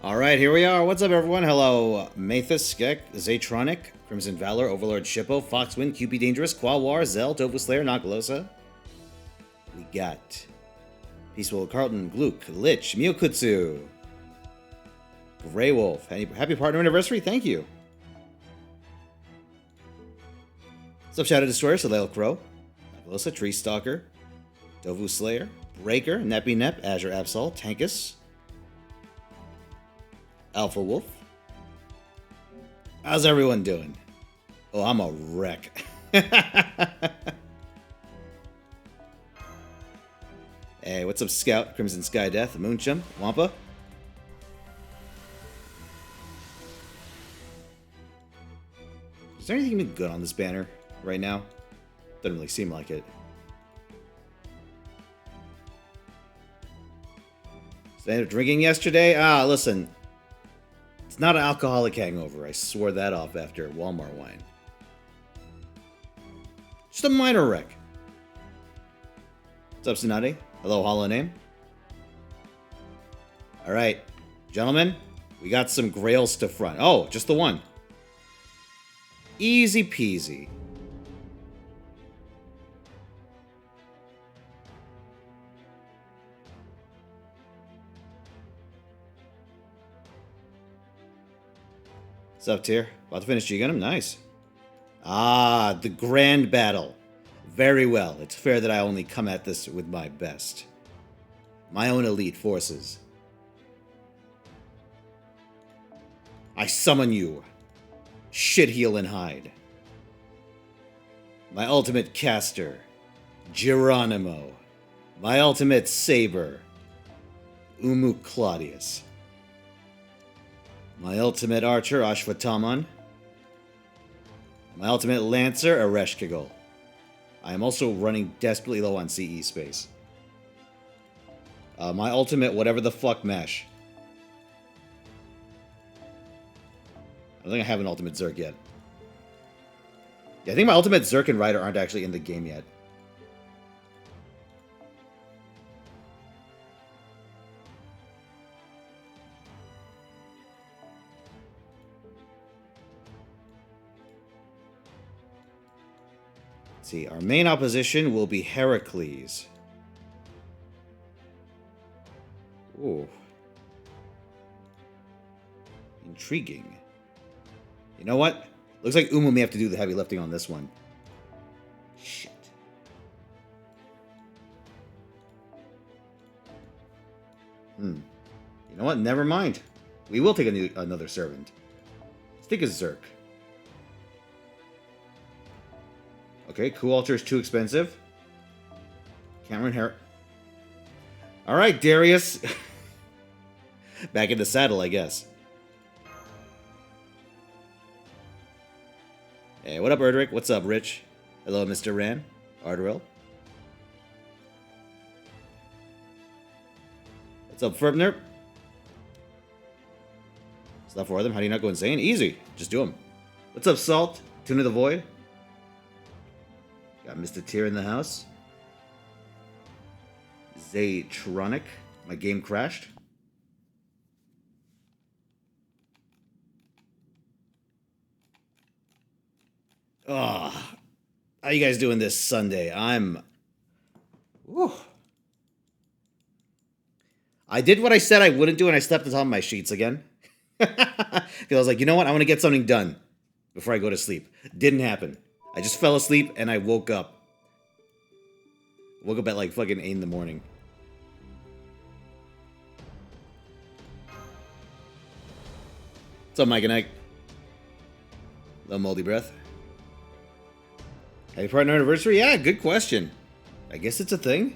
Alright, here we are. What's up, everyone? Hello, Mathis, Skek, Zaytronic, Crimson Valor, Overlord Shippo, Foxwind, QP Dangerous, Quawar, Zell, Tofu Slayer, Nakalosa. We got Peaceful Carlton, Gluck, Lich, Miyokutsu, Grey Wolf. Happy partner anniversary, thank you. What's up, Shadow Destroyer, Soleil Crow, Nakalosa, Tree Stalker, Tofu Slayer, Breaker, Neppy Nep, Azure Absol, Tankus, Alpha Wolf. How's everyone doing? Oh, I'm a wreck. Hey, what's up, Scout? Crimson Sky Death, Moonchum, Wampa. Is there anything even good on this banner right now? Doesn't really seem like it. Did I end up drinking yesterday? Listen. It's not an alcoholic hangover. I swore that off after Walmart wine. Just a minor wreck. What's up, Tsunade? Hello, Hollow Name. Alright, gentlemen, we got some grails to front. Oh, just the one. Easy peasy. What's up, Tier? About to finish G-Gundam? Nice. The grand battle. Very well. It's fair that I only come at this with my best. My own elite forces. I summon you. Shit, heal, and hide. My ultimate caster. Geronimo. My ultimate saber. Umu Claudius. My ultimate archer, Ashwataman. My ultimate lancer, Ereshkigal. I am also running desperately low on CE space. My ultimate whatever the fuck mesh. I don't think I have an ultimate Zerk yet. Yeah, I think my ultimate Zerk and Rider aren't actually in the game yet. See, our main opposition will be Heracles. Ooh. Intriguing. You know what? Looks like Umu may have to do the heavy lifting on this one. Shit. You know what? Never mind. We will take another servant. Let's take a Zerk. Okay, Cool Alter is too expensive. Cameron Harris. Alright, Darius. Back in the saddle, I guess. Hey, what up, Erdrick? What's up, Rich? Hello, Mr. Ran. Ardrill. What's up, Ferbner? Stuff for them. How do you not go insane? Easy. Just do them. What's up, Salt? Tune of the Void. Got Mr. Tier in the house. Zaytronic. My game crashed. How you guys doing this Sunday? Whew. I did what I said I wouldn't do, and I slept on top of my sheets again. Because I was like, you know what? I want to get something done before I go to sleep. Didn't happen. I just fell asleep and I woke up. Woke up at like fucking 8 in the morning. What's up, Mike and Ike? Little moldy breath. Happy partner anniversary? Yeah, good question. I guess it's a thing.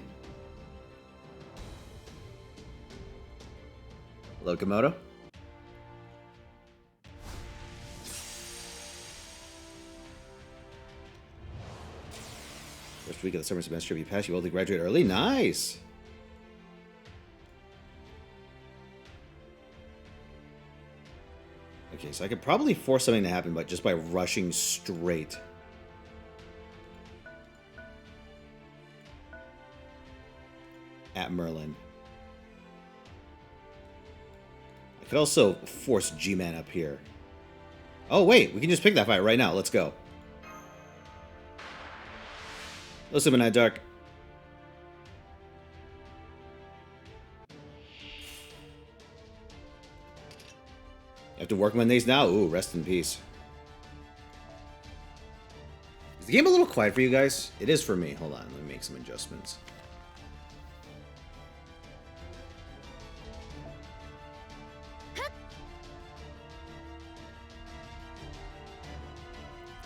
Locomoto. First week of the summer semester, you passed, you will to graduate early. Nice. Okay, so I could probably force something to happen, but just by rushing straight. At Merlin. Could also force G-Man up here. Oh, wait. We can just pick that fight right now. Let's go. Hello, Super Night Dark. You have to work Mondays now? Ooh, rest in peace. Is the game a little quiet for you guys? It is for me. Hold on. Let me make some adjustments.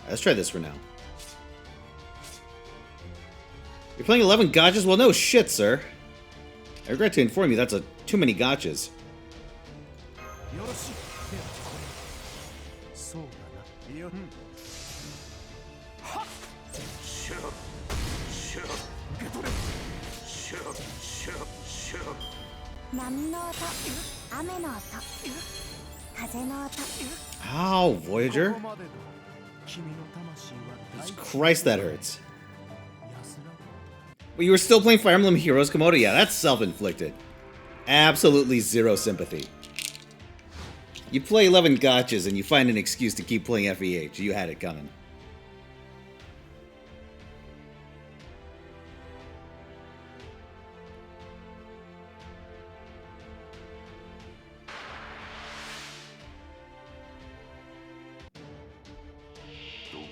Let's try this for now. You're playing 11 gotchas? Well, no shit, sir. I regret to inform you that's too many gotchas. Ow, Voyager. Jesus Christ, that hurts. But you were still playing Fire Emblem Heroes Komodo? Yeah, that's self-inflicted. Absolutely zero sympathy. You play 11 gotchas and you find an excuse to keep playing FEH. You had it coming.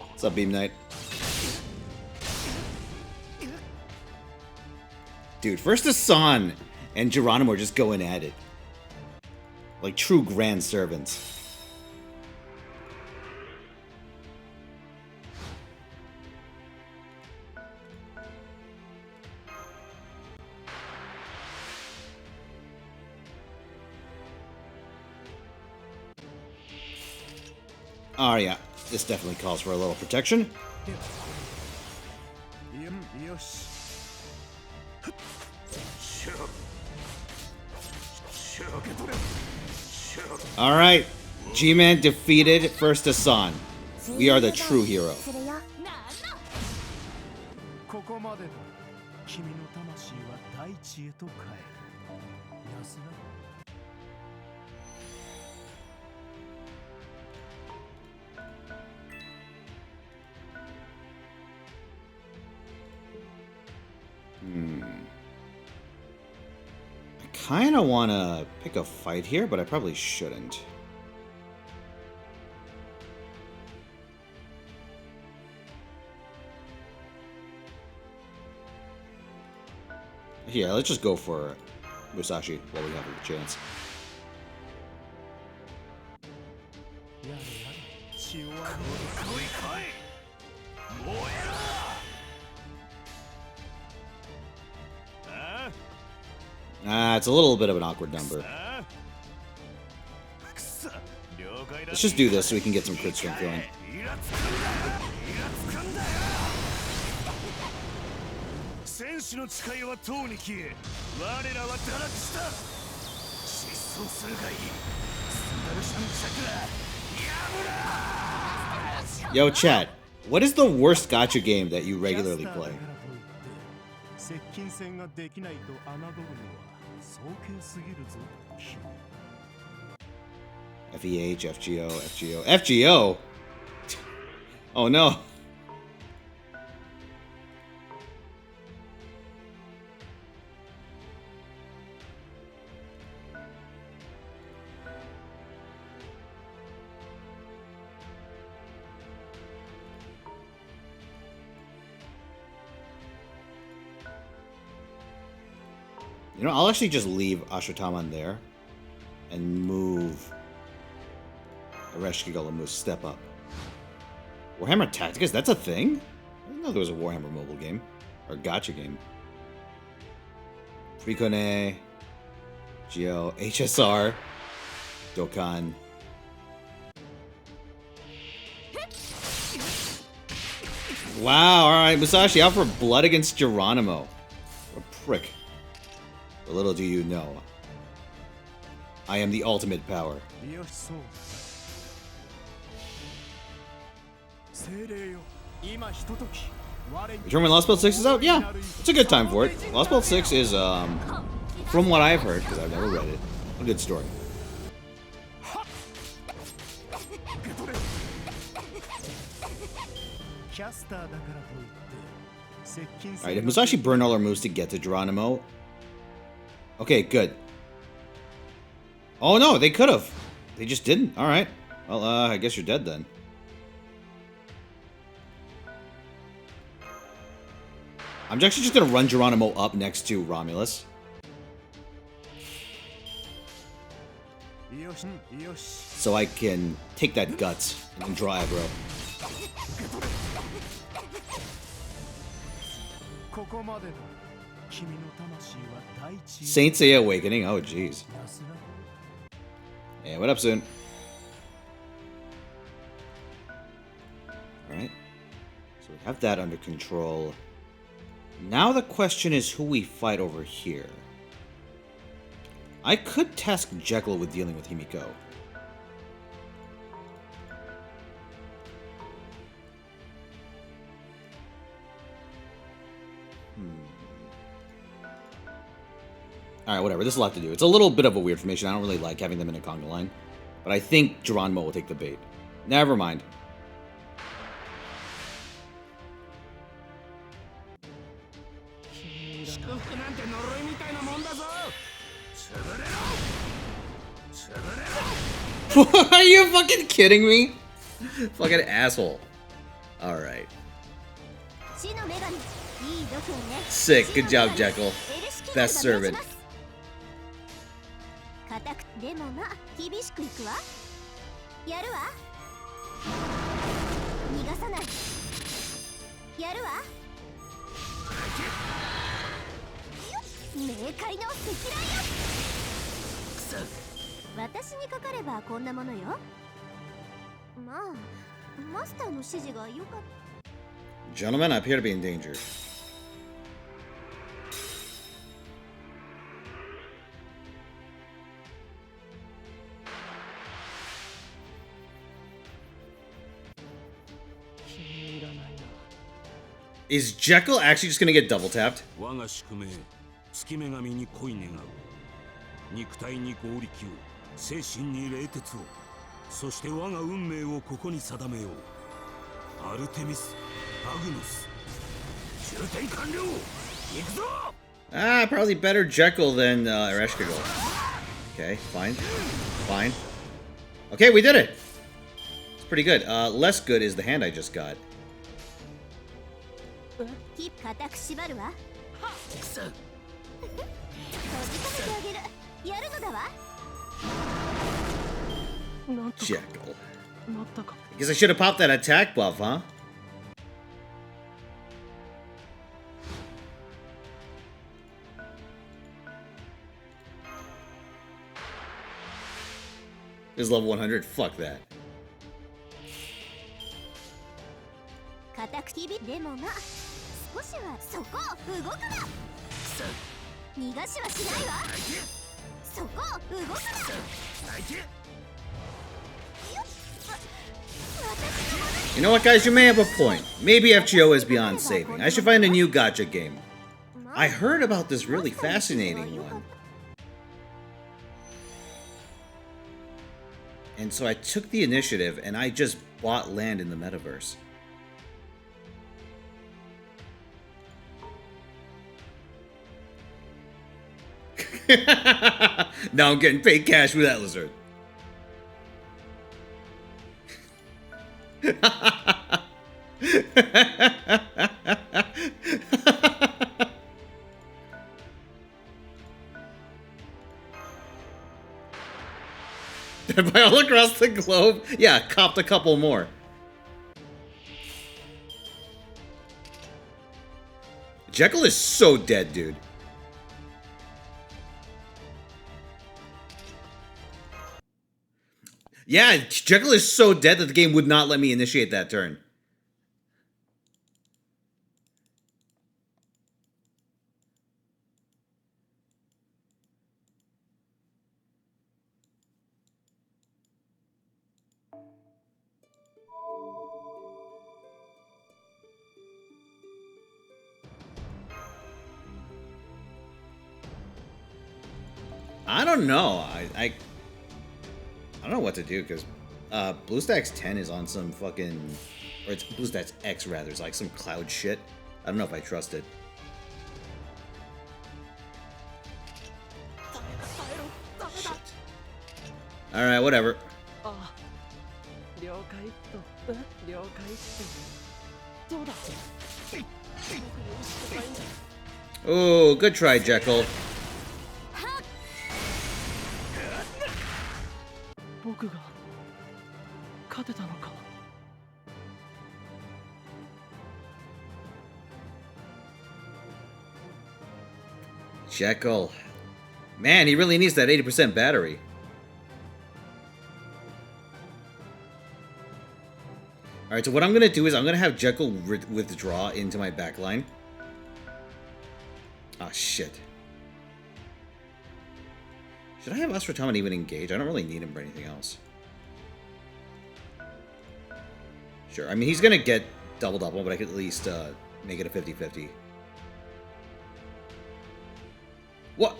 What's up, Beam Knight? Dude, first Asan and Geronimo are just going at it. Like true grand servants. Oh yeah, this definitely calls for a little protection. Alright, G-Man defeated First Asan. We are the true hero. I kind of want to pick a fight here, but I probably shouldn't. Yeah, let's just go for Musashi while we have a chance. It's a little bit of an awkward number. Let's just do this so we can get some crit strength going. Yo, chat. What is the worst gacha game that you regularly play? FEH, FGO, FGO, FGO? Oh no. You know, I'll actually just leave Ashwataman there and move Areshkigal and move Step Up. Warhammer Tacticus, that's a thing? I didn't know there was a Warhammer mobile game. Or gacha game. Frikone, Geo, HSR, Dokkan. Wow, alright, Musashi out for blood against Geronimo. What a prick. But little do you know, I am the ultimate power. Determine Lost Belt 6 is out? Yeah, it's a good time for it. Lost Belt 6 is, from what I've heard, because I've never read it, a good story. Alright, if Musashi burned all her moves to get to Geronimo. Okay, good. Oh no, they could have. They just didn't. Alright. Well, I guess you're dead then. I'm actually just gonna run Geronimo up next to Romulus. So I can take that guts and then draw aggro. Saint Seiya Awakening. Oh, jeez. Hey, what up, soon? Alright. So we have that under control. Now the question is who we fight over here. I could task Jekyll with dealing with Himiko. Alright, whatever. This is a lot to do. It's a little bit of a weird formation. I don't really like having them in a conga line. But I think Geronimo will take the bait. Never mind. Are you fucking kidding me? Fucking asshole. Alright. Sick. Good job, Jekyll. Best servant. Gentlemen, I appear to be in danger. Is Jekyll actually just gonna get double tapped? Ah, probably better Jekyll than Ereshkigal. Okay, fine. Fine. Okay, we did it! It's pretty good. Less good is the hand I just got. Jekyll. I guess I should have popped that attack buff, huh? Is level 100? Fuck that. You know what, guys? You may have a point. Maybe FGO is beyond saving. I should find a new gacha game. I heard about this really fascinating one. And so I took the initiative and I just bought land in the metaverse. Now I'm getting paid cash with that lizard. By all across the globe? Yeah, copped a couple more. Jekyll is so dead, dude. Yeah, Jekyll is so dead that the game would not let me initiate that turn. I don't know. I don't know what to do because BlueStacks 10 is on some fucking... Or it's BlueStacks X, rather. It's like some cloud shit. I don't know if I trust it. Shit. Alright, whatever. Oh, good try, Jekyll. Jekyll. Man, he really needs that 80% battery. Alright, so what I'm going to do is I'm going to have Jekyll withdraw into my backline. Ah, shit. Should I have Astrotoman even engage? I don't really need him for anything else. Sure, I mean, he's going to get double, but I could at least make it a 50-50. What?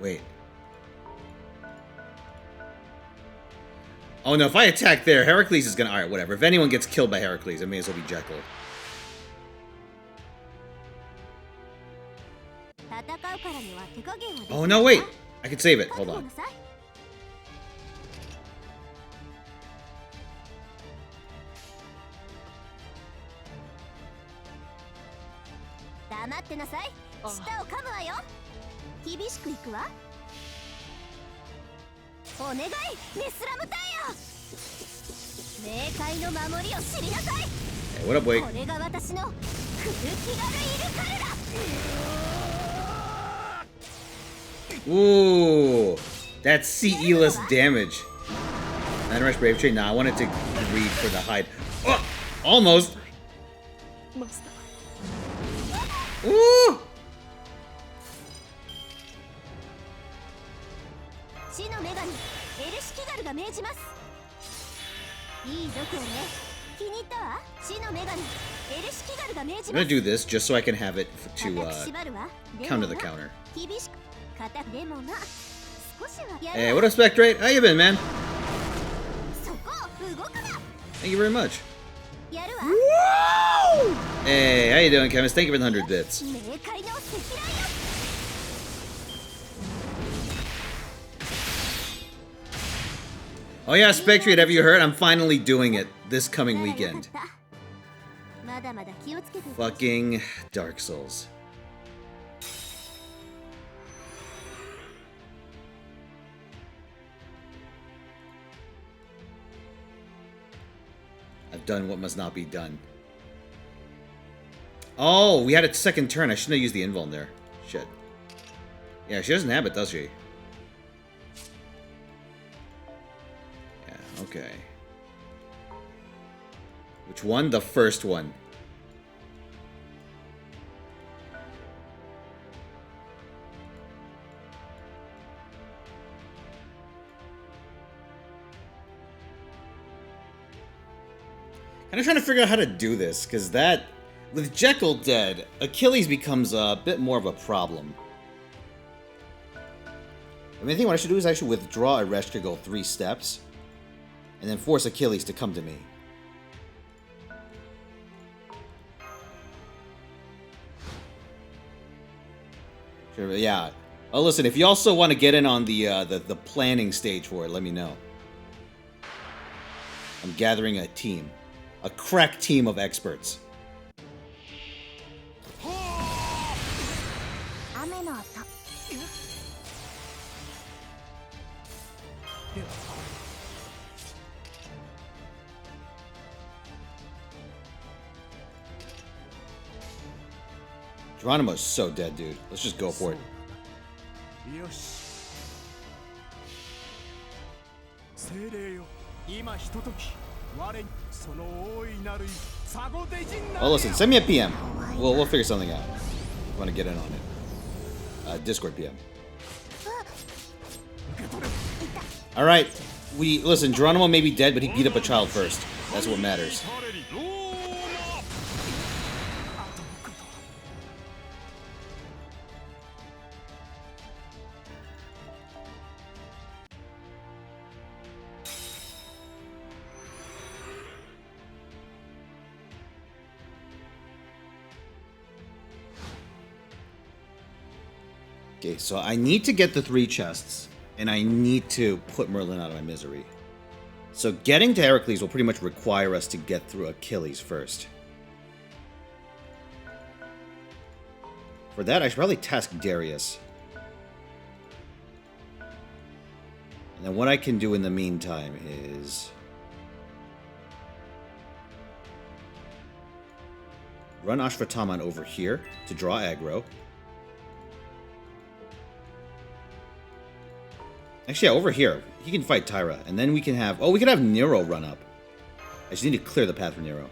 Wait. Oh no, if I attack there, Heracles is gonna... Alright, whatever. If anyone gets killed by Heracles, it may as well be Jekyll. Oh no, wait! I can save it. Hold on. Hey, what up, Wake? Ooh, that's CE-less damage. 9 rush Brave Trade. Nah, I wanted to read for the hide. Oh, almost. Ooh. I'm gonna do this just so I can have it to counter the counter. Hey, what up, Spectrate? How you been, man? Thank you very much. Woo! Hey, how you doing, Chemist? Thank you for the 100 bits. Oh yeah, Spectrate, have you heard? I'm finally doing it this coming weekend. Fucking Dark Souls. I've done what must not be done. Oh, we had a second turn. I shouldn't have used the invuln there. Shit. Yeah, she doesn't have it, does she? Yeah, okay. Which one? The first one. I'm trying to figure out how to do this, because that... With Jekyll dead, Achilles becomes a bit more of a problem. I mean, I think what I should do is I should withdraw Ereshkigal, go 3 steps, and then force Achilles to come to me. Sure, yeah. Oh, listen, if you also want to get in on the planning stage for it, let me know. I'm gathering a team. A crack team of experts. Geronimo's so dead, dude. Let's just go for it. Oh, listen, send me a PM. We'll figure something out. I want to get in on it. Discord PM. All right, listen. Geronimo may be dead, but he beat up a child first. That's what matters. Okay, so I need to get the 3 chests, and I need to put Merlin out of my misery. So getting to Heracles will pretty much require us to get through Achilles first. For that, I should probably task Darius. And then what I can do in the meantime is run Ashwataman over here to draw aggro. Actually, yeah, over here. He can fight Tyra. And then we can have... Oh, we can have Nero run up. I just need to clear the path for Nero.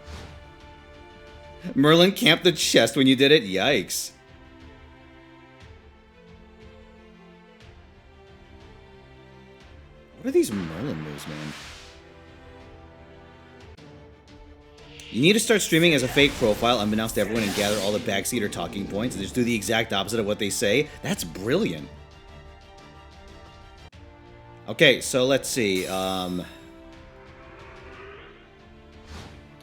Merlin camped the chest when you did it? Yikes. What are these Merlin moves, man? You need to start streaming as a fake profile, unbeknownst to everyone, and gather all the backseater talking points and just do the exact opposite of what they say. That's brilliant. Okay, so let's see.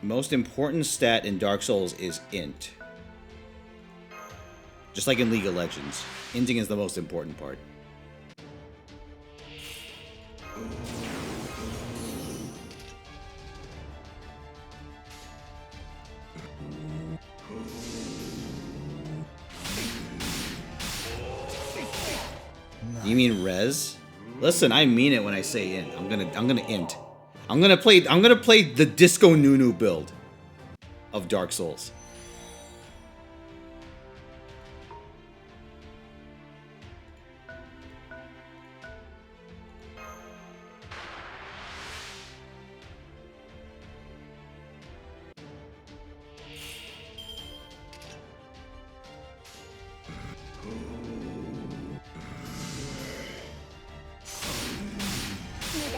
Most important stat in Dark Souls is int. Just like in League of Legends. Inting is the most important part. You mean res? Listen, I mean it when I say int. I'm gonna int. I'm gonna play the Disco Nunu build of Dark Souls.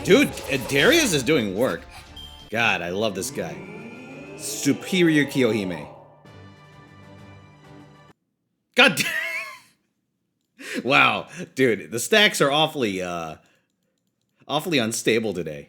Dude, Darius is doing work. God, I love this guy. Superior Kiyohime. God wow, dude, the stacks are awfully unstable today.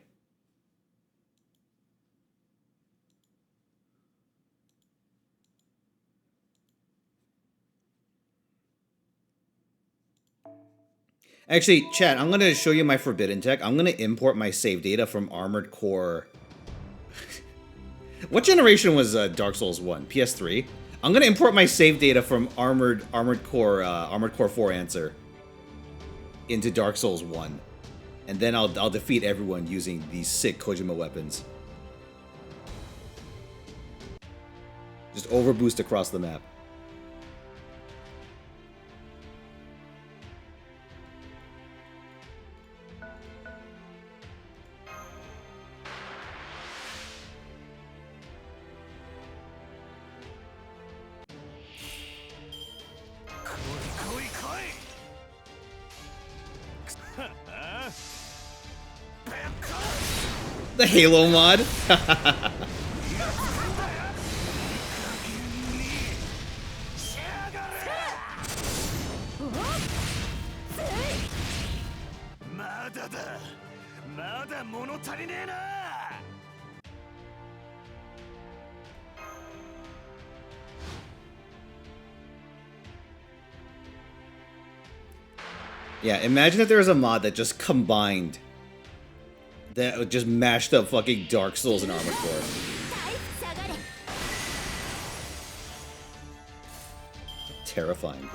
Actually, chat, I'm going to show you my forbidden tech. I'm going to import my save data from Armored Core. What generation was Dark Souls 1? PS3? I'm going to import my save data from Armored Core 4 answer into Dark Souls 1. And then I'll defeat everyone using these sick Kojima weapons. Just overboost across the map. The Halo mod. Yeah, imagine if there was a mod that just combined, that just mashed up fucking Dark Souls and Armored Core. Terrifying.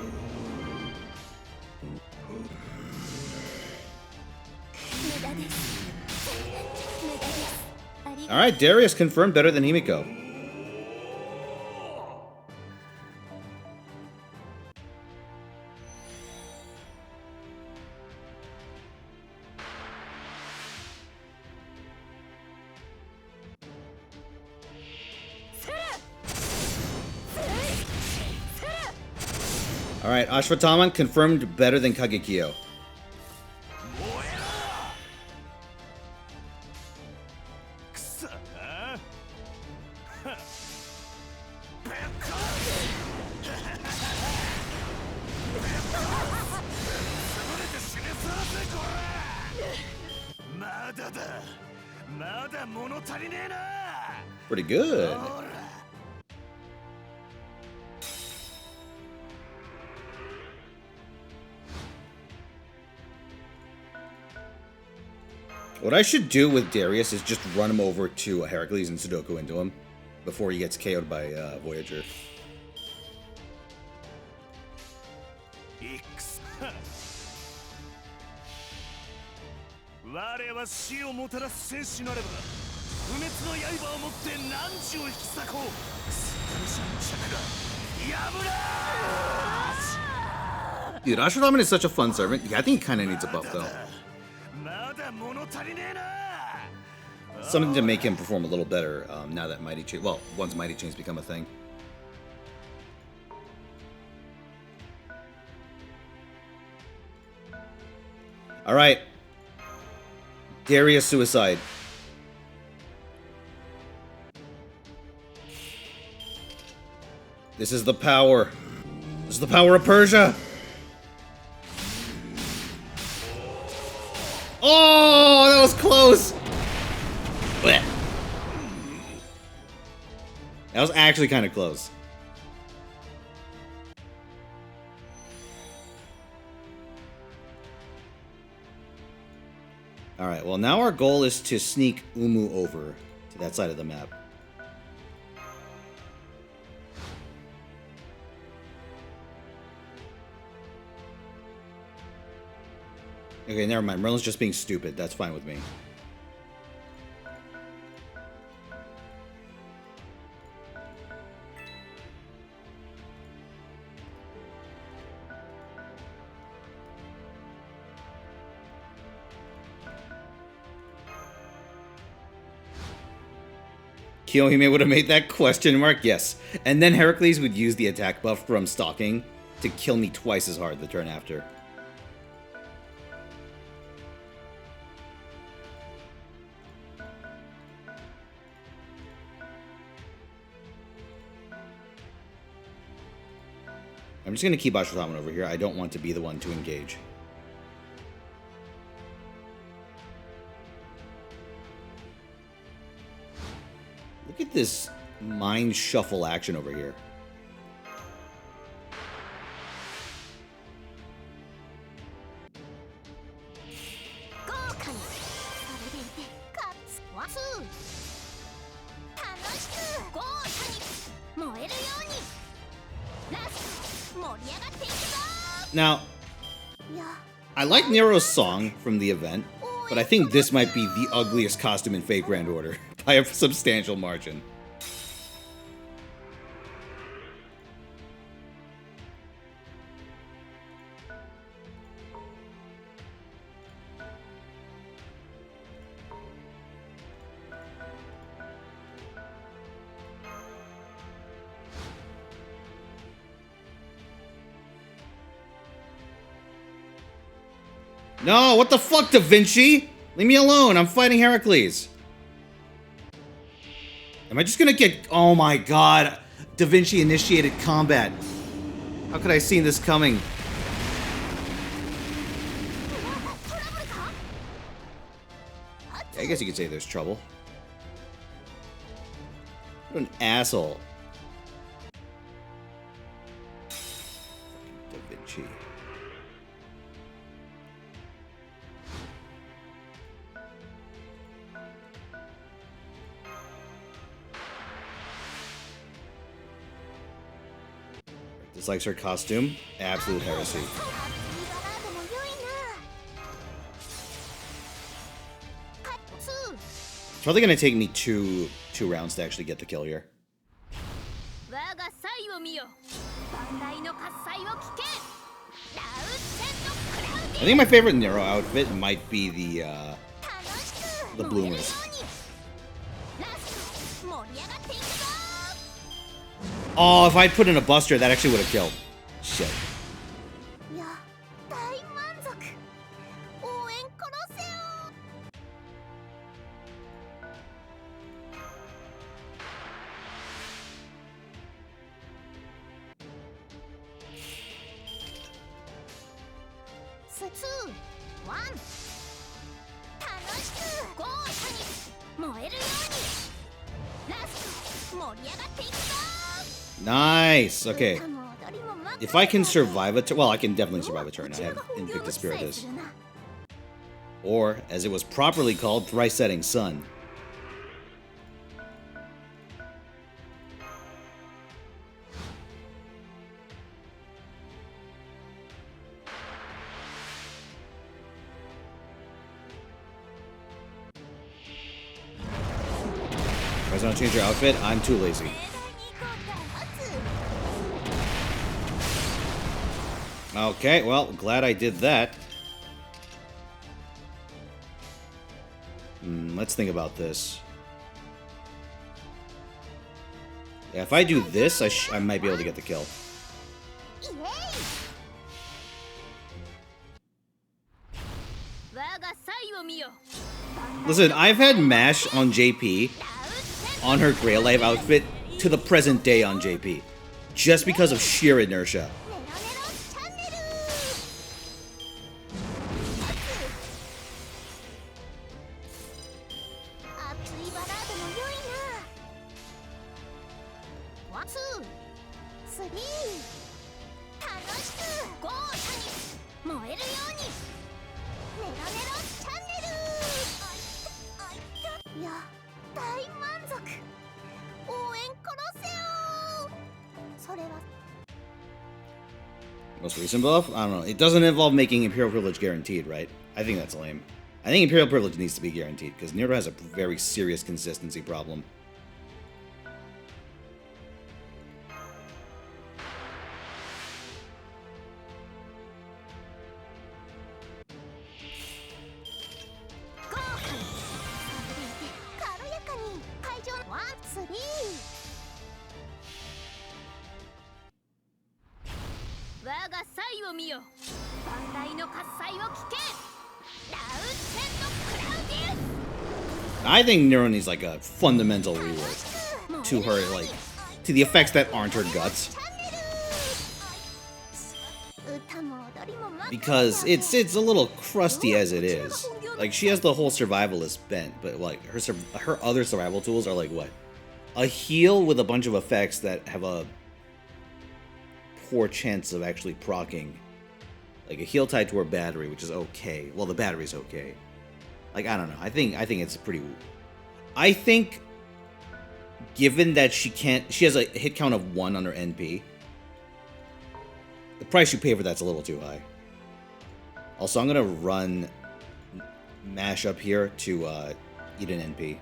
Alright, Darius confirmed better than Himiko. Alright, Ashwataman confirmed better than Kagekyo. Pretty good. What I should do with Darius is just run him over to Heracles and Sudoku into him before he gets KO'd by Voyager. Dude, Ashwatthama is such a fun servant. Yeah, I think he kind of needs a buff, though. Something to make him perform a little better now that Mighty Chain... Well, once Mighty Chains become a thing. Alright. Darius Suicide. This is the power. This is the power of Persia. Oh, that was close. Blech. That was actually kind of close. Alright, well now our goal is to sneak Umu over to that side of the map. Okay, never mind. Merlin's just being stupid. That's fine with me. Kiyohime would have made that question mark? Yes. And then Heracles would use the attack buff from stalking to kill me twice as hard the turn after. I'm just going to keep Ashwatthama over here. I don't want to be the one to engage. Look at this mind shuffle action over here. Now, I like Nero's song from the event, but I think this might be the ugliest costume in Fate Grand Order by a substantial margin. No, what the fuck, Da Vinci? Leave me alone, I'm fighting Heracles. Am I just gonna get... Oh my god. Da Vinci initiated combat. How could I have seen this coming? I guess you could say there's trouble. What an asshole. Da Vinci. Dislikes her costume. Absolute heresy. It's probably going to take me two rounds to actually get the kill here. I think my favorite Nero outfit might be the bloomers. Oh, if I'd put in a buster, that actually would have killed. Shit. Nice. Okay. If I can survive a turn, well, I can definitely survive a turn. I have Invictus Spiritus. Or, as it was properly called, Thrice Setting Sun. You guys want to change your outfit? I'm too lazy. Okay, well, glad I did that. Let's think about this. Yeah, if I do this, I might be able to get the kill. Listen, I've had MASH on JP, on her Grail Life outfit, to the present day on JP. Just because of sheer inertia. Most recent buff? I don't know. It doesn't involve making Imperial Privilege guaranteed, right? I think that's lame. I think Imperial Privilege needs to be guaranteed, because Nero has a very serious consistency problem. I think Nero needs like a fundamental rework to her, like, to the effects that aren't her guts. Because it's a little crusty as it is. Like, she has the whole survivalist bent, but like her other survival tools are like what? A heal with a bunch of effects that have a poor chance of actually proccing. Like a heal tied to her battery, which is okay. Well, the battery's okay. Like, I don't know. I think it's pretty... I think, given that she has a hit count of 1 on her NP, the price you pay for that's a little too high. Also, I'm going to run MASH up here to eat an NP.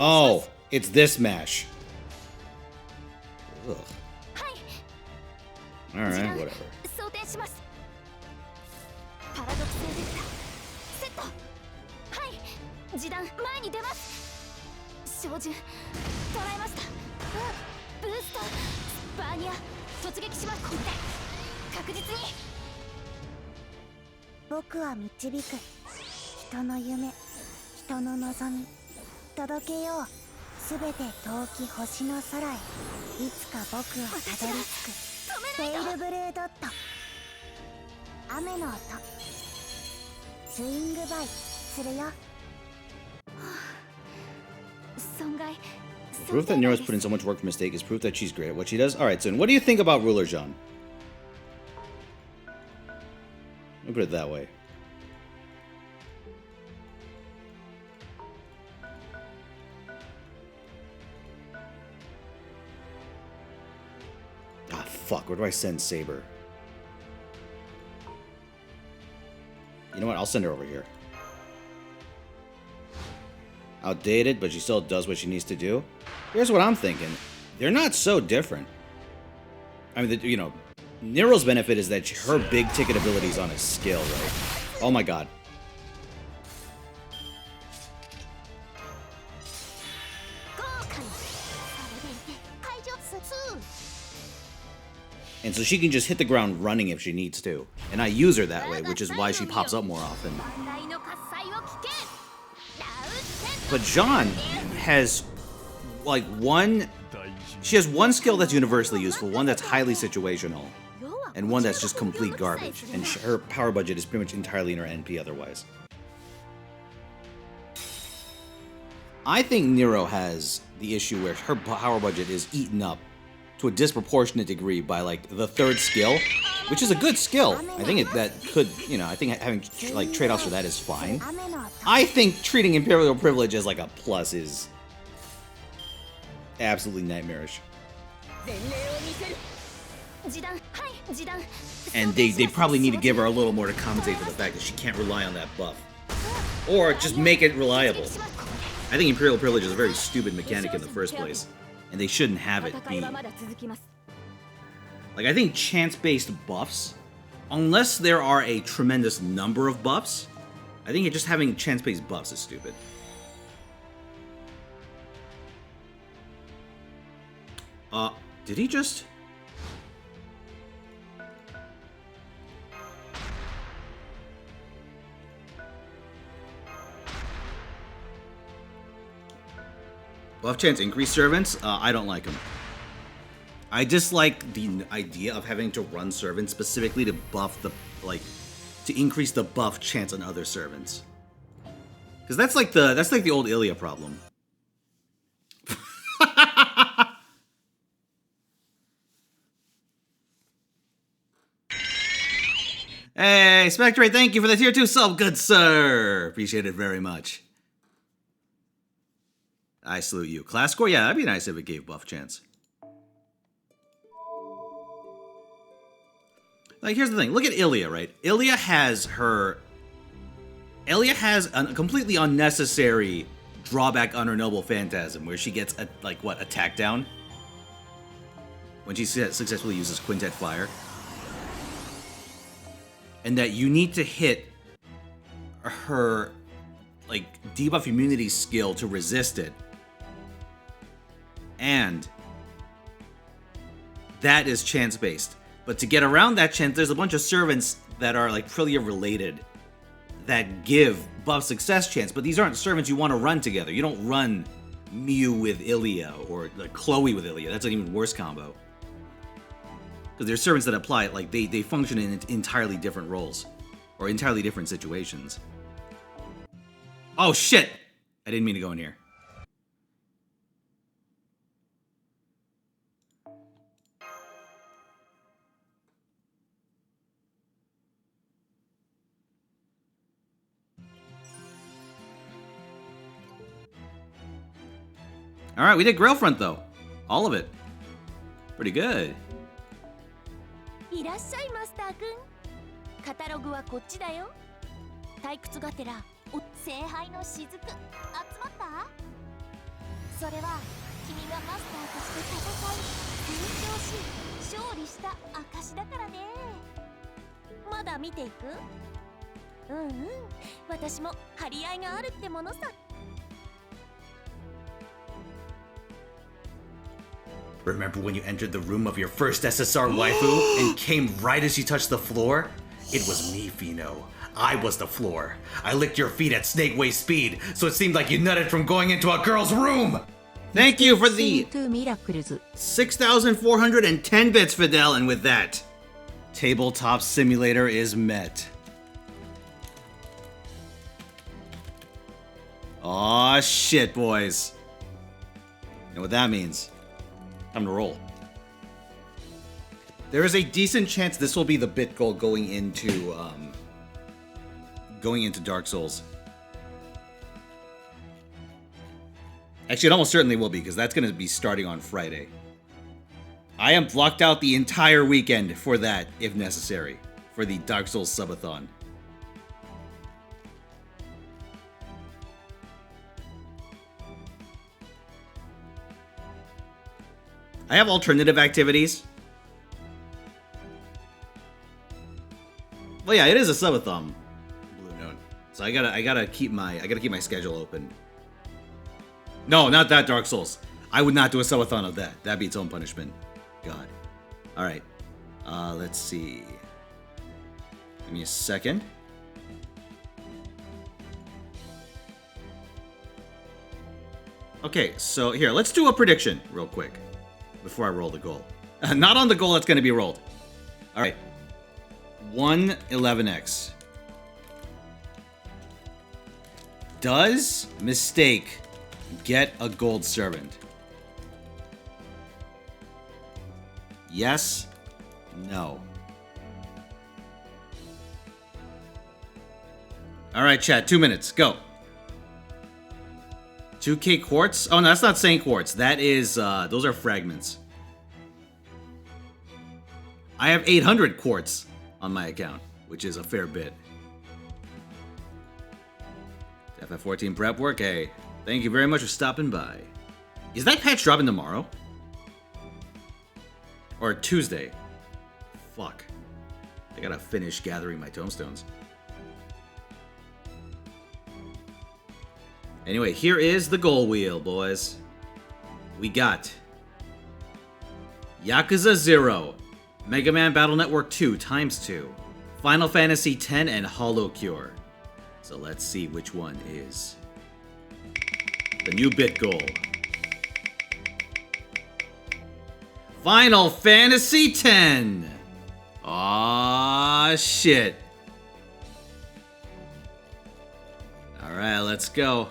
Oh, it's this MASH. Ugh. Alright, whatever. Proof that Nero's put in so much work for Mistake is proof that she's great at what she does. Alright, so what do you think about Ruler Jean? Let me put it that way. Ah, fuck. Where do I send Saber? You know what? I'll send her over here. Outdated, but she still does what she needs to do. Here's what I'm thinking. They're not so different. I mean, you know, Nero's benefit is that her big ticket ability is on his skill, right? Oh my god. And so she can just hit the ground running if she needs to. And I use her that way, which is why she pops up more often. But Jean has, like, she has one skill that's universally useful, one that's highly situational, and one that's just complete garbage. And her power budget is pretty much entirely in her NP otherwise. I think Nero has the issue where her power budget is eaten up to a disproportionate degree by, like, the third skill, which is a good skill. I think that could, you know, I think having, like, trade-offs for that is fine. I think treating Imperial Privilege as, like, a plus is absolutely nightmarish. And they probably need to give her a little more to compensate for the fact that she can't rely on that buff. Or just make it reliable. I think Imperial Privilege is a very stupid mechanic in the first place, and they shouldn't have it be. Like, I think chance-based buffs, unless there are a tremendous number of buffs, I think just having chance-based buffs is stupid. Did he just... Buff chance increase servants? I don't like them. I dislike the idea of having to run servants specifically to buff the, like, to increase the buff chance on other servants. Because that's like the old Ilya problem. Hey, Spectre, thank you for the tier 2 sub, good sir. Appreciate it very much. I salute you. Class score? Yeah, that'd be nice if it gave buff chance. Like, here's the thing. Look at Ilya, right? Ilya has a completely unnecessary drawback on her Noble Phantasm, where she gets, attack down? When she successfully uses Quintet Fire. And that you need to hit her, like, debuff immunity skill to resist it. And that is chance-based. But to get around that chance, there's a bunch of servants that are, like, Trillia related that give buff success chance, but these aren't servants you want to run together. You don't run Mew with Ilya or, like, Chloe with Ilya. That's an even worse combo. Because there's servants that apply, like, they function in entirely different roles or entirely different situations. Oh, shit! I didn't mean to go in here. Alright, we did Grail Front, though. All of it. Pretty good. いらっしゃいマスターくん。カタログはこっちだよ。退屈がてら、聖杯の雫、集まった？それは君がマスターとして戦い、優勝し、勝利した証だからね。まだ見ていく？うんうん、私も張り合いがあるってものさ。Remember when you entered the room of your first SSR waifu and came right as you touched the floor? It was me, Fino. I was the floor. I licked your feet at snake way speed, so it seemed like you nutted from going into a girl's room! Thank you for the 6,410 bits, Fidel, and with that, Tabletop Simulator is met. Aw, shit, boys. You know what that means? Time to roll. There is a decent chance this will be the bit goal going into Dark Souls. Actually, it almost certainly will be, because that's going to be starting on Friday. I am blocked out the entire weekend for that, if necessary, for the Dark Souls subathon. I have alternative activities. Well, yeah, it is a subathon, Blue Note. So I gotta keep my schedule open. No, not that Dark Souls. I would not do a subathon of that. That'd be its own punishment. God. All right. Let's see. Give me a second. Okay, so here, let's do a prediction real quick before I roll the goal. Not on the goal that's going to be rolled. All right. 111X. Does Mistake get a gold servant? Yes. No. All right, chat. 2 minutes. Go. 2K quartz? Oh, no, that's not saying quartz. That is, those are fragments. I have 800 quartz on my account, which is a fair bit. FF14 prep work. Hey, thank you very much for stopping by. Is that patch dropping tomorrow? Or Tuesday? Fuck. I gotta finish gathering my tomestones. Anyway, here is the goal wheel, boys. We got Yakuza 0, Mega Man Battle Network 2 ×2, Final Fantasy X, and Hollow Cure. So let's see which one is the new bit goal. Final Fantasy X! Aw, shit. Alright, let's go.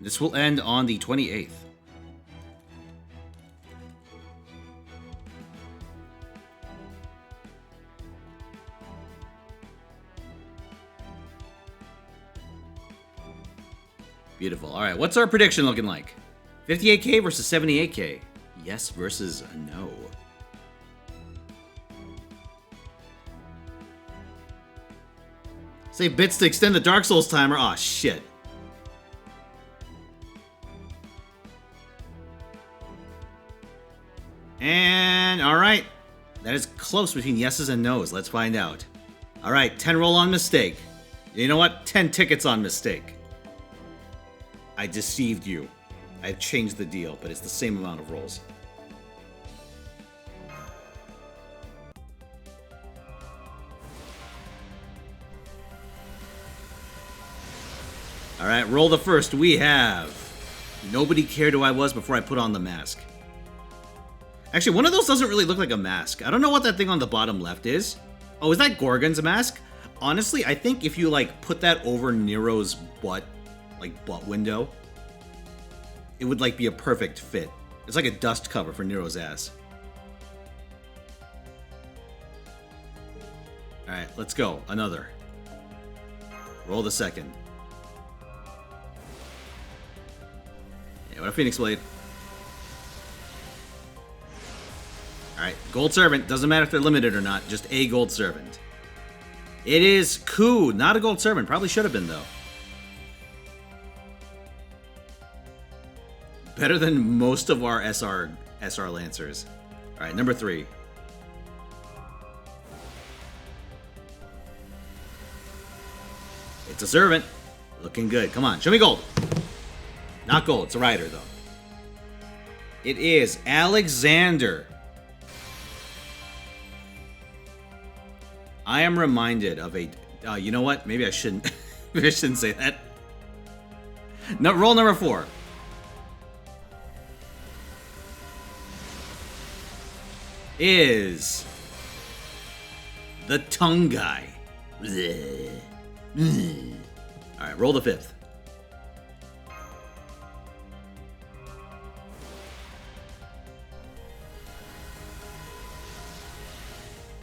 This will end on the 28th. Beautiful. All right, what's our prediction looking like? 58K versus 78K. Yes versus no. Save bits to extend the Dark Souls timer. Aw, shit. And, alright. That is close between yeses and nos. Let's find out. Alright, 10 roll on Mistake. You know what? 10 tickets on Mistake. I deceived you. I changed the deal, but it's the same amount of rolls. Alright, roll the first. We have Nobody Cared Who I Was Before I Put on the Mask. Actually, one of those doesn't really look like a mask. I don't know what that thing on the bottom left is. Oh, is that Gorgon's mask? Honestly, I think if you, like, put that over Nero's butt, like, butt window, it would, like, be a perfect fit. It's like a dust cover for Nero's ass. Alright, let's go. Another. Roll the second. Yeah, what a Phoenix Blade. Alright, Gold Servant. Doesn't matter if they're limited or not, just a Gold Servant. It is Ku, not a Gold Servant. Probably should have been, though. Better than most of our SR Lancers. Alright, number 3. It's a Servant. Looking good. Come on, show me gold. Not gold, it's a Rider, though. It is Alexander. I am reminded of a... you know what? Maybe I shouldn't... maybe I shouldn't say that. No, roll number 4. Is... the Tongue Guy. Alright, roll the 5th.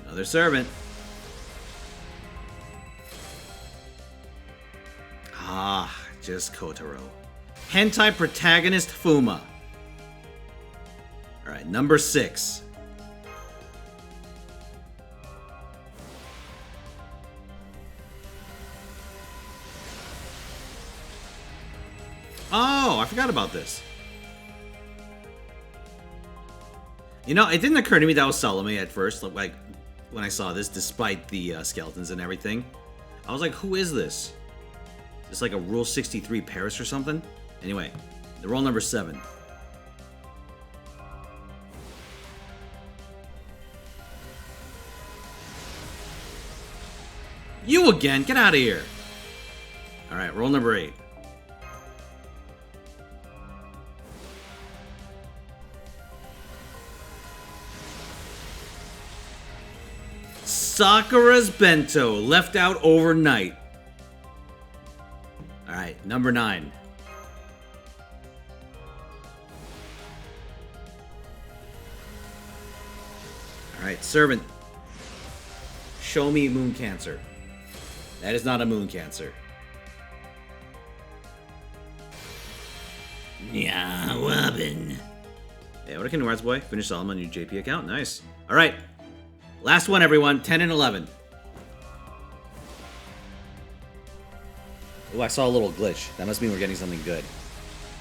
Another Servant. Ah, just Kotaro. Hentai protagonist Fuma. Alright, number 6. Oh, I forgot about this. You know, it didn't occur to me that was Salome at first, like when I saw this, despite the skeletons and everything. I was like, who is this? Is this like a Rule 63 Paris or something? Anyway, the roll number 7. You again, get out of here. All right, roll number 8. Sakura's Bento, left out overnight. All right, number 9. All right, servant. Show me moon cancer. That is not a moon cancer. Yeah, Robin. Yeah, what a Kingdom Hearts boy. Finish Solomon on your JP account. Nice. All right. Last one, everyone. 10 and 11. Oh, I saw a little glitch. That must mean we're getting something good.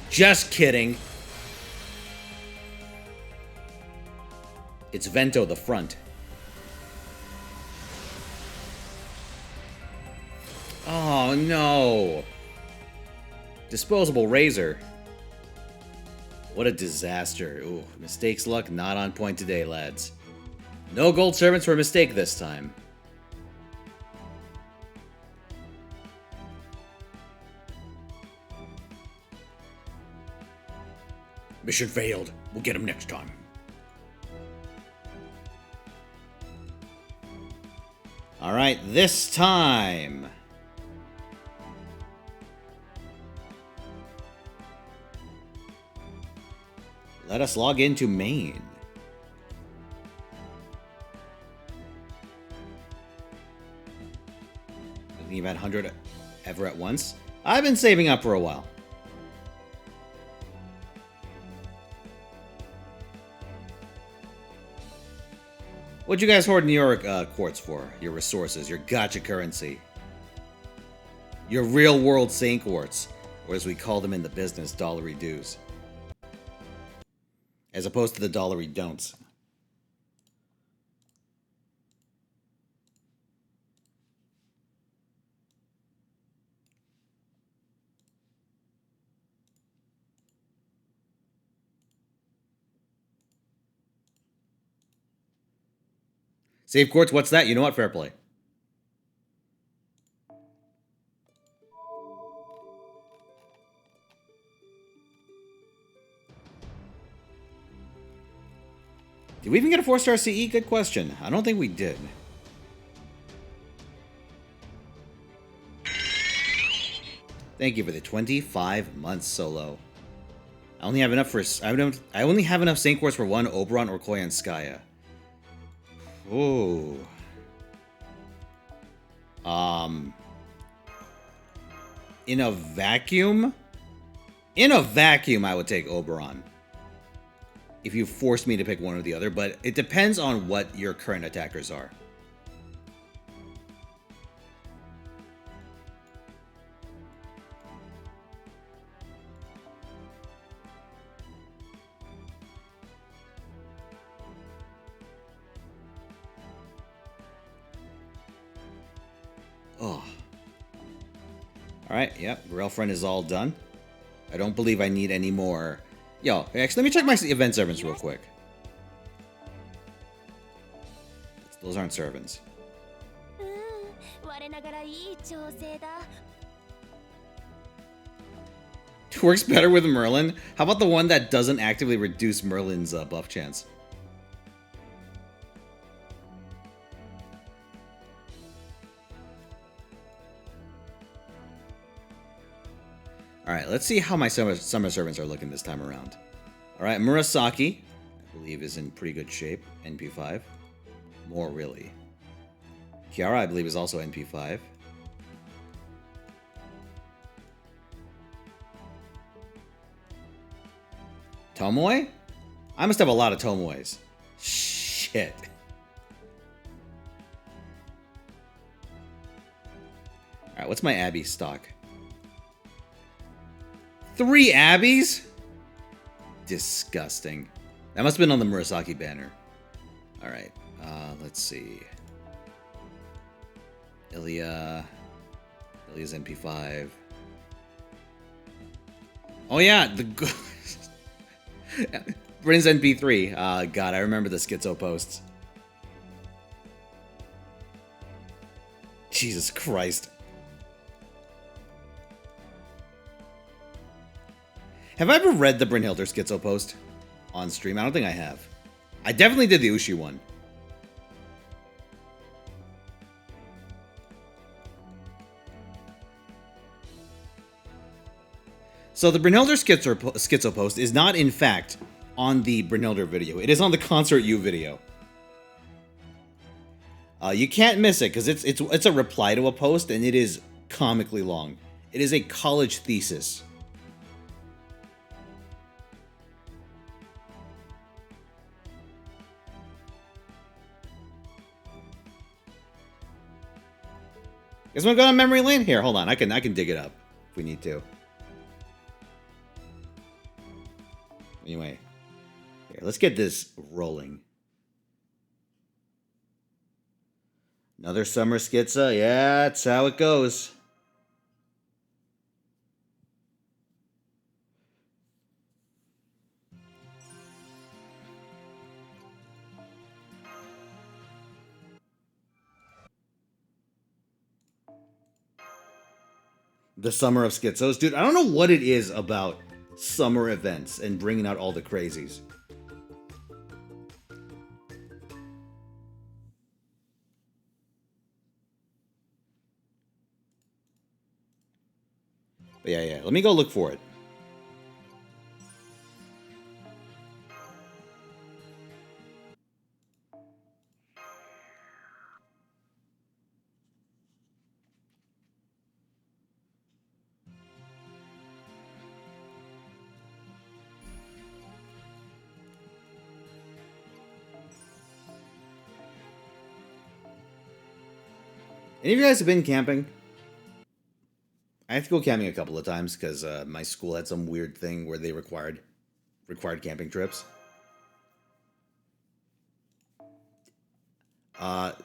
Just kidding. It's Vento, the front. Oh, no. Disposable razor. What a disaster. Ooh, mistakes luck not on point today, lads. No gold servants for a mistake this time. Mission failed. We'll get him next time. All right, this time. Let us log into main. You've had 100 ever at once. I've been saving up for a while. What'd you guys hoard New York quartz for? Your resources, your gotcha currency. Your real world Saint quartz, or as we call them in the business, dollary dues. As opposed to the dollary don'ts. Save quartz, what's that? You know what? Fair play. Did we even get a 4-star CE? Good question. I don't think we did. Thank you for the 25 months solo. I only have enough for I only have enough Saint quartz for one Oberon or Koyanskaya. Ooh. In a vacuum? In a vacuum, I would take Oberon. If you forced me to pick one or the other, but it depends on what your current attackers are. Oh. Alright, yep, Grail Front is all done. I don't believe I need any more. Yo, actually, let me check my event servants real quick. Those aren't servants. Works better with Merlin? How about the one that doesn't actively reduce Merlin's buff chance? Alright, let's see how my summer servants are looking this time around. Alright, Murasaki, I believe, is in pretty good shape. NP5. More, really. Kiara, I believe, is also NP5. Tomoe? I must have a lot of Tomoes. Shit. Alright, what's my Abby stock? 3 Abbeys? Disgusting. That must have been on the Murasaki banner. Alright, let's see. Ilia's MP5. Oh yeah, the Bryn's MP3. God, I remember the Schizo posts. Jesus Christ. Have I ever read the Brynhilder Schizo post on stream? I don't think I have. I definitely did the Ushi one. So the Brynhilder Schizo post is not, in fact, on the Brynhilder video. It is on the Concert U video. You can't miss it because it's a reply to a post and it is comically long. It is a college thesis. Guess I'm going on memory lane here. Hold on, I can dig it up if we need to. Anyway, here, let's get this rolling. Another summer schizo. Yeah, that's how it goes. The summer of schizos. Dude, I don't know what it is about summer events and bringing out all the crazies. But yeah, let me go look for it. Any of you guys have been camping? I have to go camping a couple of times because my school had some weird thing where they required camping trips.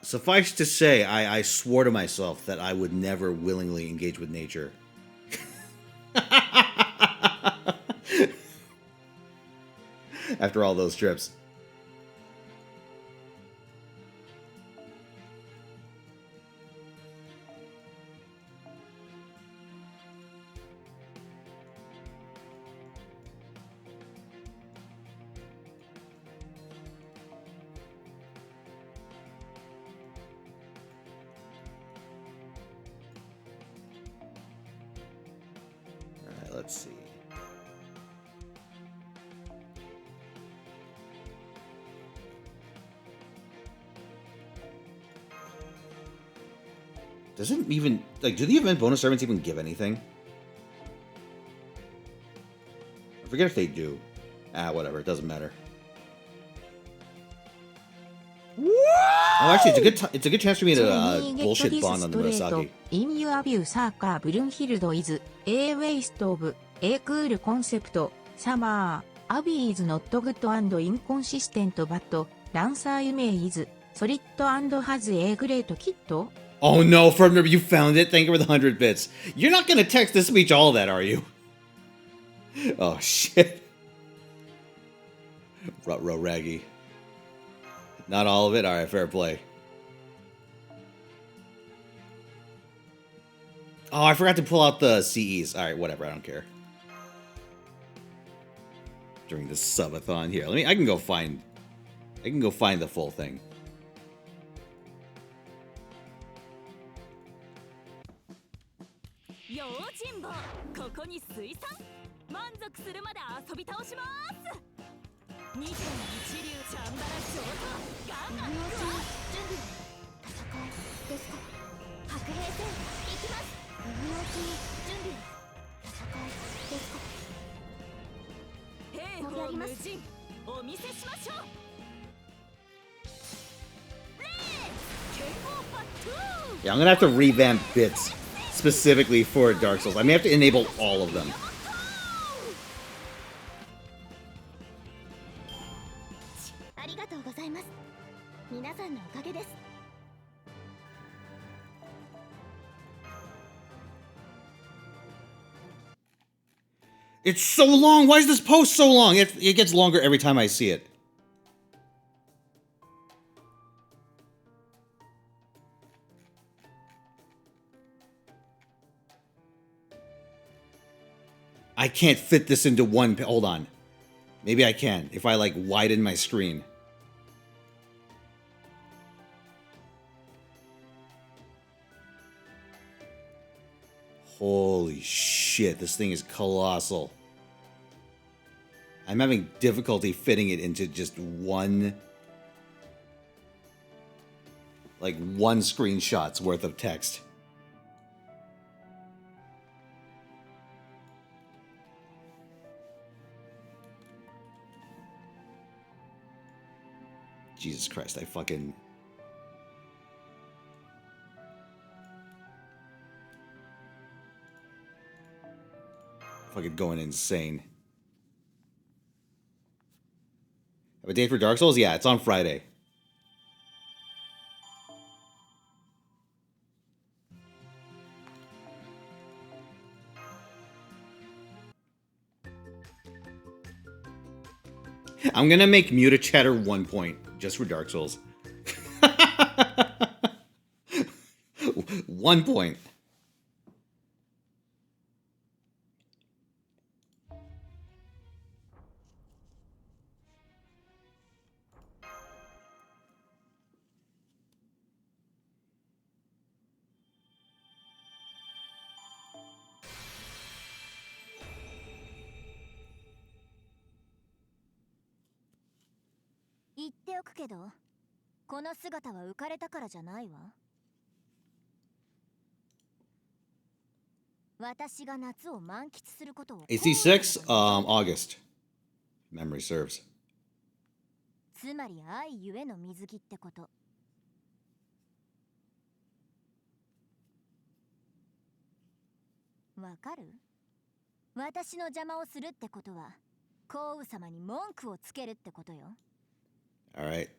Suffice to say, I swore to myself that I would never willingly engage with nature. After all those trips. Let's see. Does it even, like, do the event bonus servants even give anything? I forget if they do. Whatever, it doesn't matter. Oh, actually, it's a good chance for me to bullshit bond on the Murasaki. In your view, Saka Brunhild is a waste of a cool concept. Summer Abbey is not good and inconsistent, but Lancer Yume is solid and has a great kit. Oh no, Firmner, you found it. Thank you for the 100 bits. You're not gonna text to speech all that, are you? Oh shit. Rut-row raggy. Not all of it? Alright, fair play. Oh, I forgot to pull out the CEs. Alright, whatever, I don't care. During the subathon here. I can go find the full thing. Yeah, I'm gonna have to revamp bits specifically for Dark Souls. I may have to enable all of them. It's so long. Why is this post so long? It gets longer every time I see it. I can't fit this into one. Hold on. Maybe I can if I like widen my screen. Holy shit, this thing is colossal. I'm having difficulty fitting it into just one screenshot's worth of text. Jesus Christ, I fucking going insane. Have a date for Dark Souls? Yeah, it's on Friday. I'm gonna make Muta Chatter 1 point just for Dark Souls. 1 point. AC6, August. Memory serves. つまり愛ゆえの水着ってこと。わかる？私の邪魔をするってことは、皇后様に文句をつけるってことよ。All right.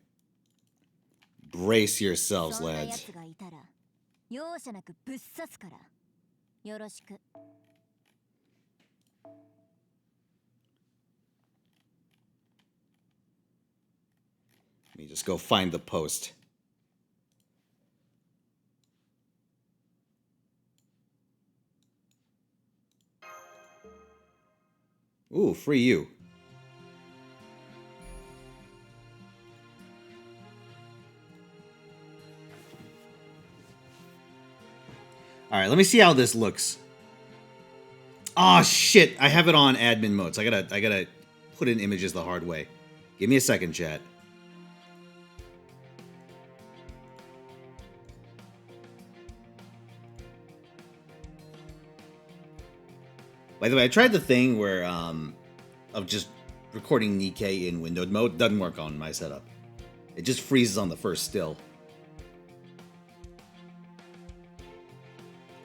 Brace yourselves, そんな lads. 奴がいたら、容赦なくぶっ刺すから。よろしく。Let me just go find the post. Ooh, free you. All right, let me see how this looks. Oh shit! I have it on admin mode, so I gotta put in images the hard way. Give me a second, chat. By the way, I tried the thing where of just recording Nikkei in windowed mode. Doesn't work on my setup. It just freezes on the first still.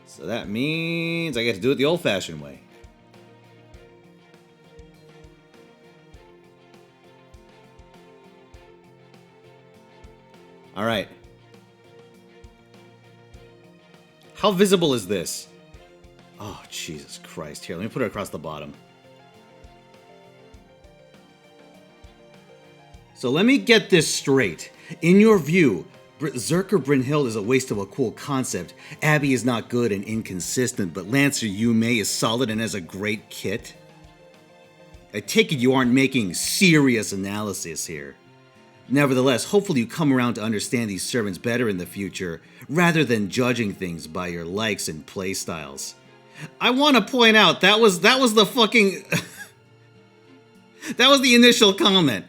So that means I get to do it the old-fashioned way. All right. How visible is this? Oh, Jesus Christ. Here, let me put it across the bottom. So let me get this straight. In your view, Zerker Brynhild is a waste of a cool concept. Abby is not good and inconsistent, but Lancer Yume is solid and has a great kit. I take it you aren't making serious analysis here. Nevertheless, hopefully you come around to understand these servants better in the future, rather than judging things by your likes and playstyles. I want to point out, that was the fucking... that was the initial comment.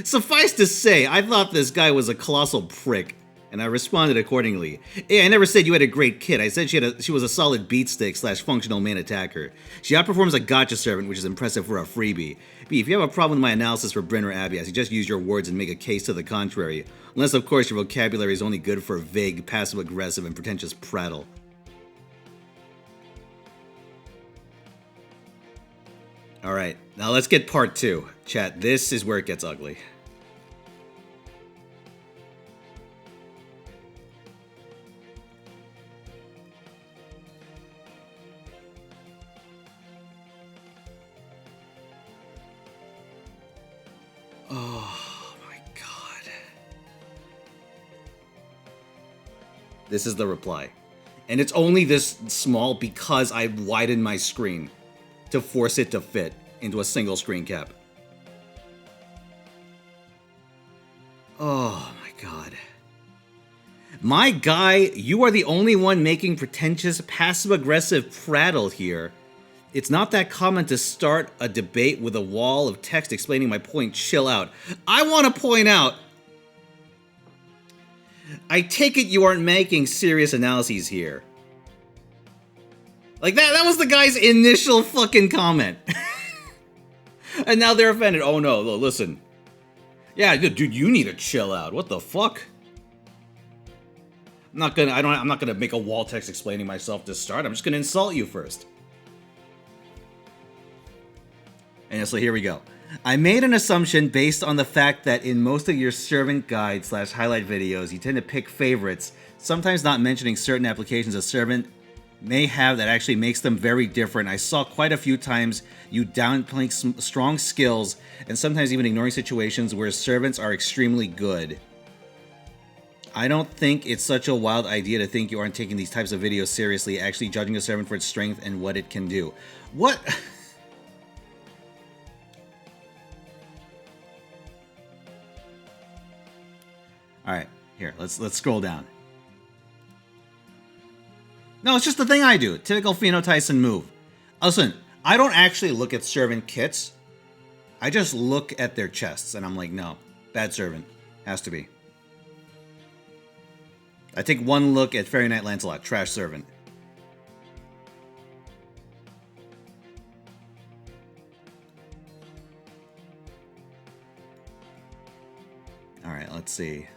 Suffice to say, I thought this guy was a colossal prick, and I responded accordingly. Yeah, I never said you had a great kit. I said she was a solid beatstick / functional main attacker. She outperforms a gotcha servant, which is impressive for a freebie. B, if you have a problem with my analysis for Bryn or Abby, I suggest use your words and make a case to the contrary. Unless, of course, your vocabulary is only good for vague, passive-aggressive, and pretentious prattle. Alright, now let's get part 2. Chat, this is where it gets ugly. This is the reply. And it's only this small because I widened my screen to force it to fit into a single screen cap. Oh my god. My guy, you are the only one making pretentious, passive-aggressive prattle here. It's not that common to start a debate with a wall of text explaining my point. Chill out. I want to point out, I take it you aren't making serious analyses here. Like, that was the guy's initial fucking comment. And now they're offended. Oh no, listen. Yeah, dude, you need to chill out. What the fuck? I'm not gonna make a wall text explaining myself to start. I'm just gonna insult you first. And so here we go. I made an assumption based on the fact that in most of your servant guide / highlight videos, you tend to pick favorites, sometimes not mentioning certain applications a servant may have that actually makes them very different. I saw quite a few times you downplaying strong skills and sometimes even ignoring situations where servants are extremely good. I don't think it's such a wild idea to think you aren't taking these types of videos seriously, actually judging a servant for its strength and what it can do. What? Alright, here, let's scroll down. No, it's just the thing I do. Typical Fino Tyson move. Listen, I don't actually look at servant kits. I just look at their chests, and I'm like, no, bad servant. Has to be. I take one look at Fairy Knight Lancelot, trash servant. Alright, let's see.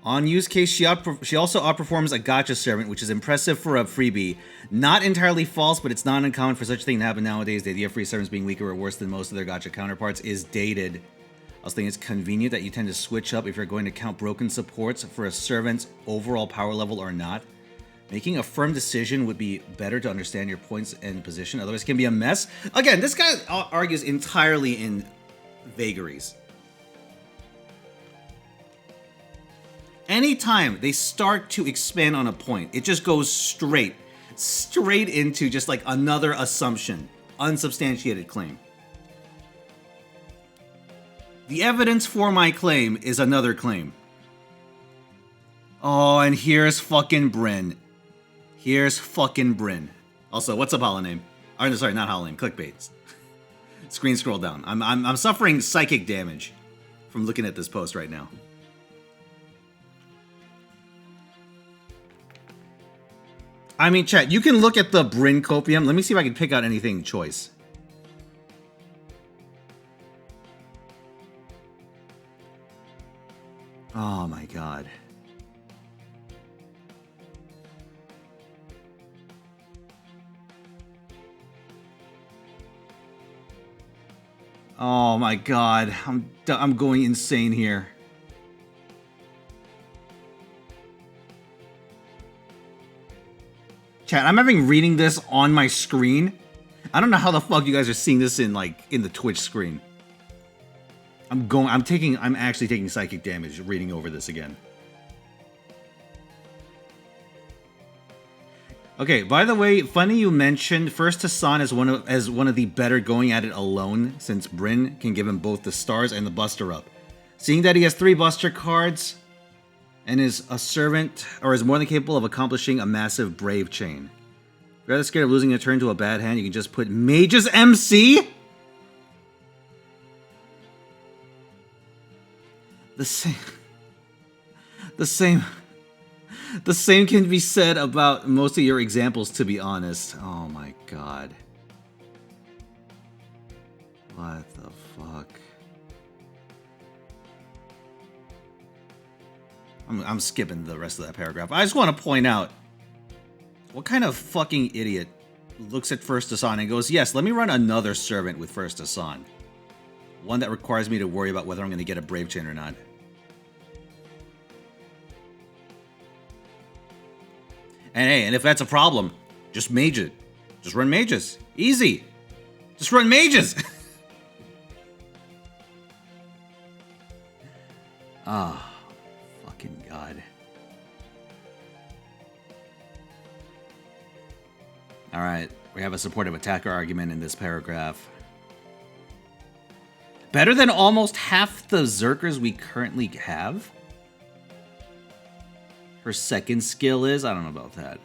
On use case, she also outperforms a gacha servant, which is impressive for a freebie. Not entirely false, but it's not uncommon for such a thing to happen nowadays. The idea of free servants being weaker or worse than most of their gacha counterparts is dated. I also think it's convenient that you tend to switch up if you're going to count broken supports for a servant's overall power level or not. Making a firm decision would be better to understand your points and position, otherwise it can be a mess. Again, this guy argues entirely in vagaries. Anytime they start to expand on a point, it just goes straight into just like another assumption, unsubstantiated claim. The evidence for my claim is another claim. Oh, and here's fucking Bryn. Here's fucking Bryn. Also, what's up, Holoname? Or, sorry, not Holoname, clickbait. Screen scroll down. I'm suffering psychic damage from looking at this post right now. I mean, chat, you can look at the Bryn Copium. Let me see if I can pick out anything choice. Oh my god. Oh my god. I'm going insane here. Chat, I'm having reading this on my screen. I don't know how the fuck you guys are seeing this in the Twitch screen. I'm actually taking psychic damage reading over this again. Okay, by the way, funny you mentioned First Hassan as one of the better going at it alone, since Bryn can give him both the stars and the buster up. Seeing that he has 3 buster cards and is a servant, or is more than capable of accomplishing a massive brave chain. If you're rather scared of losing a turn to a bad hand, you can just put Mage's MC? The same can be said about most of your examples, to be honest. Oh my god. What the fuck? I'm skipping the rest of that paragraph. I just want to point out, what kind of fucking idiot looks at First Hassan and goes, yes, let me run another servant with First Hassan. One that requires me to worry about whether I'm going to get a Brave Chain or not. And hey, and if that's a problem, just mage it. Just run mages. Easy. Just run mages. Alright, we have a supportive attacker argument in this paragraph. Better than almost half the Zerkers we currently have? Her second skill is? I don't know about that.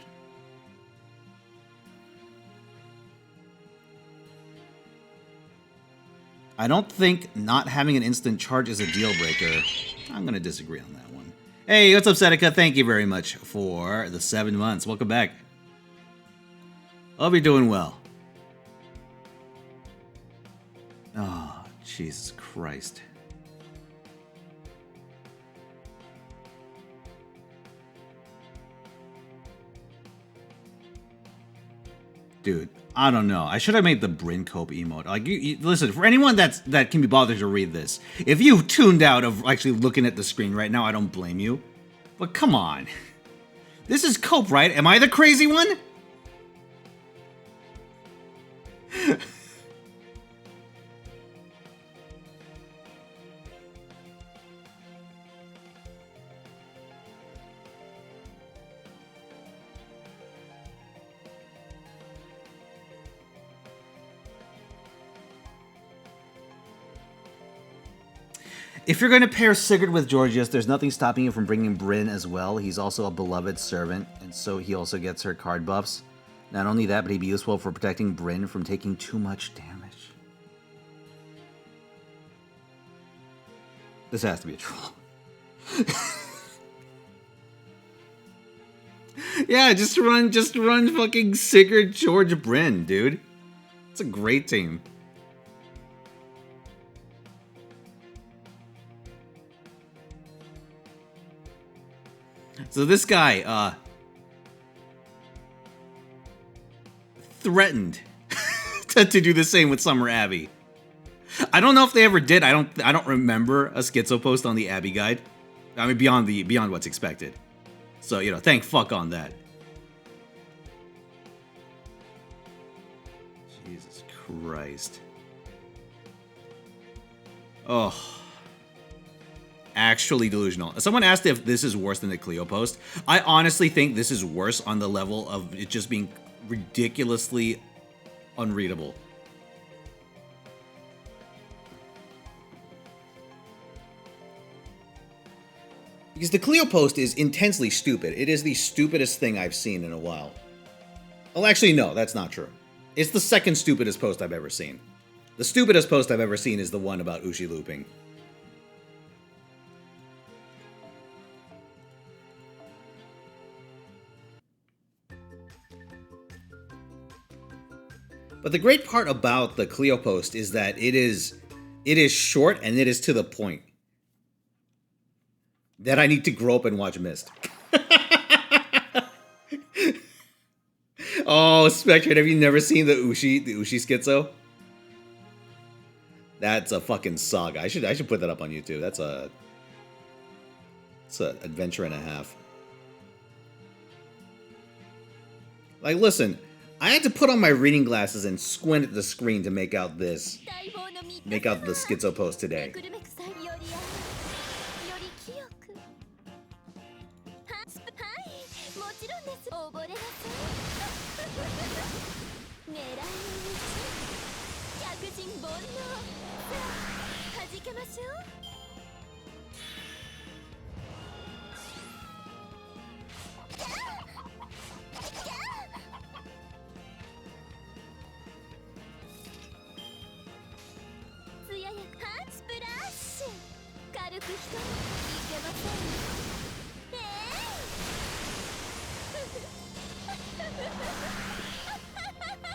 I don't think not having an instant charge is a deal breaker. I'm going to disagree on that one. Hey, what's up, Seneca? Thank you very much for the 7 months. Welcome back. Hope you're doing well. Oh, Jesus Christ. Dude, I don't know. I should have made the Bryn Cope emote. Like, you listen, for anyone that can be bothered to read this, if you've tuned out of actually looking at the screen right now, I don't blame you. But come on. This is Cope, right? Am I the crazy one? If you're going to pair Sigurd with Georgius, there's nothing stopping you from bringing Bryn as well. He's also a beloved servant, and so he also gets her card buffs. Not only that, but he'd be useful for protecting Bryn from taking too much damage. This has to be a troll. Yeah, just run fucking Sigurd, George, Bryn, dude. It's a great team. So this guy, threatened to do the same with Summer Abbey. I don't know if they ever did. I don't remember a schizo post on the Abbey guide. I mean, beyond what's expected. So, you know, thank fuck on that. Jesus Christ. Oh. Actually delusional. Someone asked if this is worse than the Cleo post. I honestly think this is worse on the level of it just being ridiculously unreadable. Because the Cleo post is intensely stupid. It is the stupidest thing I've seen in a while. Well, actually, no, that's not true. It's the second stupidest post I've ever seen. The stupidest post I've ever seen is the one about Ushi looping. But the great part about the Cleo post is that it is short and it is to the point. That I need to grow up and watch Myst. Oh, Spectre, have you never seen the Ushi schizo? That's a fucking saga. I should put that up on YouTube. It's an adventure and a half. Like, listen, I had to put on my reading glasses and squint at the screen to make out the schizo post today.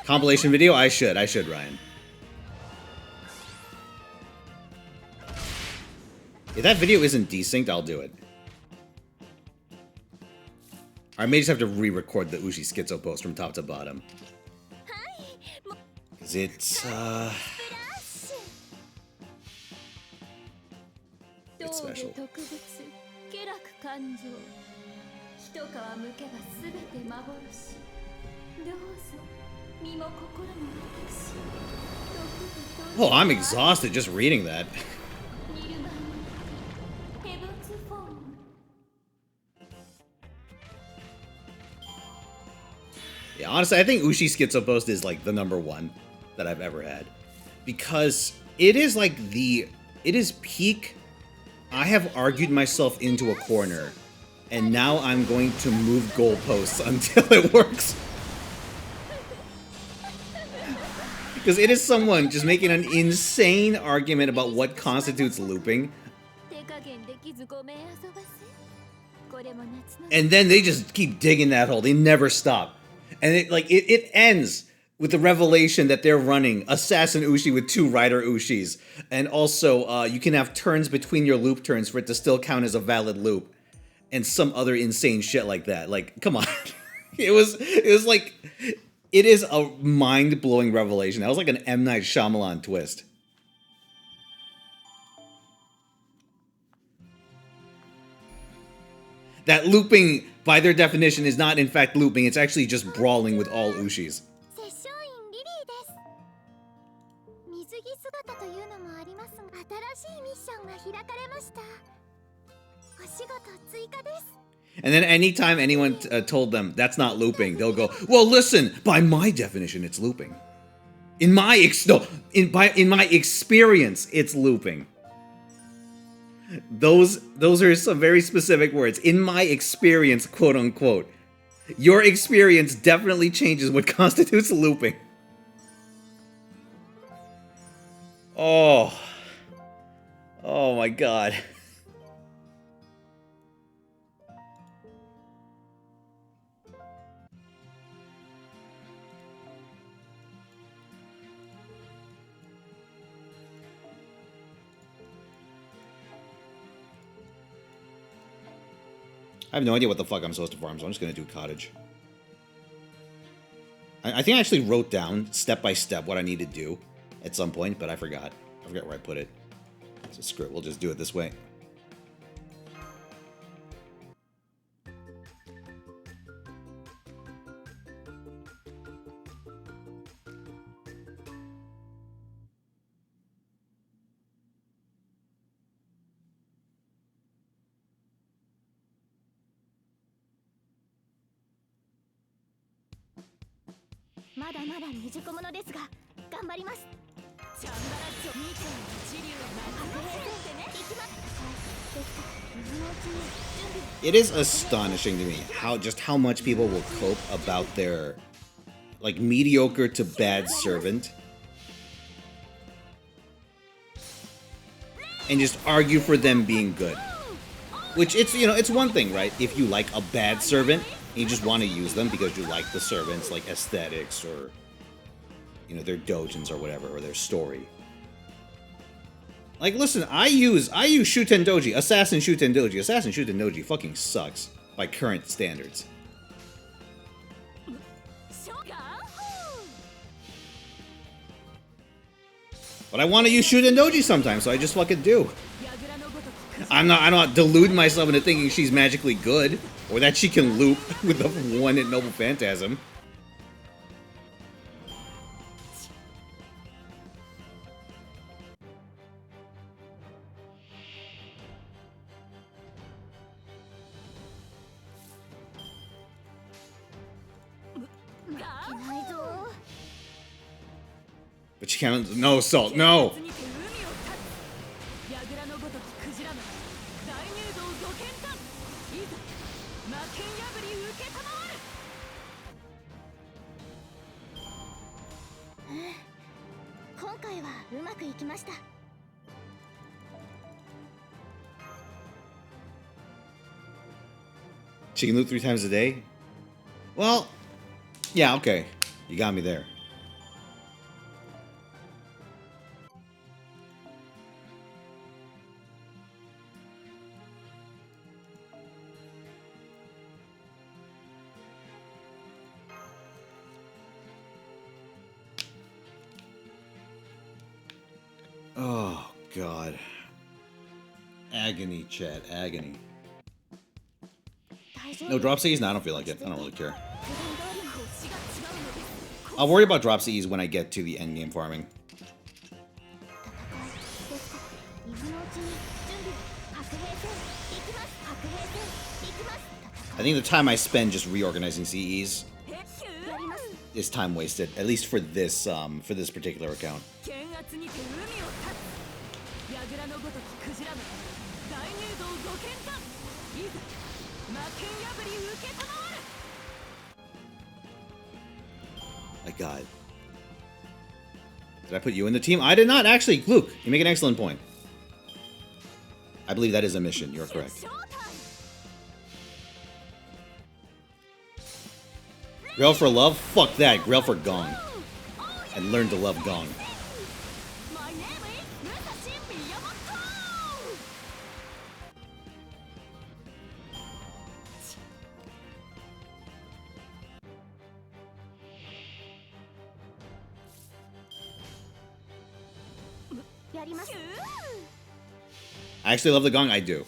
Compilation video? I should, Ryan. If that video isn't desynced, I'll do it. I may just have to re-record the Ushi schizo post from top to bottom. Because it's special. Oh, I'm exhausted just reading that. Yeah, honestly, I think Ushi Schizo Post is like the #1 that I've ever had. Because it is like it is peak. I have argued myself into a corner, and now I'm going to move goalposts until it works. Because it is someone just making an insane argument about what constitutes looping. And then they just keep digging that hole. They never stop. And it ends with the revelation that they're running Assassin Ushi with 2 Rider Ushis. And also, you can have turns between your loop turns for it to still count as a valid loop. And some other insane shit like that. Like, come on. It was like... It is a mind-blowing revelation. That was like an M. Night Shyamalan twist. That looping, by their definition, is not in fact looping. It's actually just brawling with all Ushis. And then anytime anyone told them that's not looping, they'll go, "Well, listen, by my definition, it's looping. In my experience, it's looping." Those are some very specific words. In my experience, quote unquote. Your experience definitely changes what constitutes looping. Oh my god. I have no idea what the fuck I'm supposed to farm, so I'm just gonna do cottage. I think I actually wrote down step by step what I need to do at some point, but I forgot. I forgot where I put it. So screw it, we'll just do it this way. It is astonishing to me how much people will cope about their like mediocre to bad servant and just argue for them being good. Which it's one thing, right? If you like a bad servant and you just want to use them because you like the servant's like aesthetics or their dojins or whatever, or their story. Like, listen, I use Shuten Doji, Assassin Shuten Doji. Assassin Shuten Doji fucking sucks by current standards. But I want to use Shuten Doji sometimes, so I just fucking do. I don't delude myself into thinking she's magically good, or that she can loop with the one hit Noble Phantasm. But she can't. No, Salt, no! She can loot 3 times a day? Well, yeah, okay. You got me there. Oh, God. Agony, chat. Agony. No, drop CEs? No, I don't feel like it. I don't really care. I'll worry about drop CEs when I get to the endgame farming. I think the time I spend just reorganizing CEs is time wasted, at least for this particular account. My God. Did I put you in the team? I did not, actually. Luke, you make an excellent point. I believe that is a mission. You're correct. Grail for love? Fuck that. Grail for Gong. And learn to love Gong. I actually love the Gong. I do.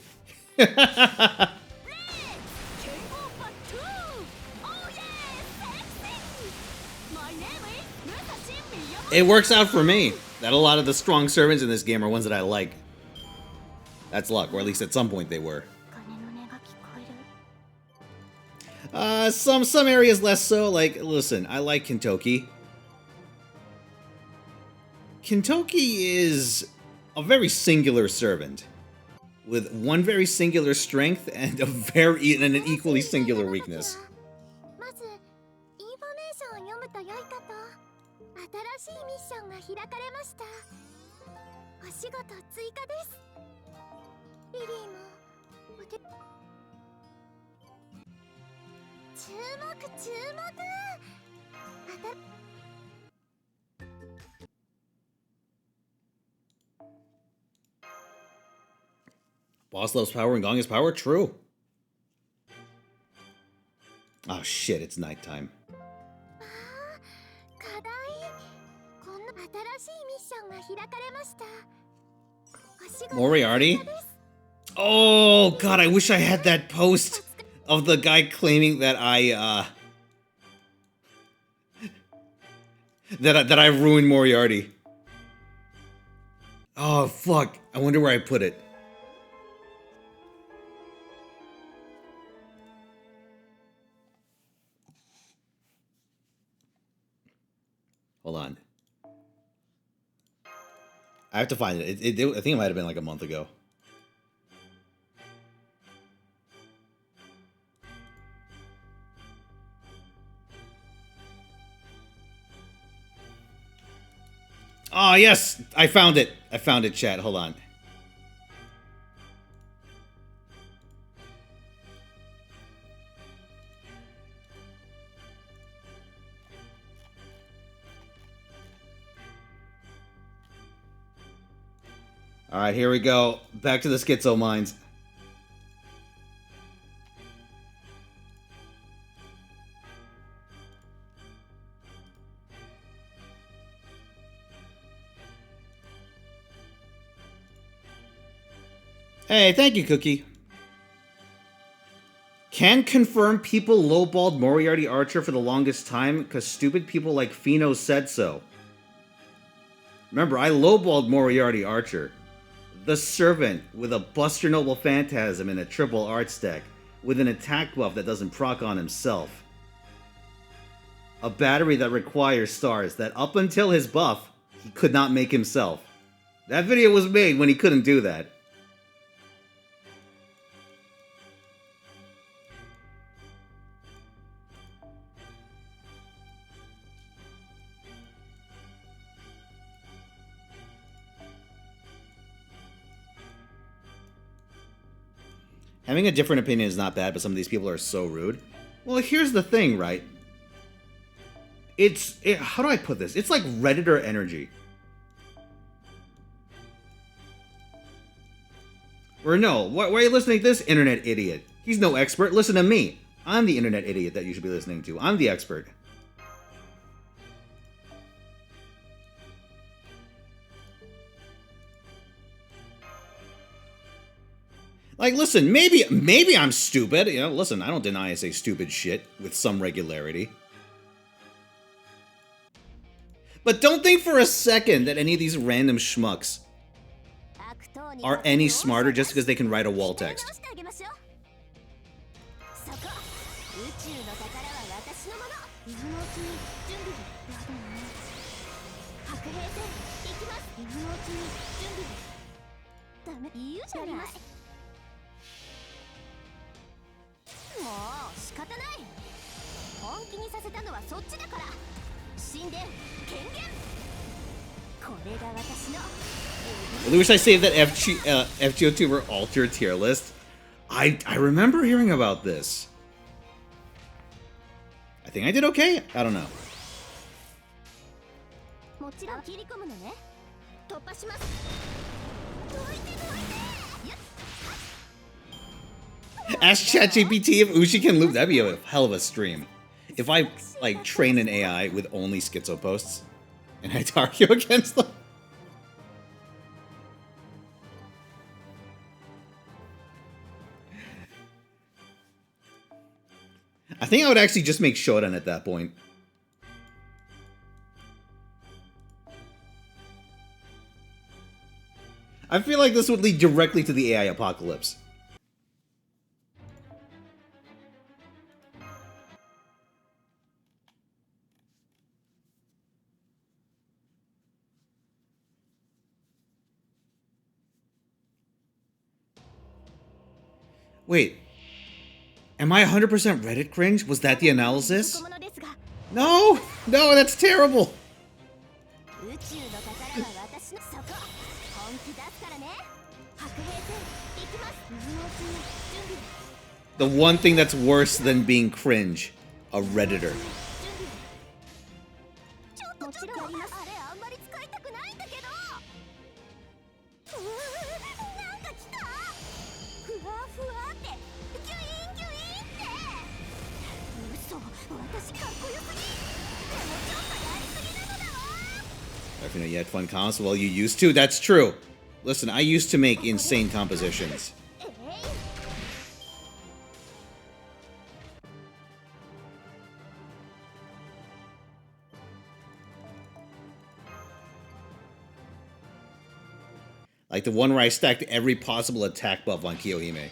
It works out for me that a lot of the strong servants in this game are ones that I like. That's luck, or at least at some point they were. Some areas less so. Like, listen, I like Kintoki. Kintoki is a very singular servant with one very singular strength and an equally singular weakness. Boss loves power and Gong is power? True. Oh shit, it's nighttime. Moriarty? Oh god, I wish I had that post of the guy claiming that I ruined Moriarty. Oh fuck, I wonder where I put it. Hold on. I have to find it. I think it might have been like a month ago. Oh, yes! I found it. I found it, chat. Hold on. Alright, here we go. Back to the schizo mines. Hey, thank you, Cookie. Can confirm people lowballed Moriarty Archer for the longest time because stupid people like Fino said so. Remember, I lowballed Moriarty Archer. The servant with a Buster Noble Phantasm and a triple arts deck with an attack buff that doesn't proc on himself. A battery that requires stars that up until his buff, he could not make himself. That video was made when he couldn't do that. Having a different opinion is not bad, but some of these people are so rude. Well, here's the thing, right? How do I put this? It's like Redditor energy. Or no, why are you listening to this internet idiot? He's no expert. Listen to me. I'm the internet idiot that you should be listening to. I'm the expert. Like, listen, maybe I'm stupid. You know, listen, I don't deny I say stupid shit with some regularity. But don't think for a second that any of these random schmucks are any smarter just because they can write a wall text. 宇宙の宝は私のもの。水のうちに準備だね。白兵戦行きます。水のうちに準備。ダメ、言うじゃない。もう仕方ない。本気にさせたのはそっちだから。神殿権限。これが私の。I wish I saved that FGO Tuber Alter tier list. I remember hearing about this. I think I did okay. I don't know. もちろん切り込むのね。突破します。どいてどいて。Ask ChatGPT if Ushi can loop. That'd be a hell of a stream. If I like train an AI with only schizo posts and I argue against them. I think I would actually just make Shodan at that point. I feel like this would lead directly to the AI apocalypse. Wait. Am I 100% Reddit cringe? Was that the analysis? No! No, that's terrible! The one thing that's worse than being cringe. A Redditor. Fino, you had fun comps? Well, you used to. That's true. Listen, I used to make insane compositions. Like the one where I stacked every possible attack buff on Kiyohime.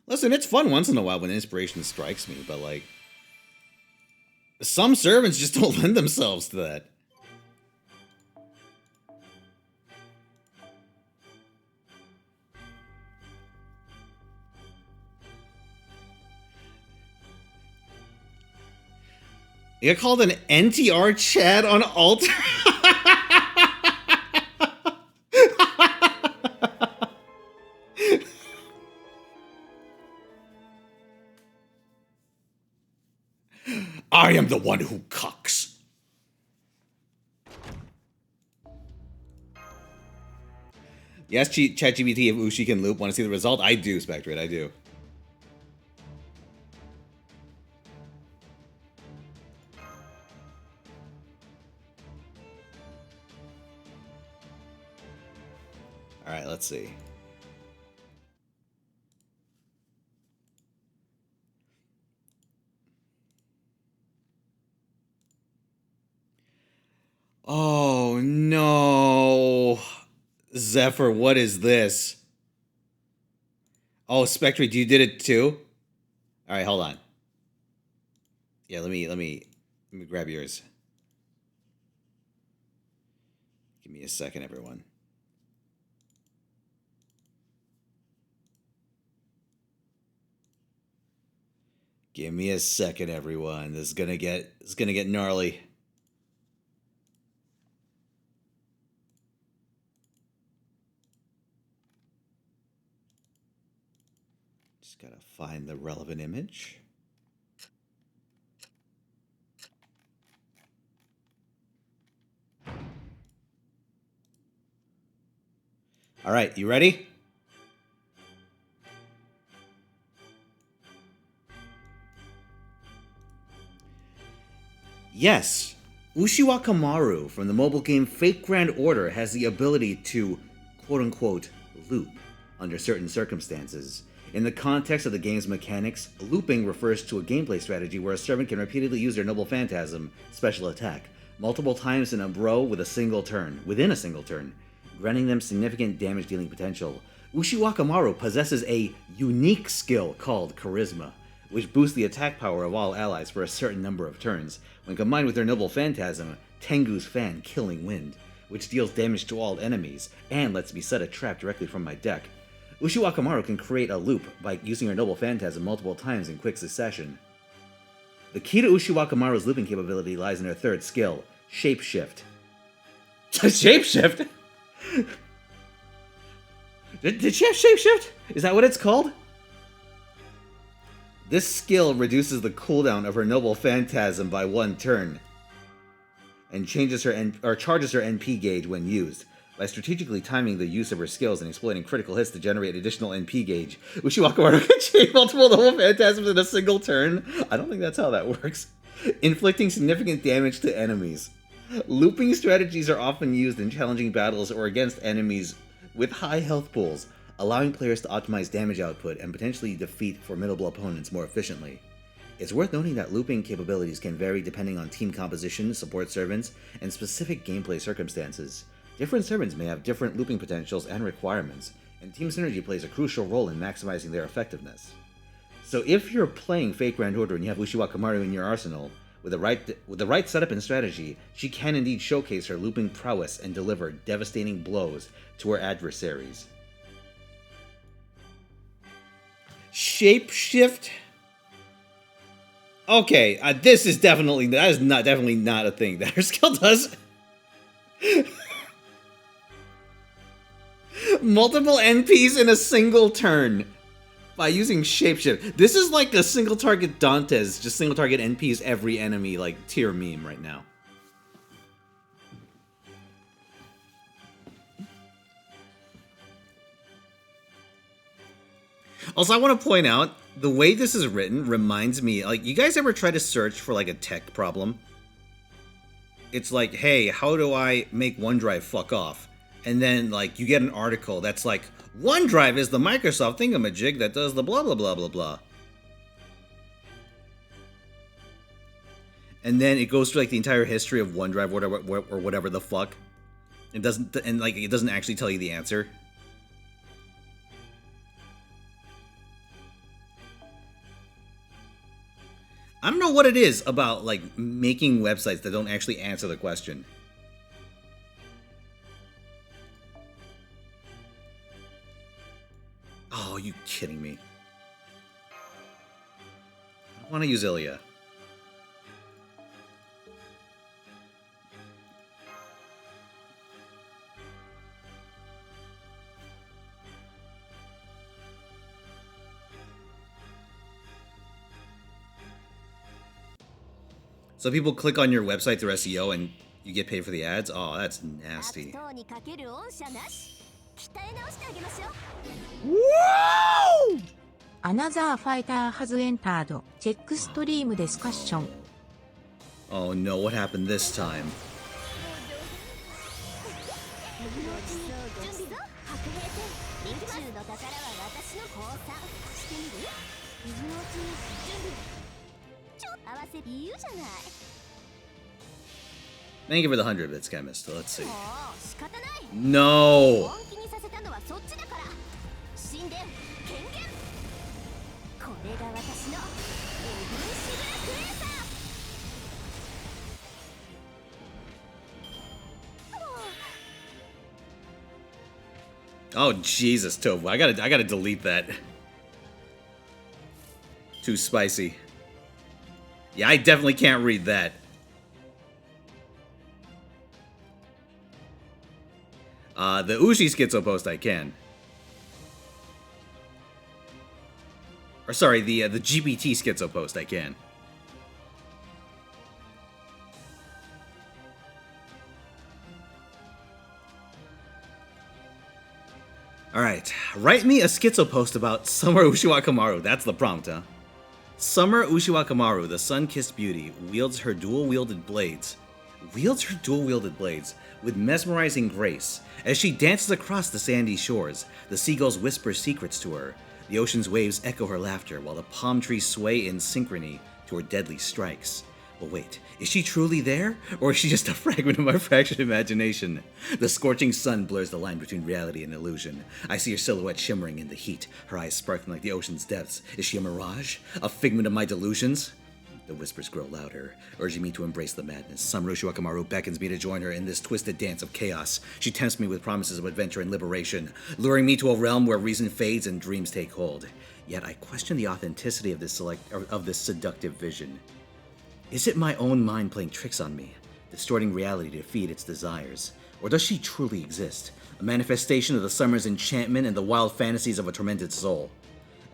Listen, it's fun once in a while when inspiration strikes me, but like, some servants just don't lend themselves to that. You got called an NTR Chad on Alter? I am the one who cucks. Yes, ChatGPT if Ushi can loop. Want to see the result? I do, Spectrate, I do. Alright, let's see. Oh no. Zephyr, what is this? Oh, Spectrate, you did it too? Alright, hold on. Yeah, let me grab yours. Give me a second, everyone. Give me a second, everyone. This is gonna get gnarly. Just gotta find the relevant image. All right, you ready? Yes, Ushiwa Kamaru from the mobile game Fate Grand Order has the ability to, quote-unquote, loop under certain circumstances. In the context of the game's mechanics, looping refers to a gameplay strategy where a servant can repeatedly use their Noble Phantasm special attack multiple times in a row within a single turn, granting them significant damage-dealing potential. Ushiwakamaru possesses a unique skill called Charisma, which boosts the attack power of all allies for a certain number of turns. When combined with their Noble Phantasm, Tengu's Fan Killing Wind, which deals damage to all enemies and lets me set a trap directly from my deck. Ushiwakamaru can create a loop by using her Noble Phantasm multiple times in quick succession. The key to Ushiwakamaru's looping capability lies in her third skill, Shapeshift. Shapeshift? Did she have Shapeshift? Is that what it's called? This skill reduces the cooldown of her Noble Phantasm by 1 turn, and charges her NP gauge when used. By strategically timing the use of her skills and exploiting critical hits to generate additional NP gauge, Ushiwakamaru can chain multiple Noble Phantasms in a single turn. I don't think that's how that works. Inflicting significant damage to enemies. Looping strategies are often used in challenging battles or against enemies with high health pools, allowing players to optimize damage output and potentially defeat formidable opponents more efficiently. It's worth noting that looping capabilities can vary depending on team composition, support servants, and specific gameplay circumstances. Different servants may have different looping potentials and requirements, and team synergy plays a crucial role in maximizing their effectiveness. So if you're playing Fate Grand Order and you have Ushiwakamaru in your arsenal, with the right setup and strategy, she can indeed showcase her looping prowess and deliver devastating blows to her adversaries. Shapeshift? Okay, that is definitely not a thing that her skill does. Multiple NPs in a single turn by using Shapeshift. This is like a single target Dante's, just single target NPs every enemy, like tier meme right now. Also, I want to point out, the way this is written reminds me, like, you guys ever try to search for, like, a tech problem? It's like, hey, how do I make OneDrive fuck off? And then, like, you get an article that's like, OneDrive is the Microsoft thingamajig that does the blah blah blah blah blah. And then it goes through, like, the entire history of OneDrive or whatever the fuck. It doesn't actually tell you the answer. I don't know what it is about, like, making websites that don't actually answer the question. Oh, are you kidding me? I want to use Ilya. So people click on your website through SEO and you get paid for the ads? Oh, that's nasty. Woo! Another fighter has entered. Check stream discussion. Oh no, what happened this time? Thank you for the 100 bits, Chemist. Let's see. No! Oh Jesus, Tofu! I gotta delete that. Too spicy. Yeah, I definitely can't read that. The Ushi Schizo post I can. Or sorry, the GPT Schizo post I can. Alright, write me a Schizo post about Summer Ushiwakamaru. That's the prompt, huh? Summer Ushiwakamaru, the sun-kissed beauty, wields her dual-wielded blades. With mesmerizing grace. As she dances across the sandy shores, the seagulls whisper secrets to her. The ocean's waves echo her laughter, while the palm trees sway in synchrony to her deadly strikes. But wait, is she truly there? Or is she just a fragment of my fractured imagination? The scorching sun blurs the line between reality and illusion. I see her silhouette shimmering in the heat, her eyes sparkling like the ocean's depths. Is she a mirage? A figment of my delusions? The whispers grow louder, urging me to embrace the madness. Summer Ushiwakamaru beckons me to join her in this twisted dance of chaos. She tempts me with promises of adventure and liberation, luring me to a realm where reason fades and dreams take hold. Yet I question the authenticity of this seductive vision. Is it my own mind playing tricks on me, distorting reality to feed its desires? Or does she truly exist, a manifestation of the summer's enchantment and the wild fantasies of a tormented soul?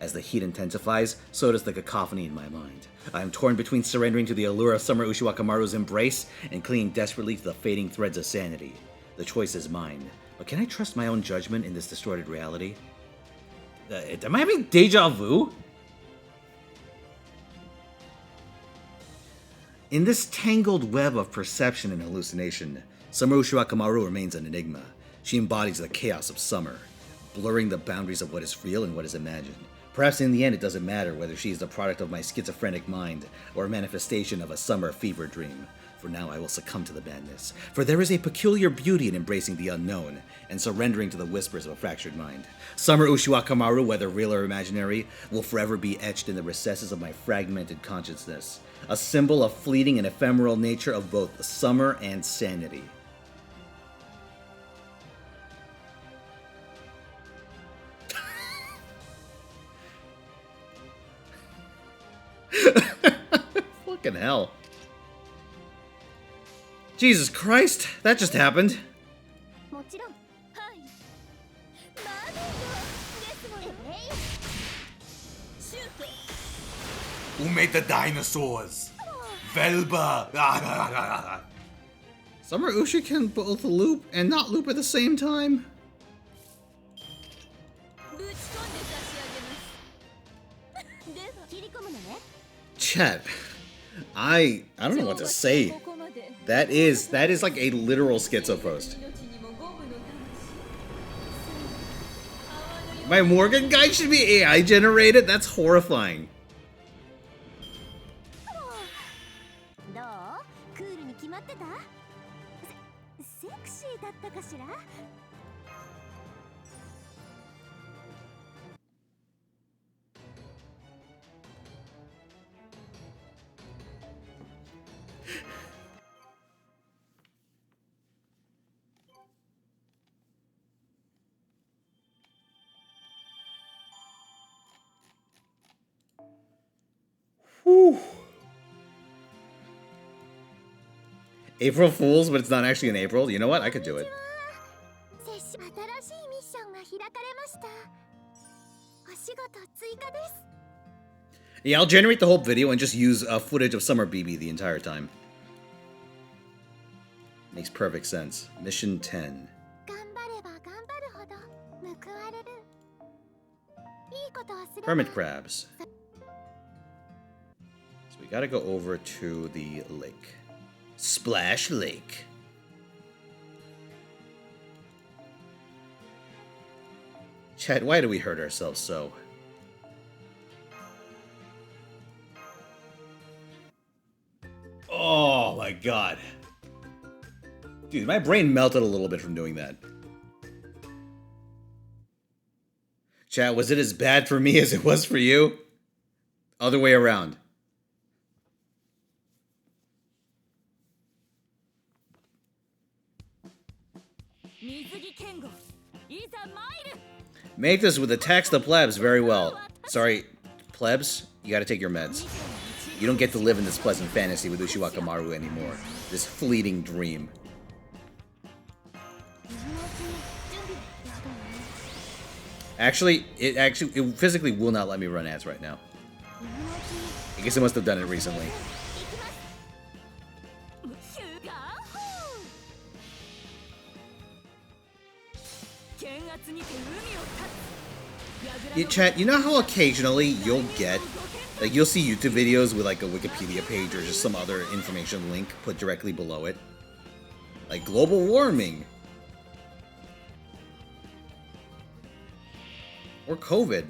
As the heat intensifies, so does the cacophony in my mind. I am torn between surrendering to the allure of Summer Ushiwakamaru's embrace and clinging desperately to the fading threads of sanity. The choice is mine, but can I trust my own judgment in this distorted reality? Am I having deja vu? In this tangled web of perception and hallucination, Summer Ushiwakamaru remains an enigma. She embodies the chaos of summer, blurring the boundaries of what is real and what is imagined. Perhaps in the end it doesn't matter whether she is the product of my schizophrenic mind or a manifestation of a summer fever dream. For now I will succumb to the madness, for there is a peculiar beauty in embracing the unknown and surrendering to the whispers of a fractured mind. Summer Ushiwakamaru, whether real or imaginary, will forever be etched in the recesses of my fragmented consciousness, a symbol of fleeting and ephemeral nature of both summer and sanity. Fucking hell. Jesus Christ, that just happened. Who made the dinosaurs? Velba! Summer Ushi can both loop and not loop at the same time? Chat, I don't know what to say. That is like a literal schizo post. My Morgan guide should be AI generated? That's horrifying. Whew. April Fools, but it's not actually in April. You know what? I could do it. Yeah, I'll generate the whole video and just use footage of Summer BB the entire time. Makes perfect sense. Mission 10. Hermit crabs. So we gotta go over to the lake. Splash Lake. Chat, why do we hurt ourselves so? Oh my god. Dude, my brain melted a little bit from doing that. Chat, was it as bad for me as it was for you? Other way around. Make this with attacks the plebs very well. Sorry, plebs, you gotta take your meds. You don't get to live in this pleasant fantasy with Ushiwakamaru anymore. This fleeting dream. Actually, it physically will not let me run ads right now. I guess it must have done it recently. Yeah, chat, you know how occasionally you'll get, like, you'll see YouTube videos with, like, a Wikipedia page or just some other information link put directly below it? Like, global warming. Or COVID.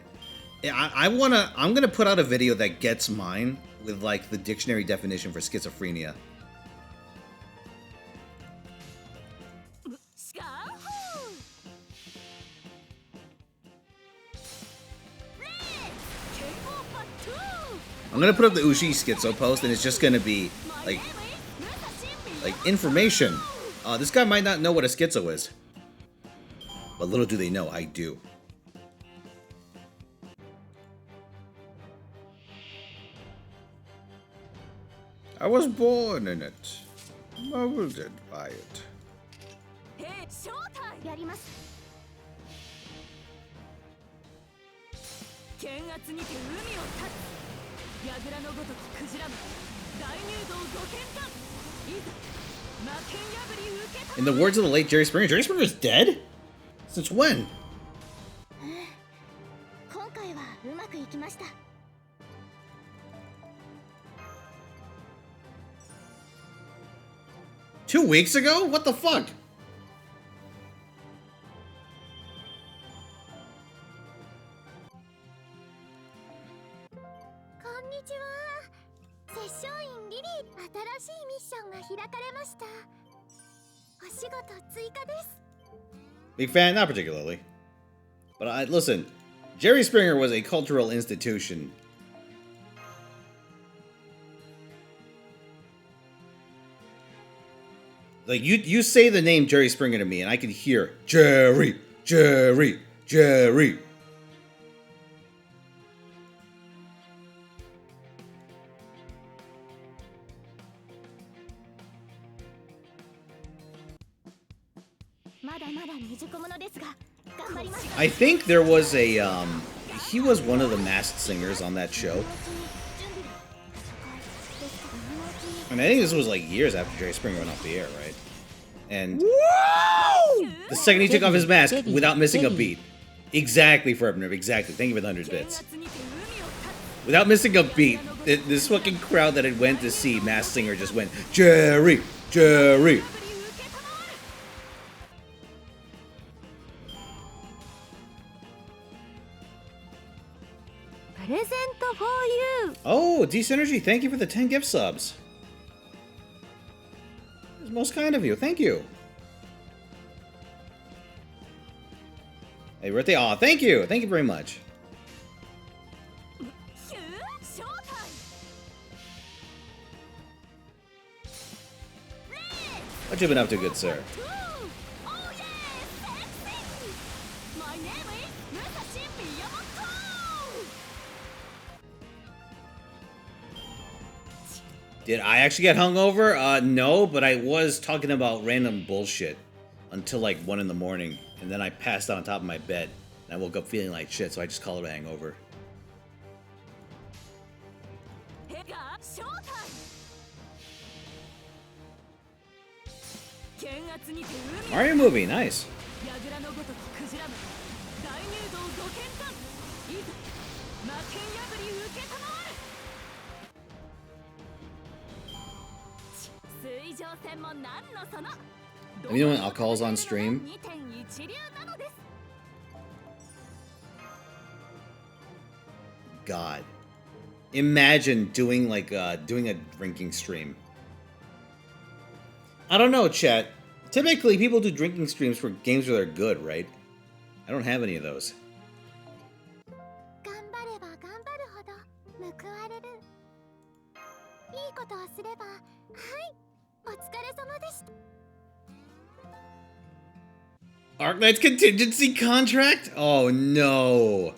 I'm gonna put out a video that gets mine with like the dictionary definition for schizophrenia. I'm gonna put up the Ushi schizo post, and it's just gonna be like information. This guy might not know what a schizo is, but little do they know, I do. I was born in it, molded by it. In the words of the late Jerry Springer's dead? Since when? 2 weeks ago? What the fuck? Big fan? Not particularly. But listen, Jerry Springer was a cultural institution. Like, you say the name Jerry Springer to me, and I can hear Jerry. I think there was a, he was one of the masked singers on that show. And I think this was like years after Jerry Springer went off the air, right? And the second he took off his mask without missing a beat. Exactly, Ferb, exactly. Thank you for the 100 bits. Without missing a beat, this fucking crowd that had went to see Masked Singer just went, Jerry. Oh, D-Synergy, thank you for the 10 gift subs. It's most kind of you. Thank you. Hey, birthday. Aw, thank you. Thank you very much. What you been up to, good sir? Did I actually get hungover? No, but I was talking about random bullshit until like 1 in the morning, and then I passed out on top of my bed, and I woke up feeling like shit, so I just called it a hangover. Mario movie, nice. Let me know when alcohol's on stream. God. Imagine doing like doing a drinking stream. I don't know, chat. Typically people do drinking streams for games where they're good, right? I don't have any of those. Arknight's contingency contract? Oh no.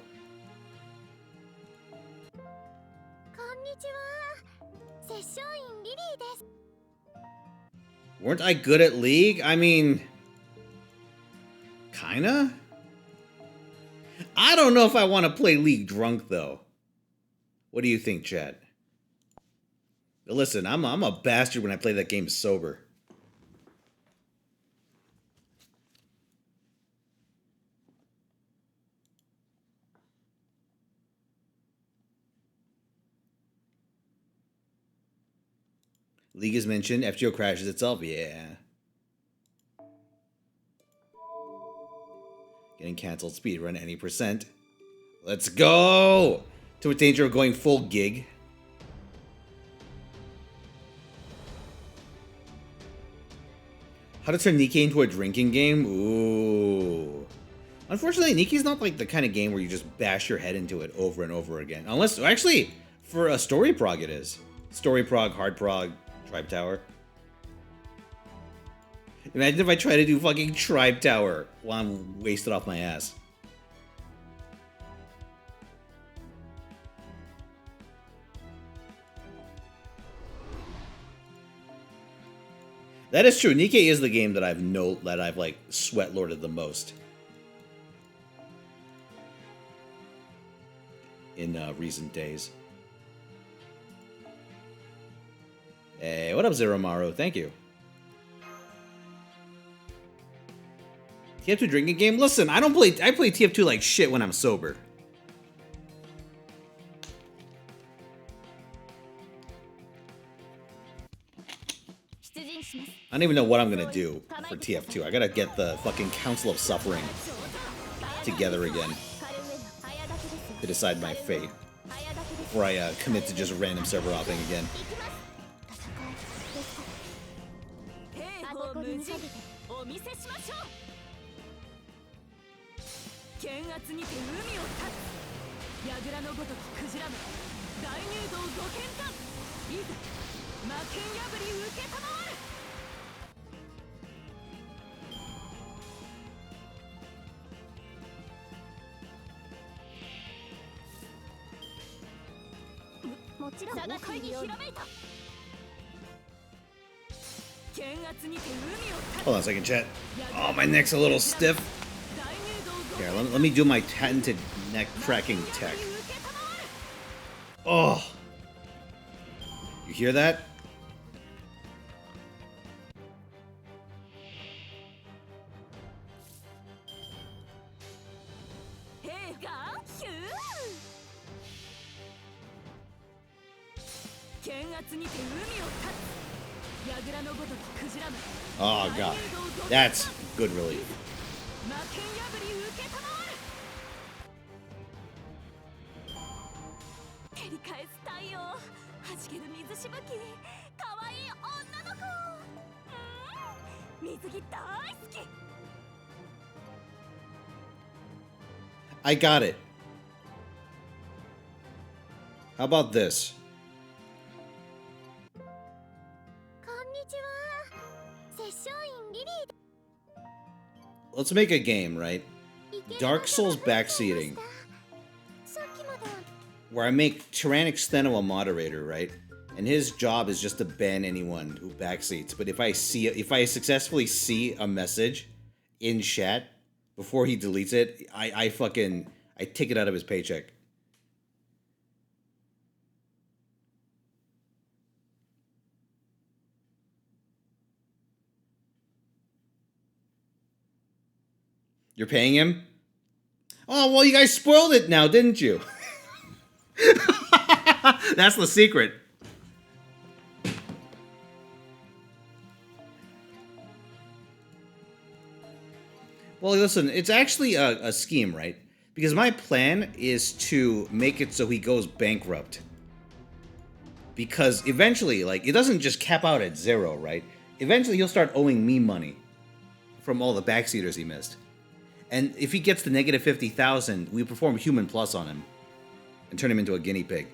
Weren't I good at League? I mean, kinda? I don't know if I want to play League drunk, though. What do you think, chat? But listen, I'm a bastard when I play that game sober. League is mentioned. FGO crashes itself. Yeah. Getting canceled. Speedrun any %. Let's go! To a danger of going full gig. How to turn Nikkei into a drinking game? Ooh. Unfortunately, Nikke's not like the kind of game where you just bash your head into it over and over again. Unless, actually, for a story prog it is. Story prog, hard prog, Tribe Tower. Imagine if I try to do fucking Tribe Tower while I'm wasted off my ass. That is true. Nikkei is the game that I've like sweat lorded the most in recent days. Hey, what up, Zeromaru? Thank you. TF2 drinking game? Listen, I play TF2 like shit when I'm sober. I don't even know what I'm gonna do for TF2. I gotta get the fucking Council of Suffering together again to decide my fate before I commit to just random server hopping again. Hold on a second, chat. Oh, my neck's a little stiff. Here, let me do my patented neck cracking tech. Oh. You hear that? Oh god, that's good relief. I got it. How about this? Let's make a game, right? Dark Souls backseating. Where I make Tyrannic Steno a moderator, right? And his job is just to ban anyone who backseats. But if I successfully see a message in chat before he deletes it, I take it out of his paycheck. You're paying him? Oh, well, you guys spoiled it now, didn't you? That's the secret. Well, listen, it's actually a scheme, right? Because my plan is to make it so he goes bankrupt. Because eventually, like, it doesn't just cap out at 0, right? Eventually, he'll start owing me money from all the backseaters he missed. And if he gets to negative 50,000, we perform Human Plus on him and turn him into a guinea pig.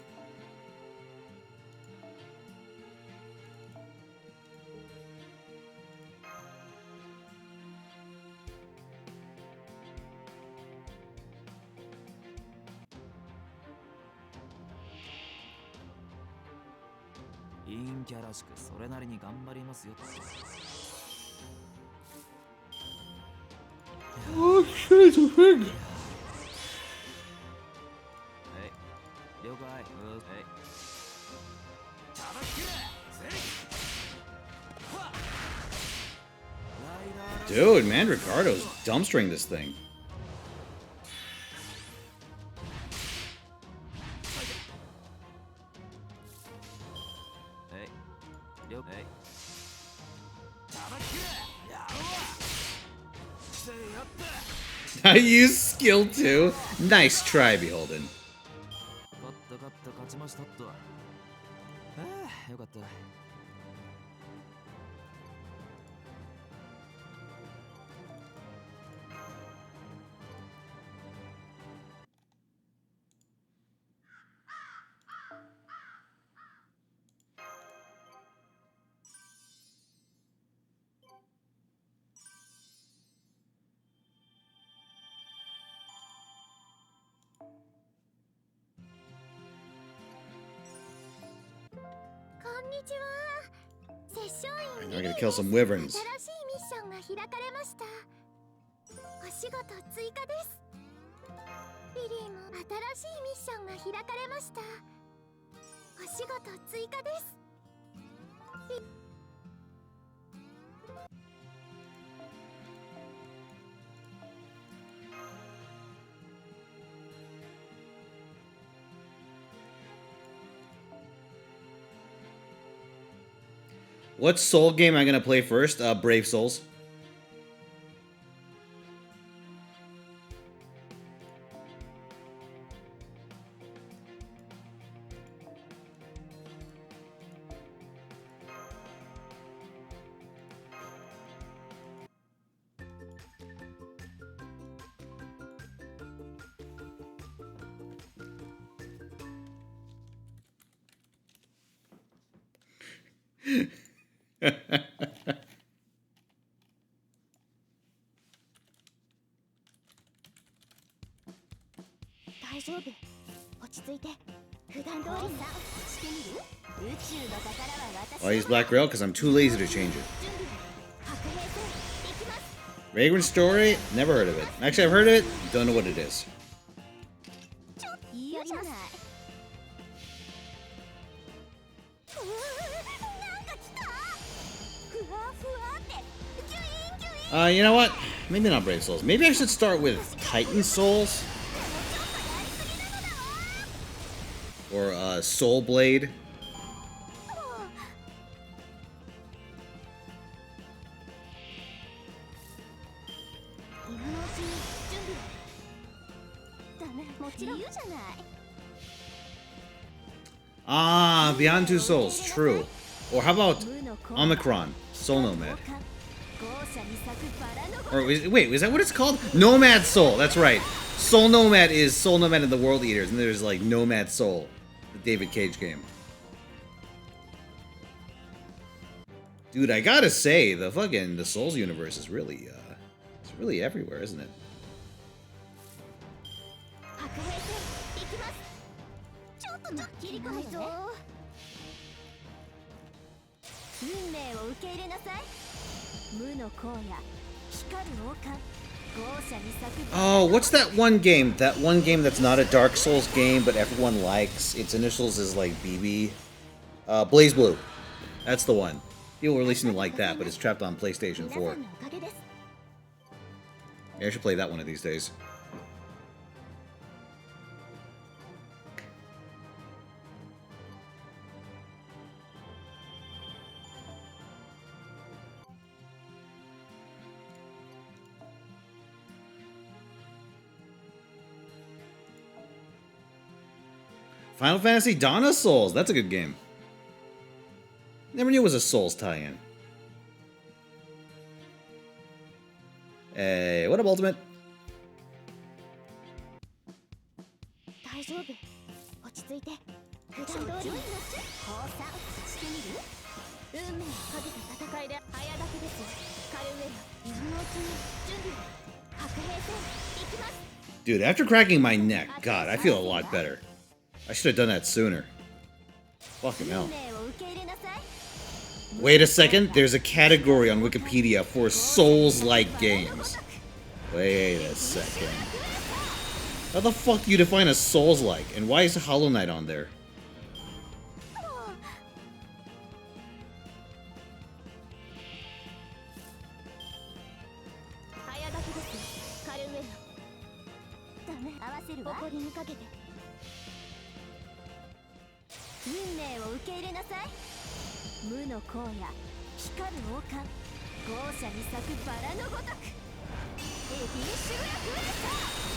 Oh shit, it's a pig! Dude, man, Ricardo's dumpstering this thing. I use skill 2. Nice try, Beholden. 勝ちましたっと。ああ、よかった。こんにちは。摂政員 I'm gonna kill some wyverns. 新しいミッションが開かれました。お仕事追加です。リリーも新しいミッションが開かれました。お仕事追加です。What soul game am I gonna play first? Brave Souls. Oh, use Black Rail because I'm too lazy to change it. Vagrant Story? Never heard of it. Actually, I've heard of it. Don't know what it is. You know what? Maybe not Brave Souls. Maybe I should start with Titan Souls? Or, Soul Blade? Ah, Beyond Two Souls, true. Or how about Omicron, Soul Nomad? Or wait, is that what it's called? Nomad Soul, that's right. Soul Nomad is Soul Nomad and the World Eaters, and there's like Nomad Soul, the David Cage game. Dude, I gotta say, the Souls universe is really, it's really everywhere, isn't it? Oh, what's that one game? That one game that's not a Dark Souls game, but everyone likes. Its initials is like BB. Blaze Blue. That's the one. People really seem to like that, but it's trapped on PlayStation 4. Yeah, I should play that one of these days. Final Fantasy Dawn of Souls. That's a good game. Never knew it was a Souls tie-in. Hey, what up, Ultimate? Dude, after cracking my neck, God, I feel a lot better. I should have done that sooner. Fucking hell. Wait a second, there's a category on Wikipedia for Souls-like games. Wait a second. How the fuck do you define a Souls-like? And why is Hollow Knight on there?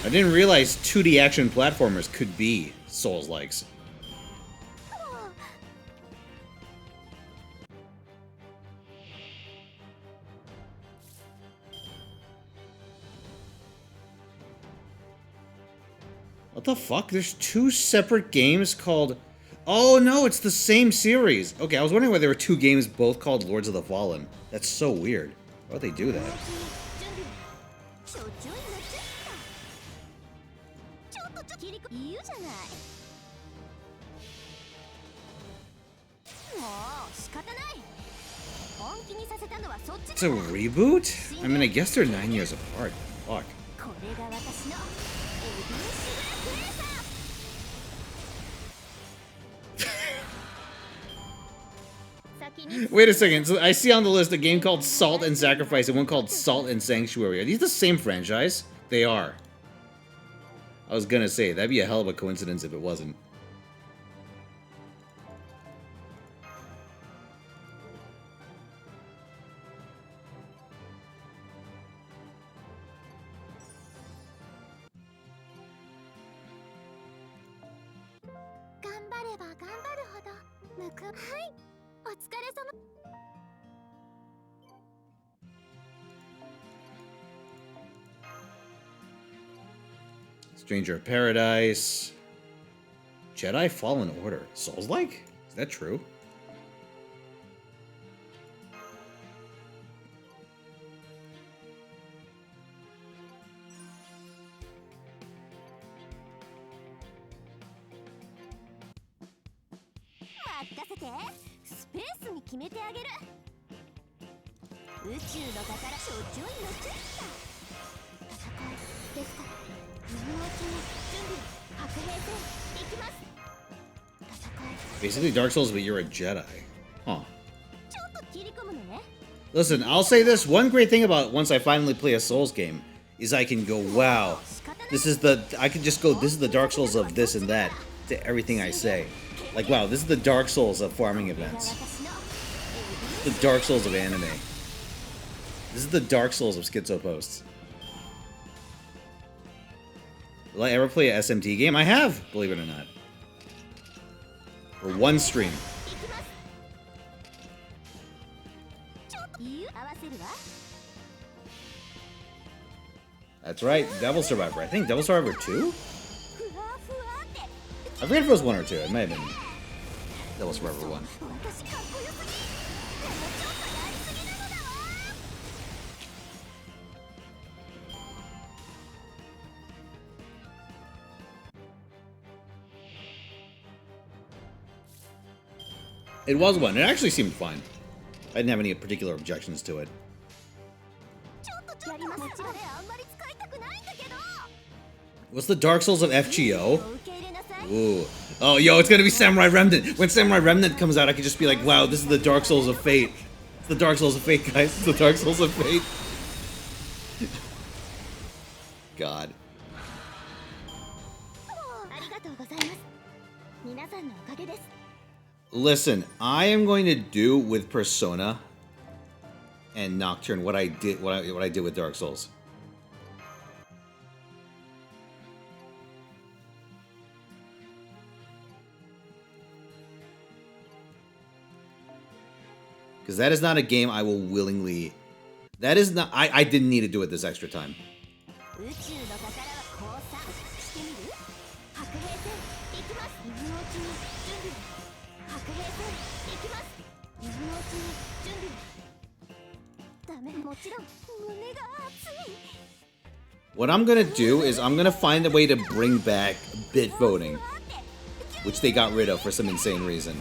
I didn't realize 2D action platformers could be Souls-likes. What the fuck? There's 2 separate games called... Oh no, it's the same series! Okay, I was wondering why there were 2 games both called Lords of the Fallen. That's so weird. Why would they do that? It's a reboot? I mean, I guess they're 9 years apart. Fuck. Wait a second, so I see on the list a game called Salt and Sacrifice and one called Salt and Sanctuary. Are these the same franchise? They are. I was gonna say, that'd be a hell of a coincidence if it wasn't. Stranger of Paradise. Jedi Fallen Order. Souls-like? Is that true? Basically Dark Souls, but you're a Jedi. Huh. Listen, I'll say this. One great thing about once I finally play a Souls game is I can go, wow, this is the... I can just go, this is the Dark Souls of this and that to everything I say. Like, wow, this is the Dark Souls of farming events. The Dark Souls of anime. This is the Dark Souls of schizo posts. Will I ever play a SMT game? I have, believe it or not. For one stream. That's right, Devil Survivor. I think Devil Survivor 2? I forget if it was 1 or 2. It might have been Devil Survivor 1. It was 1. It actually seemed fine. I didn't have any particular objections to it. What's the Dark Souls of FGO? Ooh. Oh, yo, it's gonna be Samurai Remnant. When Samurai Remnant comes out, I could just be like, wow, this is the Dark Souls of Fate. It's the Dark Souls of Fate, guys. It's the Dark Souls of Fate. God. Listen, I am going to do with Persona and Nocturne what I did with Dark Souls. Because that is not a game I will willingly... That is not... I didn't need to do it this extra time. What I'm gonna do is I'm gonna find a way to bring back bit voting, which they got rid of for some insane reason.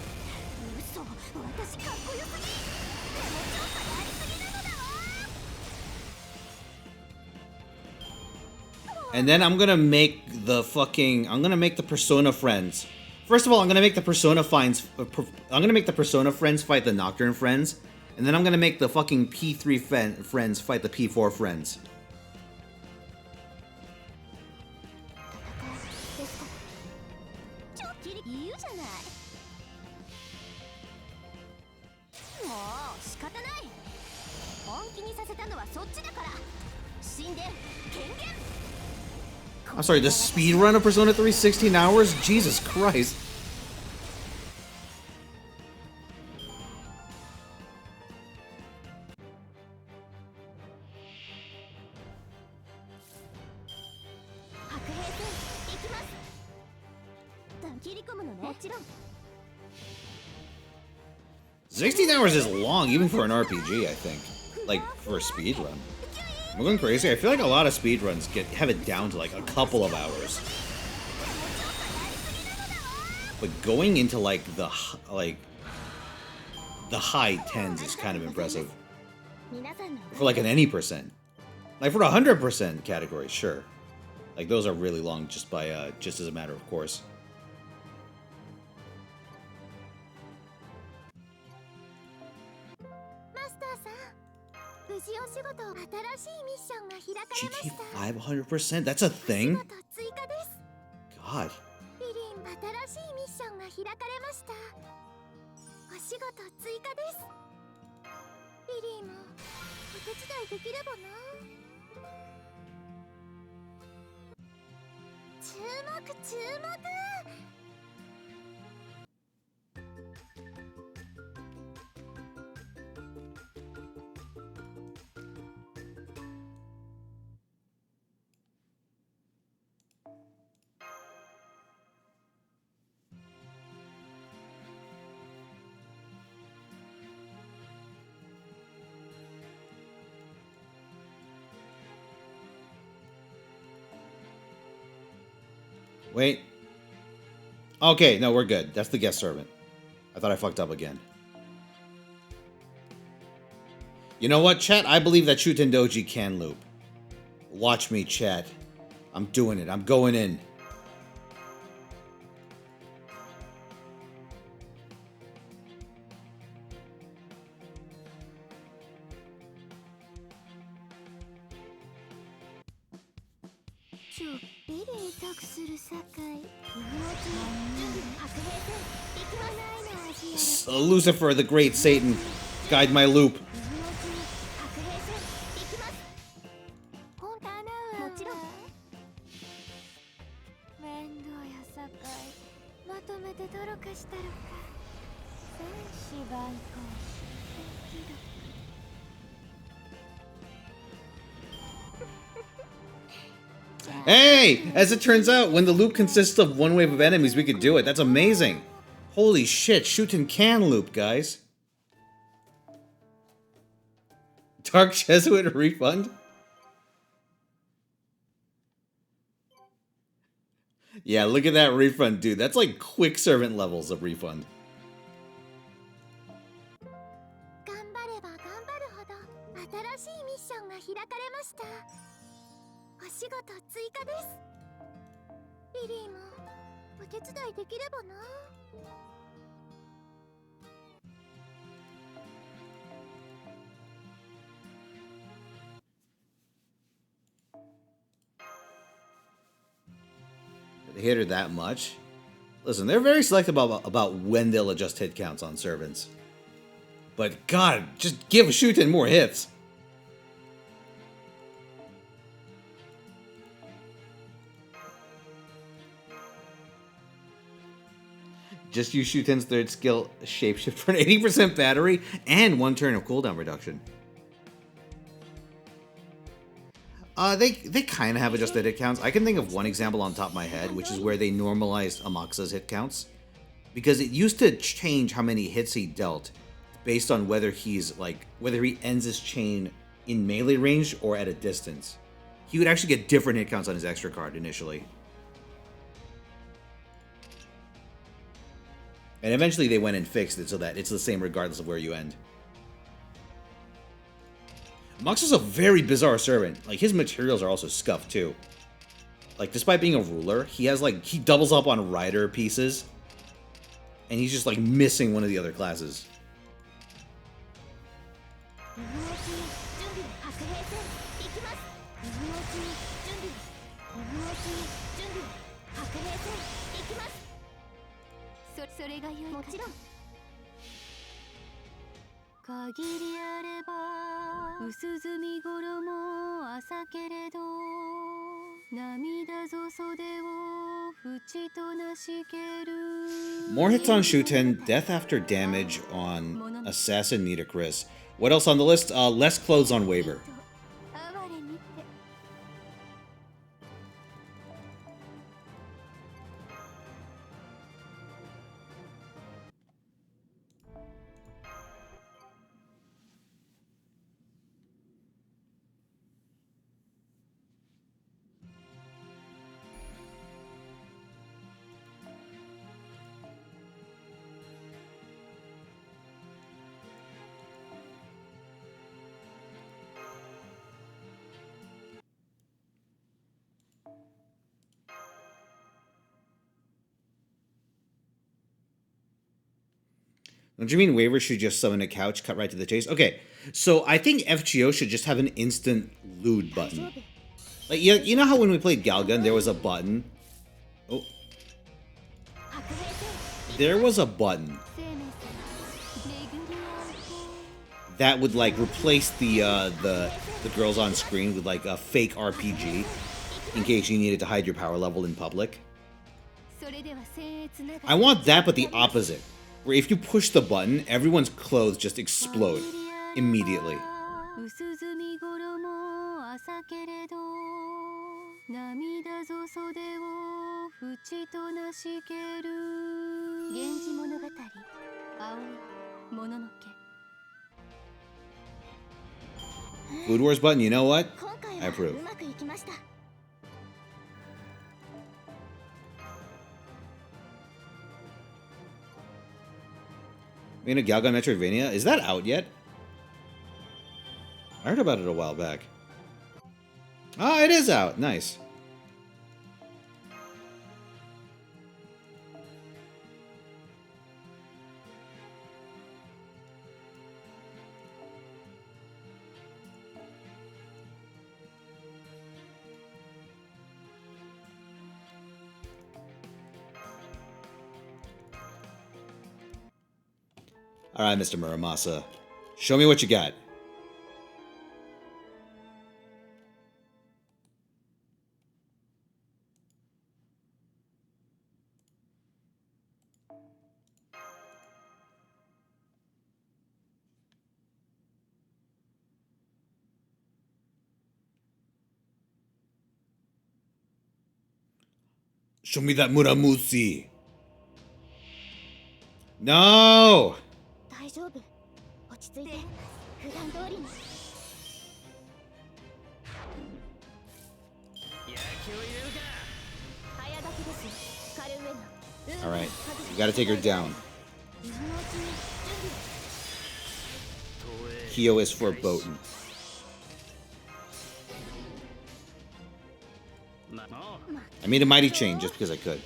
And then I'm gonna make the Persona friends. First of all, I'm gonna make the Persona friends fight the Nocturne friends, and then I'm gonna make the fucking P3 friends fight the P4 friends. I'm sorry, the speed run of Persona 3 16 hours? Jesus Christ. $16 hours is long, even for an RPG, I think. Like, for a speed run. I'm going crazy. I feel like a lot of speedruns have it down to like a couple of hours. But going into like the high tens is kind of impressive. For like an any percent. Like for 100% category, sure. Like those are really long just by just as a matter of course. GTA 5 100%? That's a thing? God. Wait. Okay, no, we're good. That's the guest servant. I thought I fucked up again. You know what, chat? I believe that Shuten Doji can loop. Watch me, chat. I'm doing it. I'm going in. Lucifer, the great Satan, guide my loop. Hey! As it turns out, when the loop consists of one wave of enemies, we could do it. That's amazing. Holy shit, Shuten can loop, guys. Dark Jesuit refund? Yeah, look at that refund, dude. That's like quick servant levels of refund. They hit her that much? Listen, they're very selective about when they'll adjust hit counts on servants. But god, just give Shuten more hits. Just use Shuten's third skill, Shapeshift, for an 80% battery and 1 turn of cooldown reduction. They kind of have adjusted hit counts. I can think of one example on top of my head, which is where they normalized Amakusa's hit counts. Because it used to change how many hits he dealt based on whether whether he ends his chain in melee range or at a distance. He would actually get different hit counts on his extra card initially. And eventually they went and fixed it so that it's the same regardless of where you end. Mux is a very bizarre servant. Like, his materials are also scuffed too. Like, despite being a ruler, he has he doubles up on rider pieces. And he's just missing one of the other classes. 限りあれば薄墨衣朝けれど涙ぞ袖を縁となしける More hits on Shuten, death after damage on Assassin Nita Chris. What else on the list? Less clothes on Waver. Don't you mean Waver should just summon a couch, cut right to the chase? Okay, so I think FGO should just have an instant loot button. Like, you know how when we played Galgun, there was a button? Oh. There was a button that would, like, replace the girls on screen with, like, a fake RPG in case you needed to hide your power level in public. I want that, but the opposite. Where if you push the button, everyone's clothes just explode immediately. Food Wars button, you know what? I approve. You know, Galgun Metroidvania, is that out yet? I heard about it a while back. Ah, it is out. Nice. All right, Mr. Muramasa. Show me what you got. Show me that Muramushi. No! Alright, you gotta take her down. Kyo is for Boten. I made a mighty chain just because I could.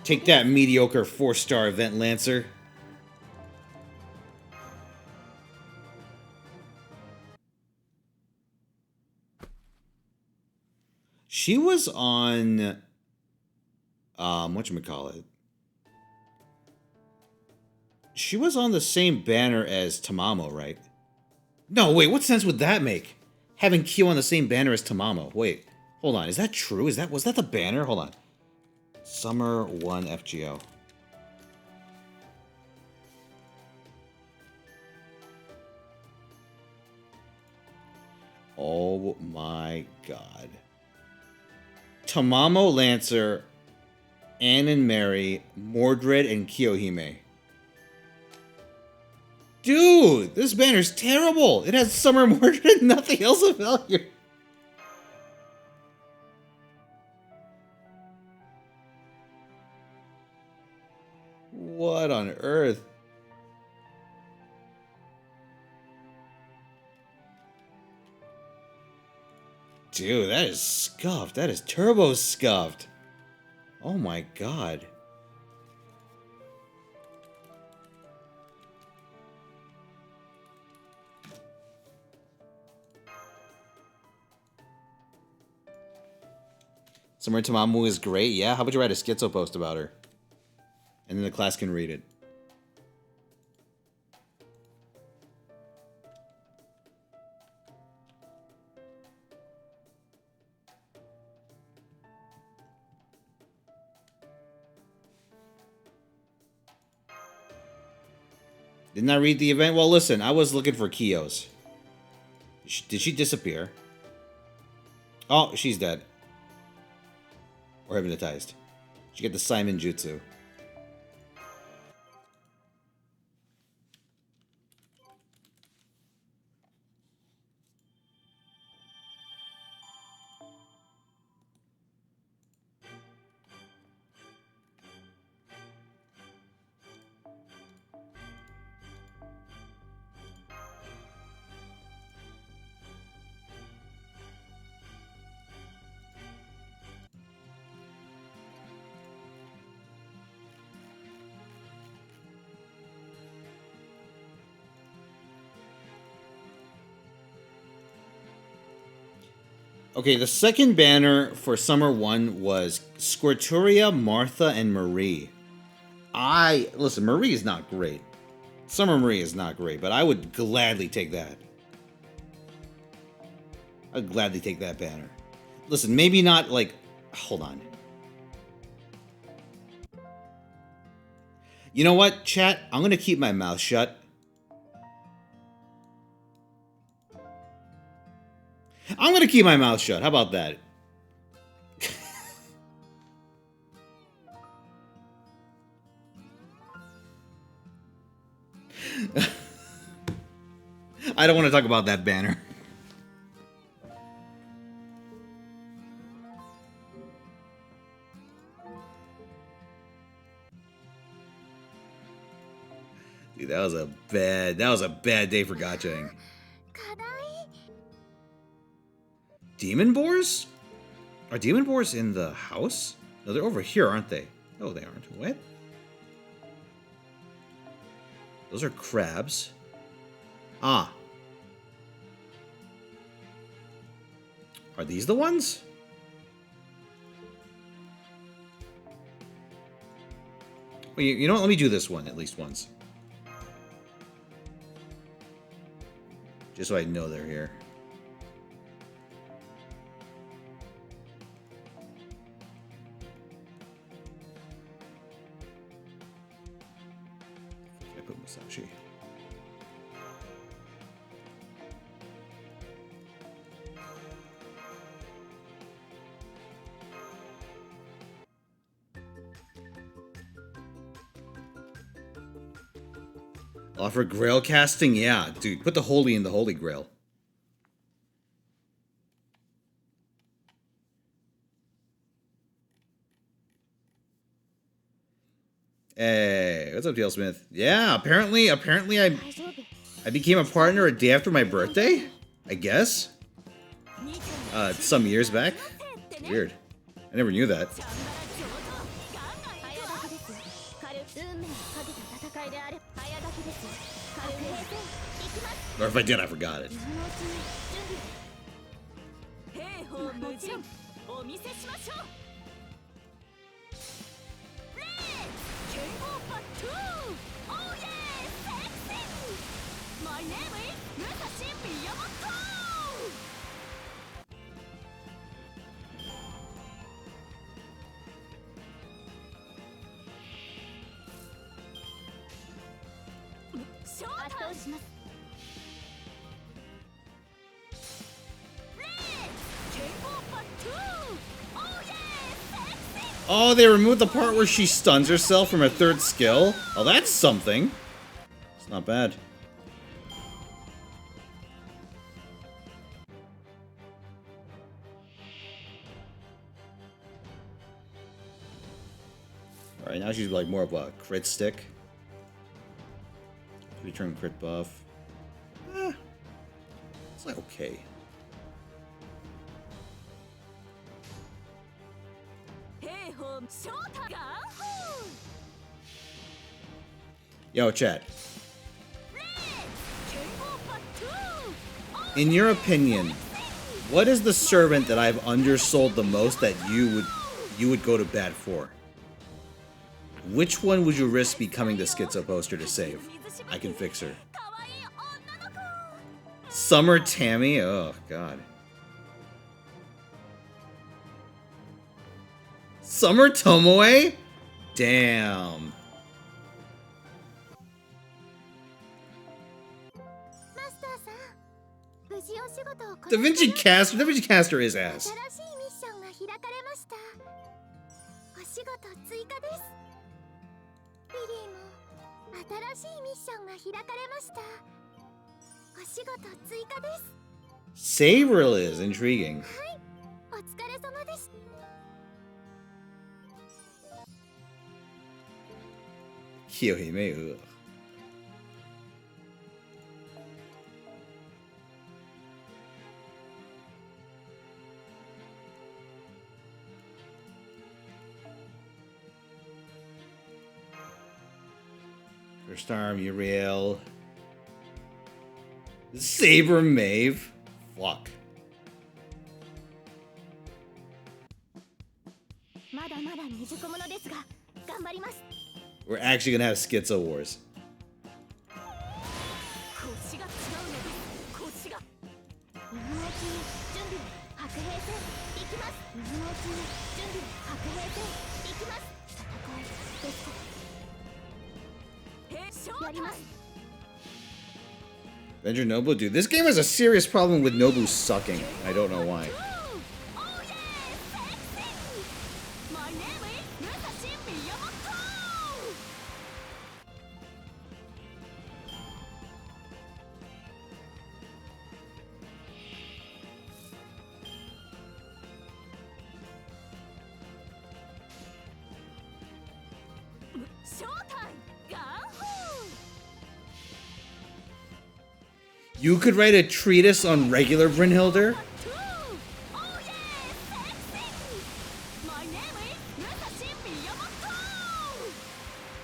Take that mediocre 4-star event Lancer. She was on whatchamacallit? She was on the same banner as Tamamo, right? No, wait, what sense would that make? Having Kyo on the same banner as Tamamo. Wait, hold on, is that true? Was that the banner? Hold on. Summer 1 FGO. Oh my god. Tamamo Lancer, Ann and Mary, Mordred, and Kiyohime. Dude, this banner's terrible. It has Summer Mordred, nothing else of value. What on earth? Dude, that is scuffed. That is turbo scuffed. Oh my god. Summer Tamamu is great. Yeah, how about you write a schizo post about her? And then the class can read it. Didn't I read the event? Well, listen, I was looking for Kyo's. Did she disappear? Oh, she's dead. Or hypnotized. She get the Simon Jutsu. Okay, the second banner for Summer 1 was Squirturia, Martha, and Marie. Listen, Marie is not great. Summer Marie is not great, but I would gladly take that. I'd gladly take that banner. Listen, maybe not like... Hold on. You know what, chat? I'm going to keep my mouth shut. I'm going to keep my mouth shut. How about that? I don't want to talk about that banner. Dude, that was a bad day for gotchaing. Demon boars? Are demon boars in the house? No, they're over here, aren't they? No, they aren't. What? Those are crabs. Ah. Are these the ones? Well, you know what? Let me do this one at least once. Just so I know they're here. I put Musashi. Offer Grail casting? Yeah, dude. Put the Holy in the Holy Grail. Hey, what's up, Dale Smith? Yeah, apparently I became a partner a day after my birthday? I guess? Some years back? Weird. I never knew that. Or if I did, I forgot it. Oh, they removed the part where she stuns herself from her third skill? Oh, that's something. It's not bad. Alright, now she's like more of a crit stick. Return crit buff. It's like okay. Yo, chat. In your opinion, what is the servant that I've undersold the most that you would you would go to bat for. Which one would you risk becoming the schizo poster to save? I can fix her. Summer Tammy? Oh, God. Summer Tomoe? Damn. Da Vinci Caster is ass. Saber is intriguing. Kyohime, ugh. First Arm, Uriel. Saber Maeve. Fuck. We're actually gonna have Schizo Wars. Avenger Nobu? Dude, this game has a serious problem with Nobu sucking. I don't know why. You could write a treatise on regular Brynhilder?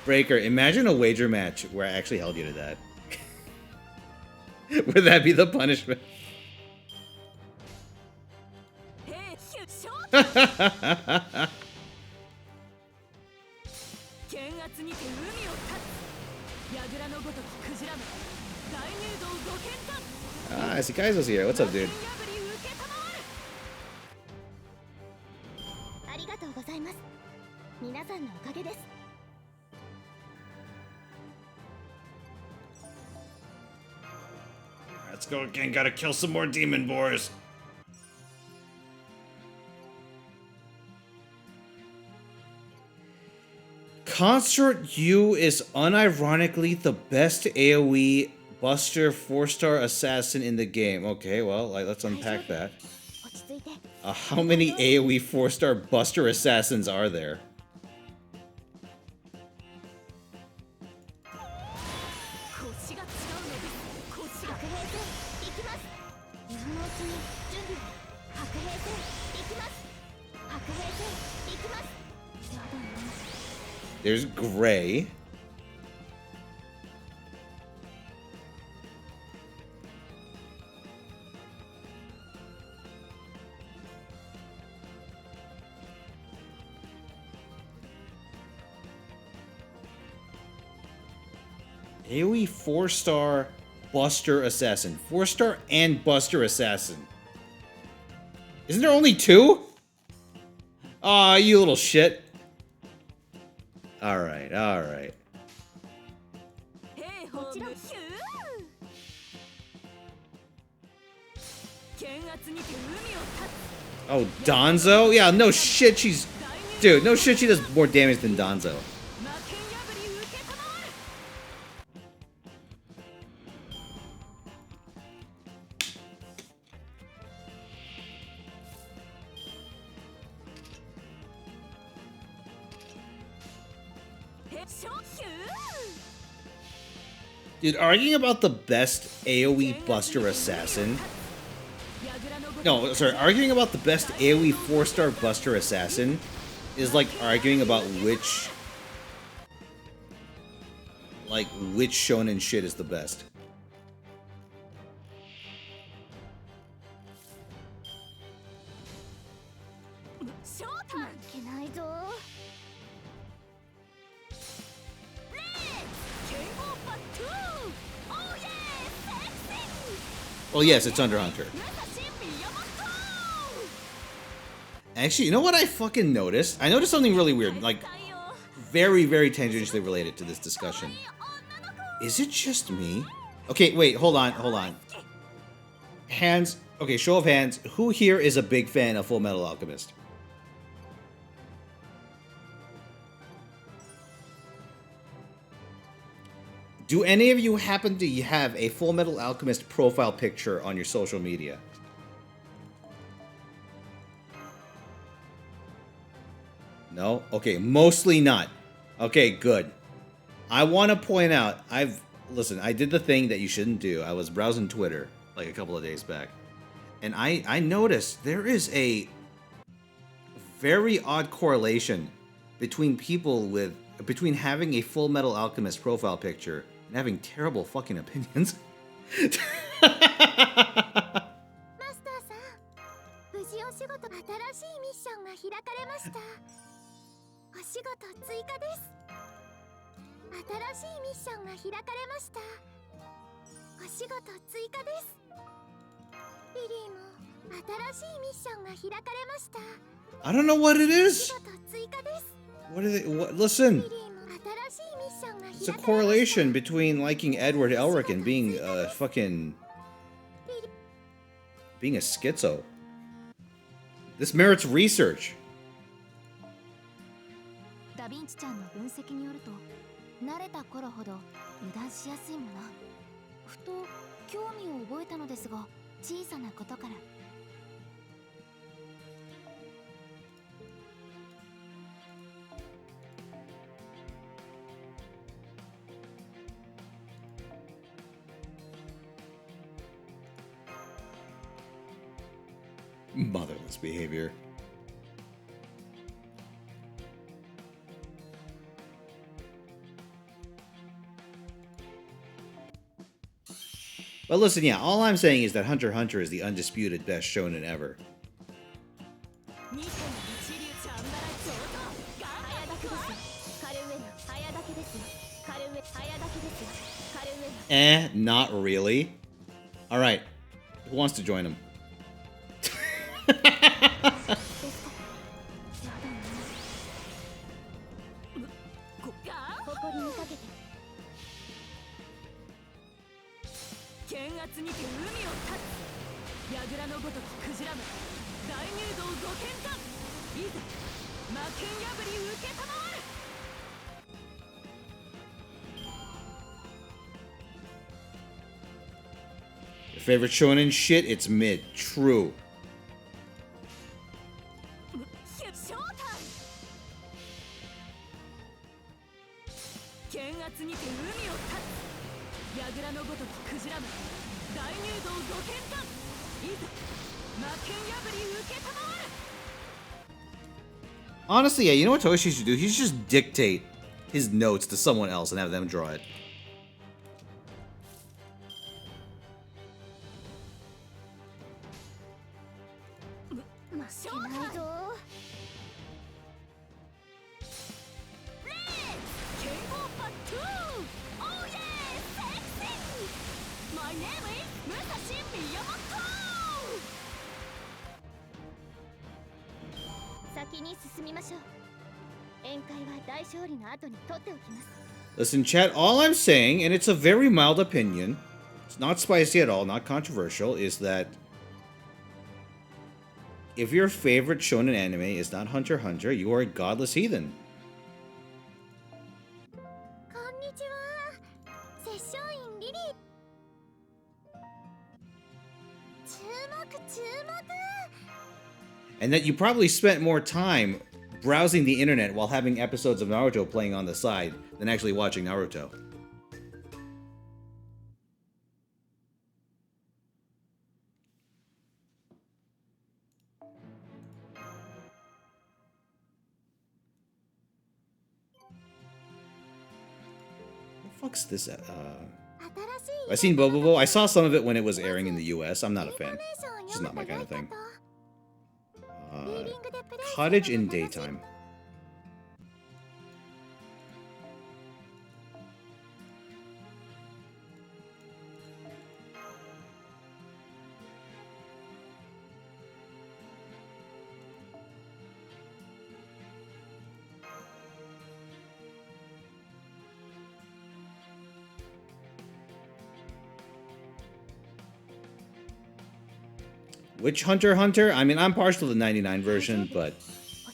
Breaker, imagine a wager match where I actually held you to that. Would that be the punishment? Ah, I see Kaizo's here. What's up, dude? Let's go again. Gotta kill some more demon boars. Consort U is unironically the best AoE Buster 4-star assassin in the game. Okay, well, let's unpack that. How many AoE 4-star Buster assassins are there? There's Gray. AoE 4-star Buster Assassin. 4-star and Buster Assassin. Isn't there only 2? Aw, you little shit. Alright, alright. Oh, Danzo? Yeah, no shit, she's... Dude, no shit, she does more damage than Danzo. Dude, arguing about the best AoE Buster Assassin... No, sorry, arguing about the best AoE 4-star Buster Assassin is like arguing about which shonen shit is the best. 負けないぞ。レッツケンゴーバットゥー。Oh yeah, sexy. Well, yes, it's under Hunter. Actually, you know what I fucking noticed? I noticed something really weird, like very, very tangentially related to this discussion. Is it just me? Okay, wait, hold on. Hands. Okay, show of hands. Who here is a big fan of Full Metal Alchemist? Do any of you happen to have a Full Metal Alchemist profile picture on your social media? No? Okay, mostly not. Okay, good. I want to point out, listen, I did the thing that you shouldn't do. I was browsing Twitter like a couple of days back. And I noticed there is a very odd correlation between between having a Full Metal Alchemist profile picture and having terrible fucking opinions. マスターさん、無事お仕事、新しいミッションが開かれました。お仕事追加です。新しいミッションが開かれました。お仕事追加です。リリーも新しいミッションが開かれました。 I don't know what it お is. 仕事追加です。 What are they? What? Listen. リリーも新しいミッションが It's a 開かれました。 correlation between liking Edward Elric and being being a schizo. This merits research. ダヴィンチちゃんの分析によると、慣れた頃ほど油断しやすいもの。ふと興味を覚えたのですが、小さなことから。Motherless behavior. But listen, yeah, all I'm saying is that Hunter x Hunter is the undisputed best shonen ever. Not really. Alright. Who wants to join him? 櫓のごときクジラマン大入道ご見観いざ魔剣破り受けたまわる Your favorite shonen shit? It's mid. True. ショータイム剣圧にて海を立つ櫓のごときクジラマン大入道ご見観いざ魔剣破り受けたまわる Honestly, yeah, you know what Toshi should do? He should just dictate his notes to someone else and have them draw it. Listen, chat, all I'm saying, and it's a very mild opinion, it's not spicy at all, not controversial, is that if your favorite shonen anime is not Hunter x Hunter, you are a godless heathen. And that you probably spent more time browsing the internet while having episodes of Naruto playing on the side than actually watching Naruto. What the fuck's this? I've seen Bobobo. I saw some of it when it was airing in the US. I'm not a fan. It's just not my kind of thing. Cottage in daytime. Which Hunter x Hunter? I mean, I'm partial to the 99 version, but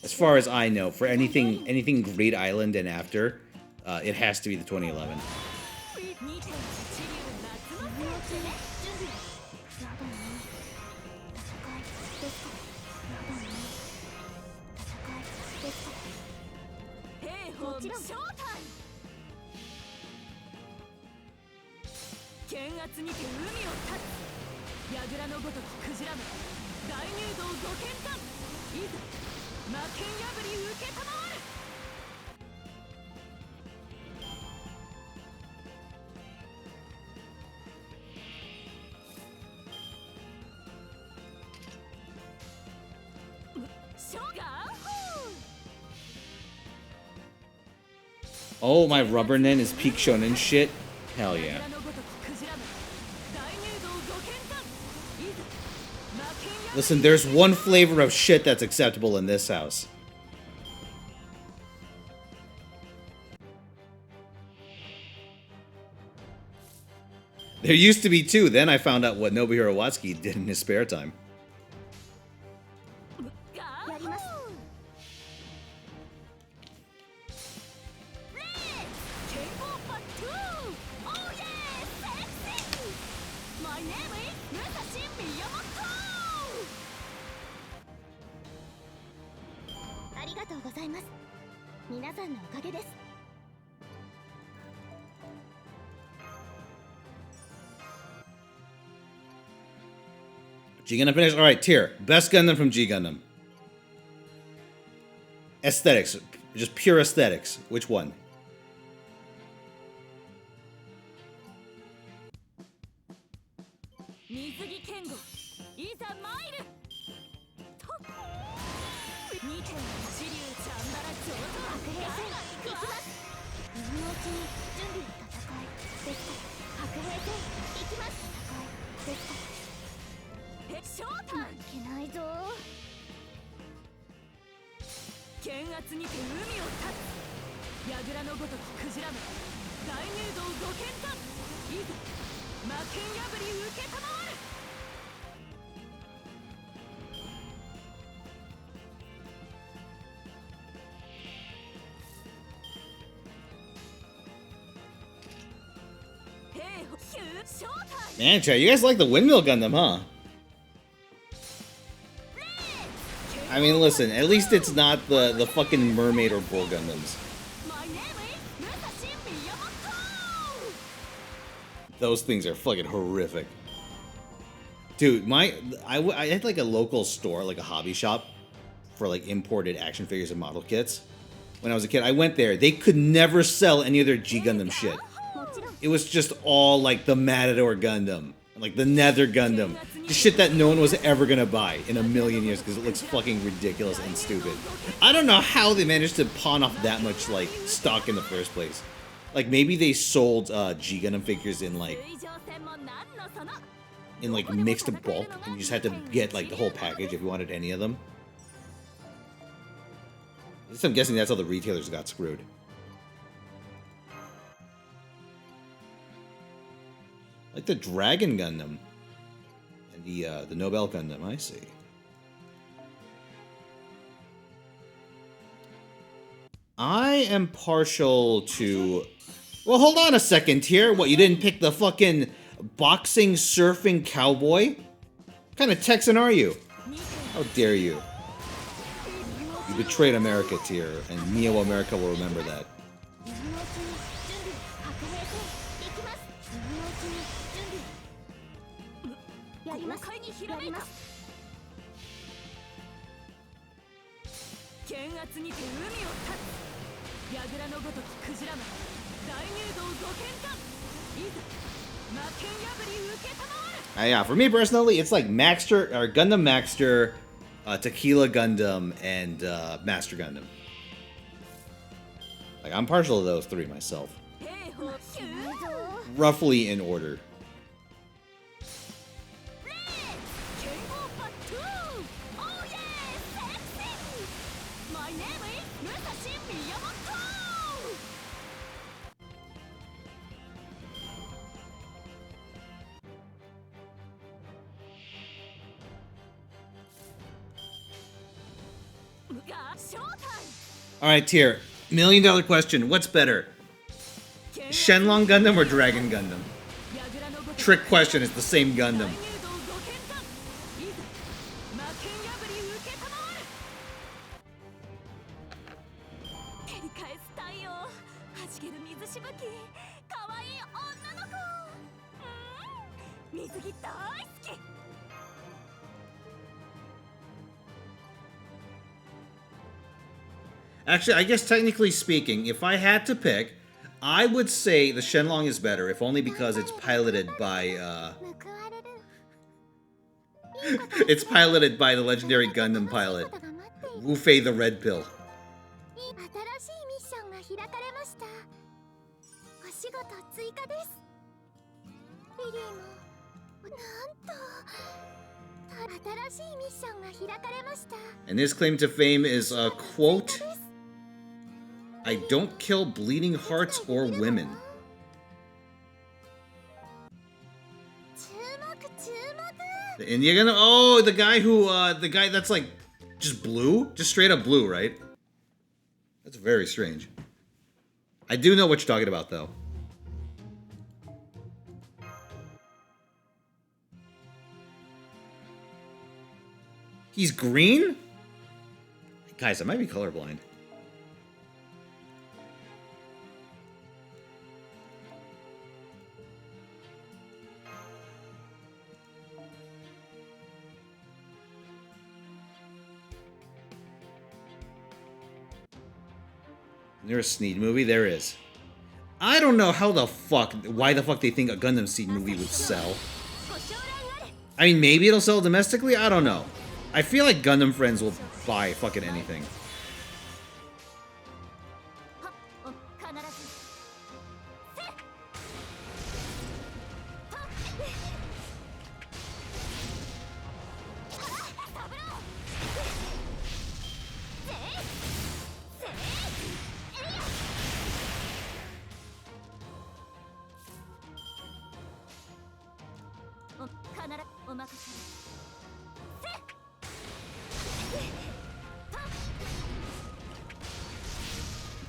as far as I know, for anything Great Island and after, it has to be the 2011. Oh, my Rubbernen is peak shonen shit? Hell yeah. Listen, there's one flavor of shit that's acceptable in this house. There used to be two, then I found out what Nobuhiro Watsuki did in his spare time. G Gundam finished? Alright, tier. Best Gundam from G Gundam. Aesthetics. Just pure aesthetics. Which one? Man, Chat, you guys like the Windmill Gundam, huh? I mean, listen, at least it's not the fucking Mermaid or Bull Gundams. Those things are fucking horrific. Dude, I had like a local store, like a hobby shop, for like imported action figures and model kits. When I was a kid, I went there. They could never sell any of their G Gundam shit. It was just all like the Matador Gundam, like the Nether Gundam, the shit that no one was ever gonna buy in a million years because it looks fucking ridiculous and stupid. I don't know how they managed to pawn off that much like stock in the first place. Like maybe they sold G Gundam figures in like mixed bulk, and you just had to get like the whole package if you wanted any of them. At least I'm guessing that's how the retailers got screwed. Like the Dragon Gundam and the Nobel Gundam, I see. I am partial to... Well, hold on a second here. What, you didn't pick the fucking boxing, surfing cowboy? What kind of Texan are you? How dare you? You betrayed America, Tier, and Neo America will remember that. Yeah, for me personally, it's like Maxter or Gundam Maxter, Tequila Gundam, and Master Gundam. Like, I'm partial to those three myself. Roughly in order. Alright, Tier. $1 million question. What's better? Shenlong Gundam or Dragon Gundam? Trick question. It's the same Gundam. Actually, I guess technically speaking, if I had to pick, I would say the Shenlong is better, if only because it's piloted by, it's piloted by the legendary Gundam pilot, Wu Fei the Red Pill. And his claim to fame is, quote, I don't kill bleeding hearts or women. The India Gundam? Oh, the guy who, the guy that's like, just blue? Just straight up blue, right? That's very strange. I do know what you're talking about, though. He's green? Guys, I might be colorblind. There's a Sneed movie? There is. I don't know how the fuck, why the fuck they think a Gundam Seed movie would sell. I mean, maybe it'll sell domestically? I don't know. I feel like Gundam friends will buy fucking anything.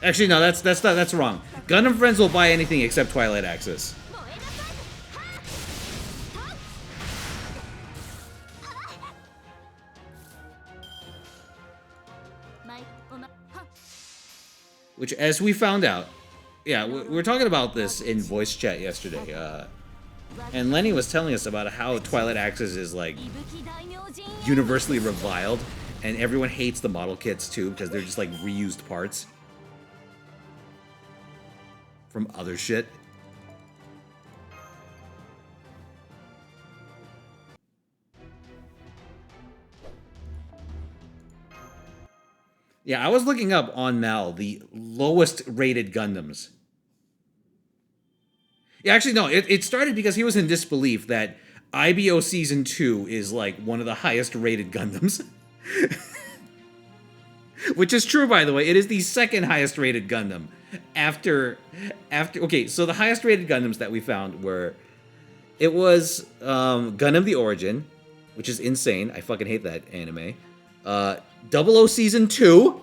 Actually, no, that's wrong. Gundam friends will buy anything except Twilight Axis. Which, as we found out, yeah, we were talking about this in voice chat yesterday, and Lenny was telling us about how Twilight Axis is, like, universally reviled, and everyone hates the model kits, too, because they're just, like, reused parts from other shit. Yeah, I was looking up on Mal the lowest rated Gundams. Yeah, actually, no, it started because he was in disbelief that IBO Season 2 is, like, one of the highest rated Gundams. Which is true, by the way. It is the second highest rated Gundam. Okay, so the highest rated Gundams that we found were, it was Gundam the Origin, which is insane. I fucking hate that anime. 00 Season 2,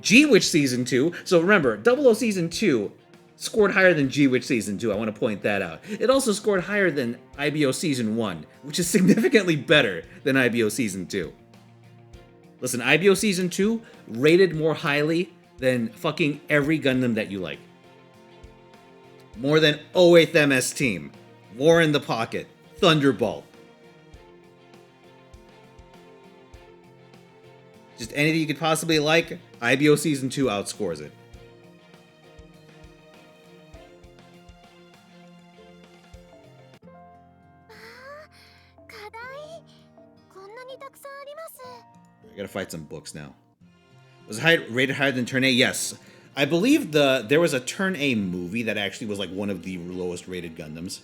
G-Witch Season 2. So remember, 00 Season 2 scored higher than G-Witch Season 2. I want to point that out. It also scored higher than IBO Season 1, which is significantly better than IBO Season 2. Listen, IBO Season 2 rated more highly than fucking every Gundam that you like. More than 08th MS Team, War in the Pocket, Thunderbolt. Just anything you could possibly like, IBO Season 2 outscores it. たくさんあります。 I gotta fight some books now. Was it rated higher than Turn A? Yes. I believe there was a Turn A movie that actually was like one of the lowest rated Gundams.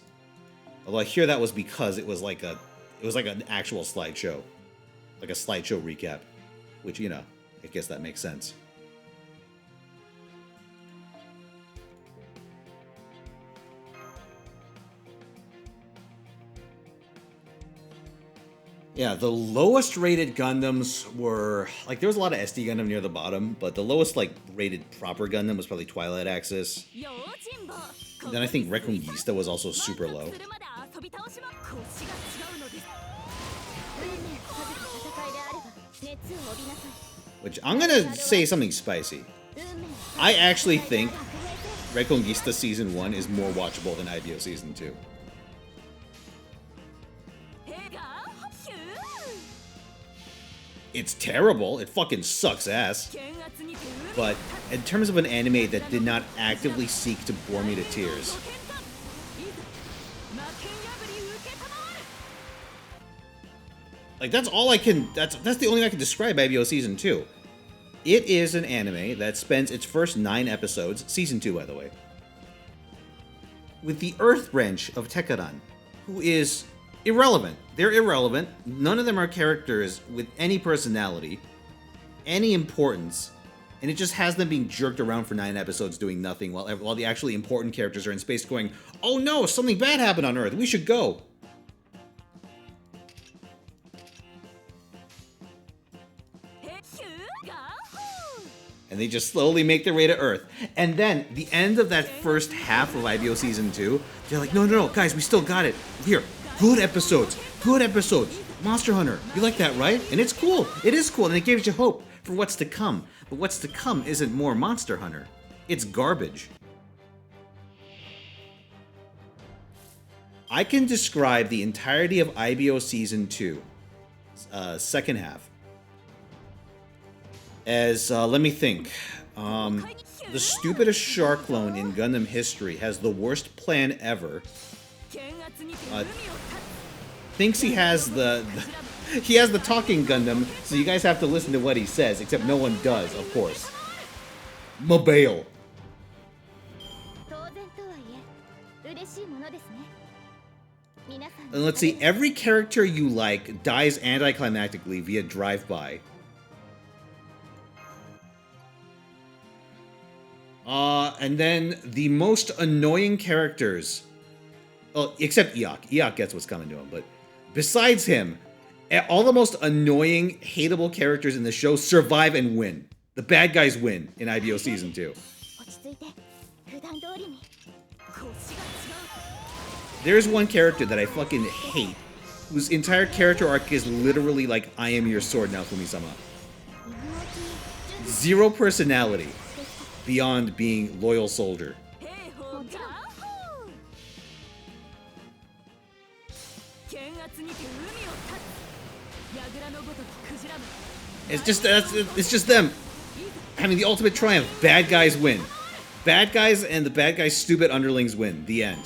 Although I hear that was because it was like an actual slideshow. Like a slideshow recap. Which, you know, I guess that makes sense. Yeah, the lowest rated Gundams were, like, there was a lot of SD Gundam near the bottom, but the lowest, like, rated proper Gundam was probably Twilight Axis. Then I think Reconquista was also super low. Which, I'm gonna say something spicy. I actually think Reconquista Season 1 is more watchable than IBO Season 2. It's terrible. It fucking sucks ass. But in terms of an anime that did not actively seek to bore me to tears, like, that's all I can... That's the only way I can describe IBO Season 2. It is an anime that spends its first 9 episodes, Season 2, by the way, with the Earth branch of Tekkadan, who is irrelevant. They're irrelevant. None of them are characters with any personality, any importance, and it just has them being jerked around for 9 episodes doing nothing while the actually important characters are in space going, "Oh no, something bad happened on Earth. We should go." And they just slowly make their way to Earth. And then, the end of that first half of IBO Season 2, they're like, no, guys, we still got it. Here, good episodes. Monster Hunter, you like that, right? And it's cool. It is cool, and it gives you hope for what's to come. But what's to come isn't more Monster Hunter. It's garbage. I can describe the entirety of IBO Season 2, second half, as, let me think, the stupidest shark clone in Gundam history has the worst plan ever, thinks he has the talking Gundam, so you guys have to listen to what he says, except no one does, of course. Mabale. And let's see, every character you like dies anticlimactically via drive-by. And then the most annoying characters, well, except Eok. Eok gets what's coming to him, but besides him, all the most annoying, hateable characters in the show survive and win. The bad guys win in IBO Season 2. There's one character that I fucking hate, whose entire character arc is literally like, "I am your sword now, Fumi-sama." Zero personality beyond being loyal soldier. It's just them having the ultimate triumph. Bad guys win. Bad guys and the bad guys' stupid underlings win. The end.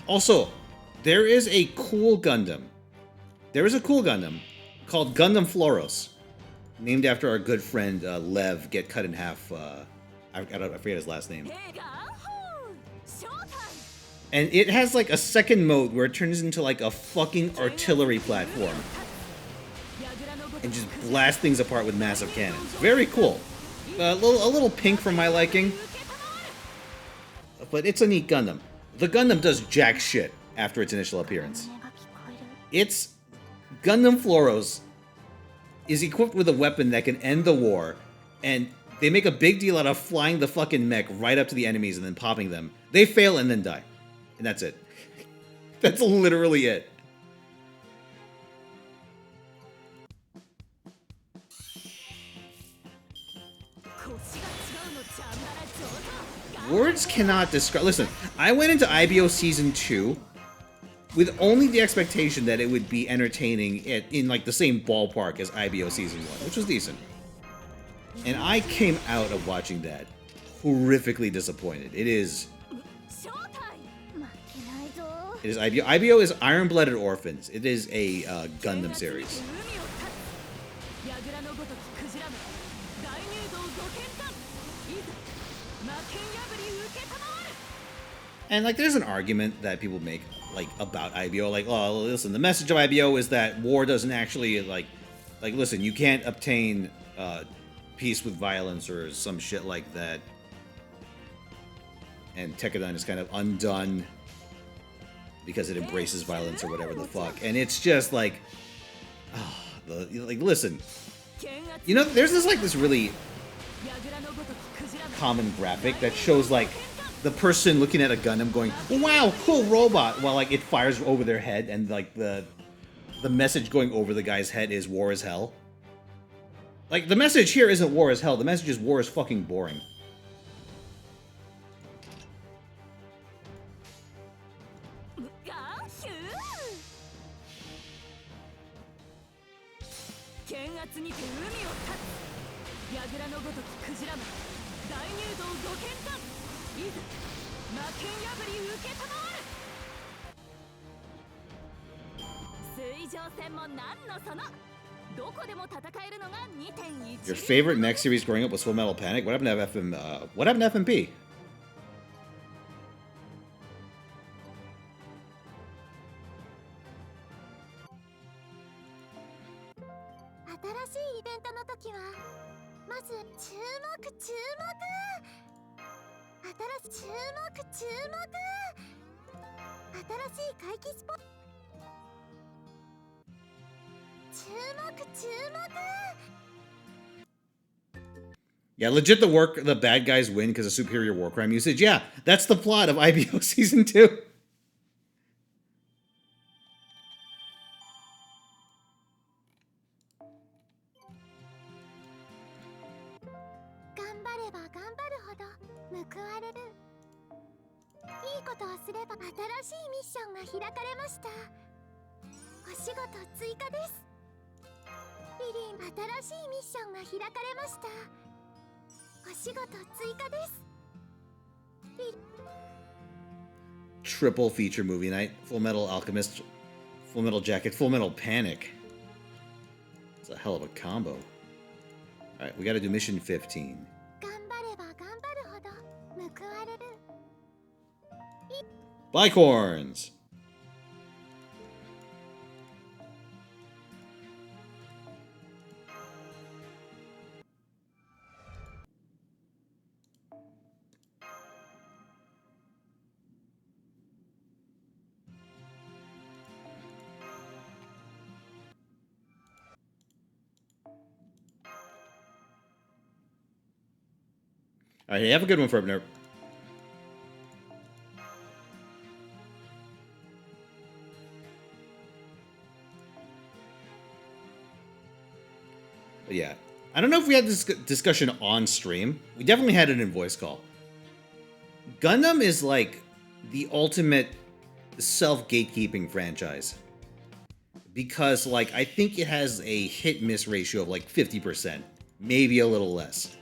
Also, there is a cool Gundam. There is a cool Gundam called Gundam Floros, named after our good friend Lev, get cut in half. I forget his last name. And it has like a second mode where it turns into like a fucking artillery platform and just blasts things apart with massive cannons. Very cool. A little pink for my liking, but it's a neat Gundam. The Gundam does jack shit after its initial appearance. Its Gundam Floros is equipped with a weapon that can end the war, and they make a big deal out of flying the fucking mech right up to the enemies and then popping them. They fail and then die. And that's it. That's literally it. Words cannot describe. Listen, I went into IBO Season 2 with only the expectation that it would be entertaining in like the same ballpark as IBO Season 1, which was decent. And I came out of watching that horrifically disappointed. It is IBO. IBO is Iron-Blooded Orphans. It is a Gundam series. And like, there's an argument that people make like about IBO, like, oh, listen, the message of IBO is that war doesn't actually like, listen, you can't obtain peace with violence or some shit like that. And Tekkadan is kind of undone because it embraces violence or whatever the fuck. And it's just like, like, listen, you know, there's this really common graphic that shows like the person looking at a Gundam going, wow, cool robot, while like it fires over their head, and like the message going over the guy's head is war is hell. Like, the message here isn't war is hell, the message is war is fucking boring. Your favorite mech series growing up was Full Metal Panic? What happened to what happened to FMP? Yeah, legit the bad guys win because of superior war crime usage. Yeah, that's the plot of IBO Season 2. Triple feature movie night. Full Metal Alchemist, Full Metal Jacket, Full Metal Panic. It's a hell of a combo. Alright, we gotta do mission 15. Bicorns! Alright, have a good one for Abner. But yeah, I don't know if we had this discussion on stream. We definitely had it in voice call. Gundam is like the ultimate self-gatekeeping franchise. Because, like, I think it has a hit-miss ratio of like 50%. Maybe a little less.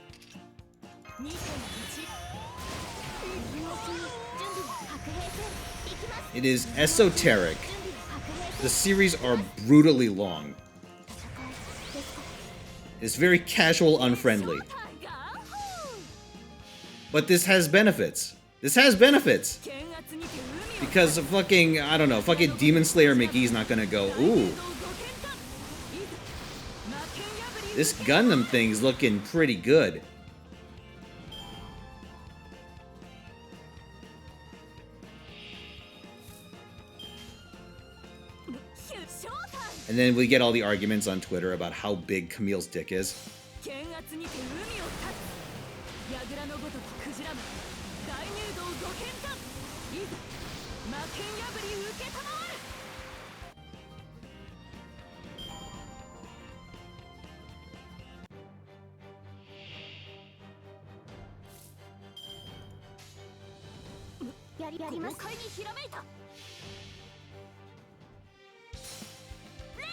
It is esoteric. The series are brutally long. It's very casual, unfriendly. But this has benefits. This has benefits. Because fucking, I don't know, fucking Demon Slayer McGee's not gonna go, ooh. This Gundam thing's looking pretty good. And then we get all the arguments on Twitter about how big Camille's dick is. やります。豪快にひらめいた。レッ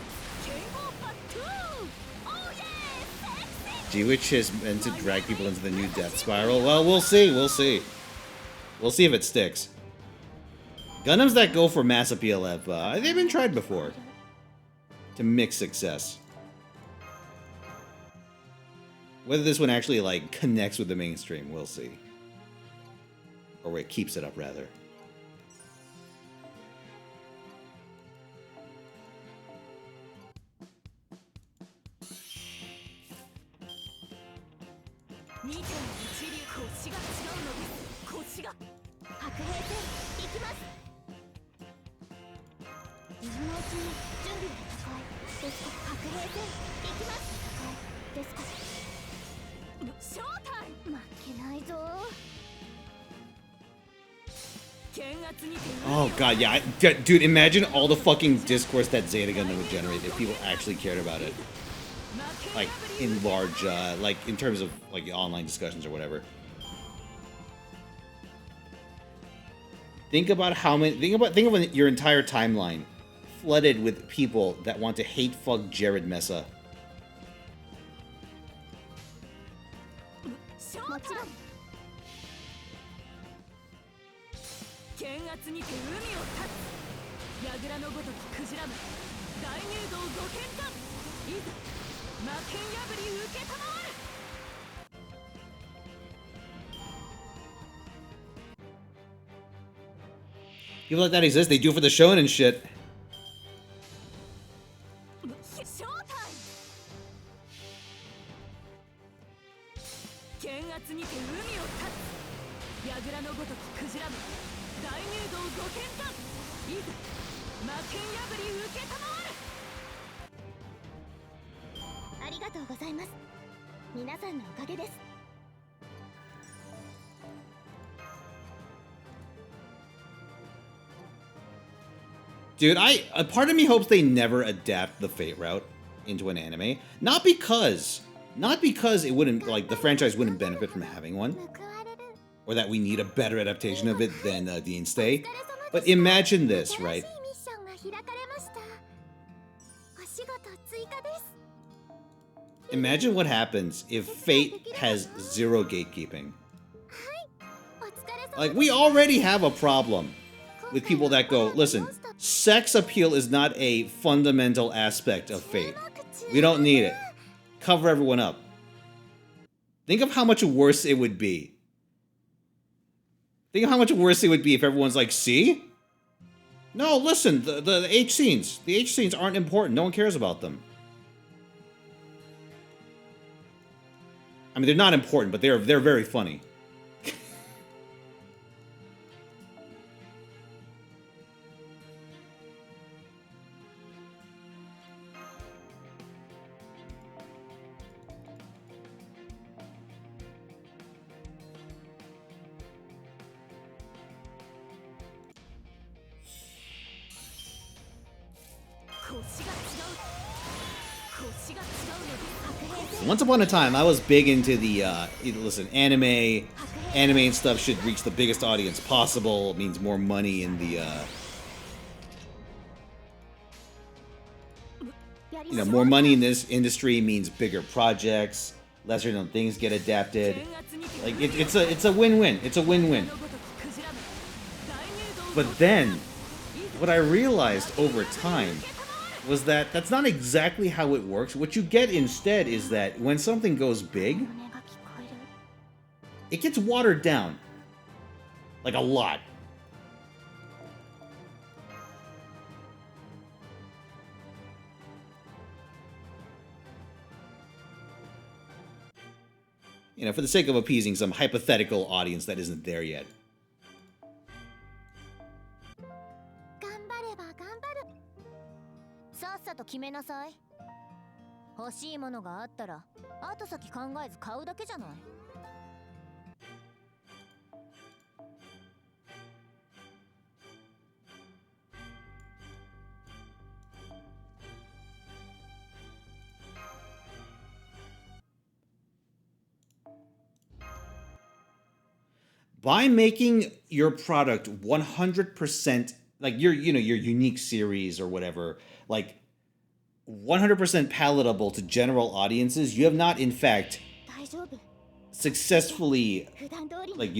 ツケンゴーバットゥー。オーイエー。 G-Witch is meant to drag people into the new death spiral. Well, we'll see. We'll see. We'll see if it sticks. Gundams that go for mass appeal have they've been tried before to mixed success. Whether this one actually like connects with the mainstream, we'll see. Or it keeps it up rather. Oh god, yeah, dude, imagine all the fucking discourse that Zeta Gundam would generate if people actually cared about it. Like, in large, like, in terms of, like, online discussions or whatever. Think about how many, think of your entire timeline flooded with people that want to hate fuck Jared Mesa. People like that exist, they do it for the shonen and shit. Dude, a part of me hopes they never adapt the Fate route into an anime. Not because it wouldn't, like, the franchise wouldn't benefit from having one. Or that we need a better adaptation of it than Dean Stay. But imagine this, right? Imagine what happens if Fate has zero gatekeeping. Like, we already have a problem with people that go, listen, sex appeal is not a fundamental aspect of Fate. We don't need it. Cover everyone up. Think of how much worse it would be. Think of how much worse it would be if everyone's like, see? No, listen, the H scenes. The H scenes aren't important. No one cares about them. I mean, they're not important, but they're very funny. Once upon a time, I was big into the, listen, anime and stuff should reach the biggest audience possible. It means more money in the, you know, more money in this industry means bigger projects, lesser known things get adapted. Like, it's a win-win. It's a win-win. But then, what I realized over time was that that's not exactly how it works. What you get instead is that when something goes big, it gets watered down. Like a lot. You know, for the sake of appeasing some hypothetical audience that isn't there yet. by making your product 100% like your unique series or whatever, like 100% palatable to general audiences, you have not in fact 大丈夫 successfully 普段通りに like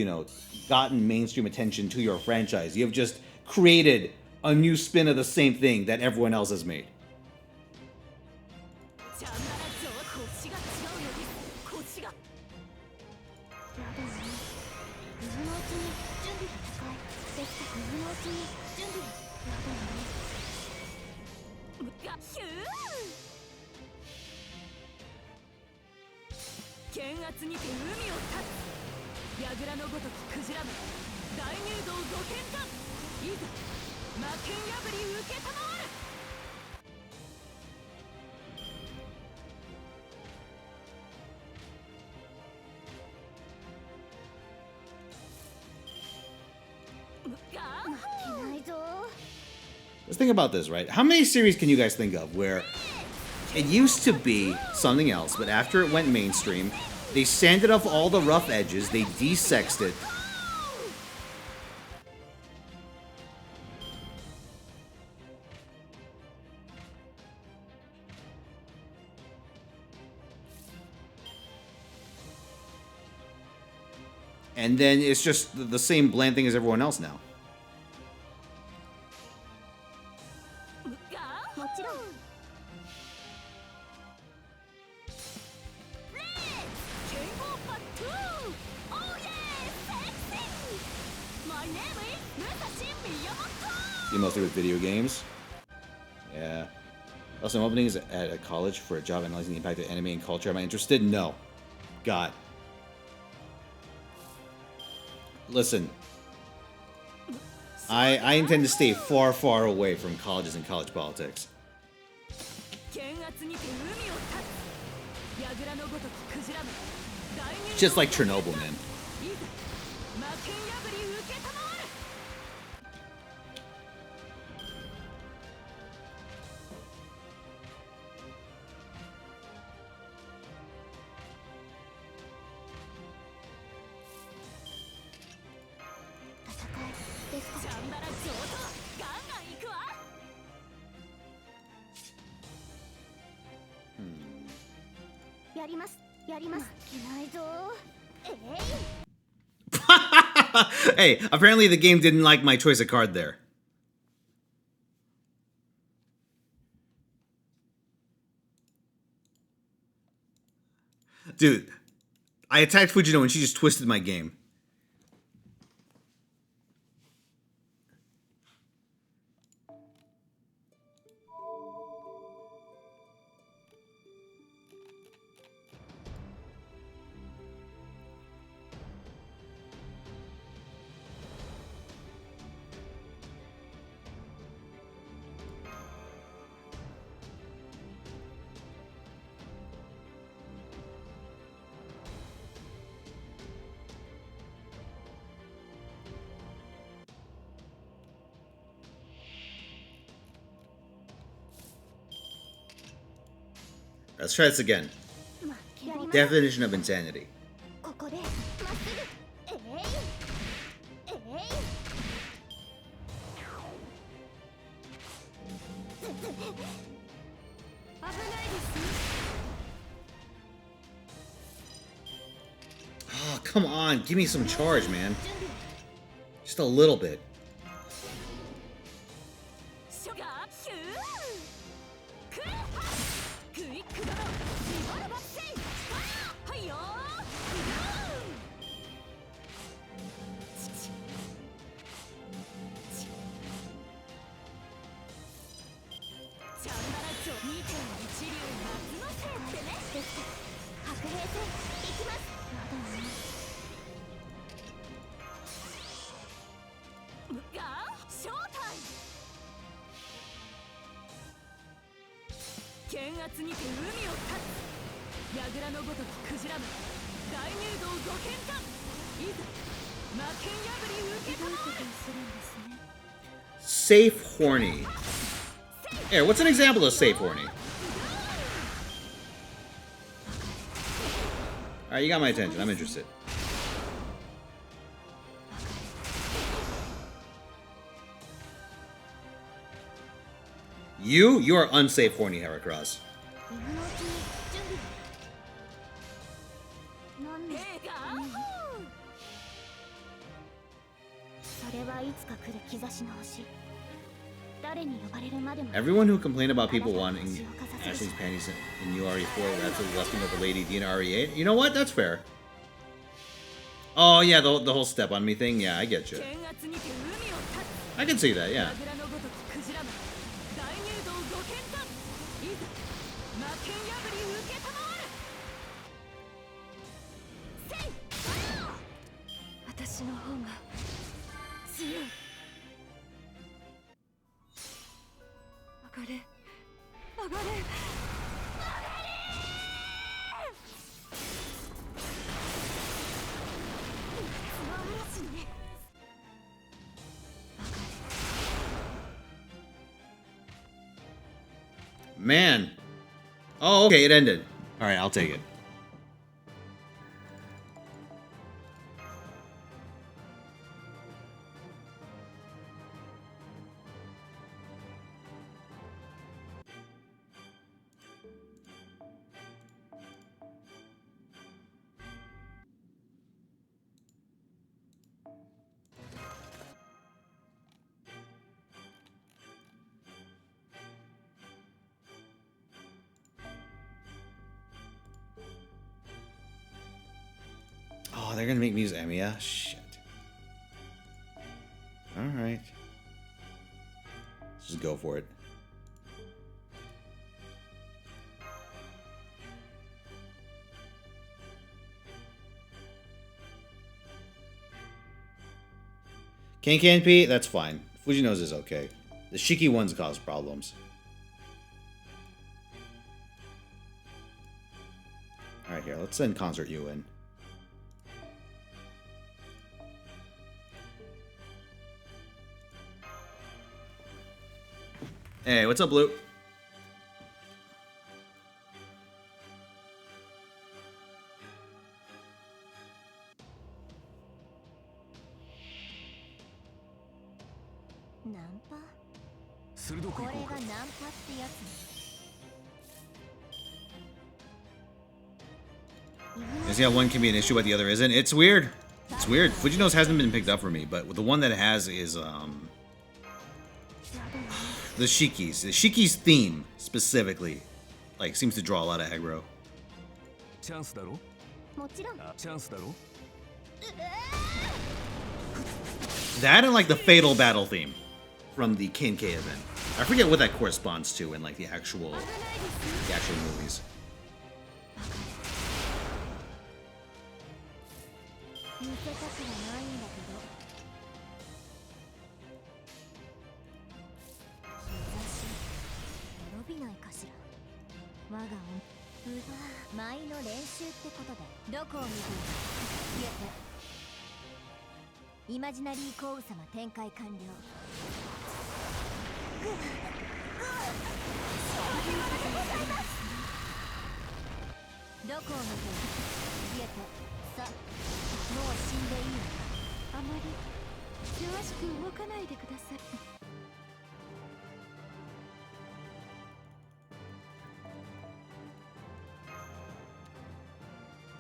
gotten mainstream attention to your franchise. You have just created a new spin of the same thing that everyone else has made. チャンバラ城は腰が違うのです腰がやだね水のうちに準備が高いできた水のうちに準備がやだねがヒュー剣圧にて海を立つ櫓のごときクジラめ大入道ご剣断いざ魔剣破り受けたまわる負けないぞ Let's think about this, right? How many series can you guys think of where it used to be something else, but after it went mainstream, they sanded off all the rough edges, they de-sexed it, and then it's just the same bland thing as everyone else now. もちろん剣豪パットゥー Oh yeah sexy My name is 武蔵宮本 You mostly with video games? Yeah. Also, I'm opening is at a college for a job analyzing the impact of anime and culture. Am I interested? No. God. Listen. I intend to stay far, far away from colleges and college politics. 剣圧にて海を立つ櫓のごときクジラめ大入道 Just like Chernobyl, man. いざ魔剣破り受けたまわる チャンバラ上等ガンガン行くわ やりますやります負けないぞ Hey, apparently the game didn't like my choice of card there. Dude, I attacked Fujino and she just twisted my game. Let's try this again. Definition of insanity. ここでまっすぐ危ないですね Oh, come on. Give me some charge, man. Just a little bit. シュガーヒュークーハクイックドローリボルバッセイはいよチャンバラ城2.1流夏のせいってね白兵戦行きますやだねがショータイム剣圧にて海を立つ櫓のごときクジラめ大入道ご剣断いざ魔剣破り受けたまわるするんですね Safe horny. Here, what's an example of safe horny? Alright, you got my attention. I'm interested. You are unsafe, horny Heracross. 今のうちに準備なんでそれはいつか来る兆しの星誰に呼ばれるまでも Everyone who complained about people wanting Ashley's panties in URE4 were absolutely lusting over Lady D in RE8. You know what? That's fair. Oh yeah, the whole step on me thing. Yeah, I get you. I can see that. Yeah. Man. Oh, okay, it ended. All right, I'll take it. Oh, they're gonna make me use Emiya? Shit. Alright. Let's just go for it. Kankanpi? That's fine. Fujino's is okay. The Shiki ones cause problems. Alright, here. Let's send Concert U in. Hey, what's up, Blue? You see how one can be an issue but the other isn't? It's weird. It's weird. Fujino's hasn't been picked up for me, but the one that has is the Shiki's. The Shiki's theme, specifically, like, seems to draw a lot of aggro. That and, like, the Fatal Battle theme from the Nikkei event. I forget what that corresponds to in, like, the actual movies.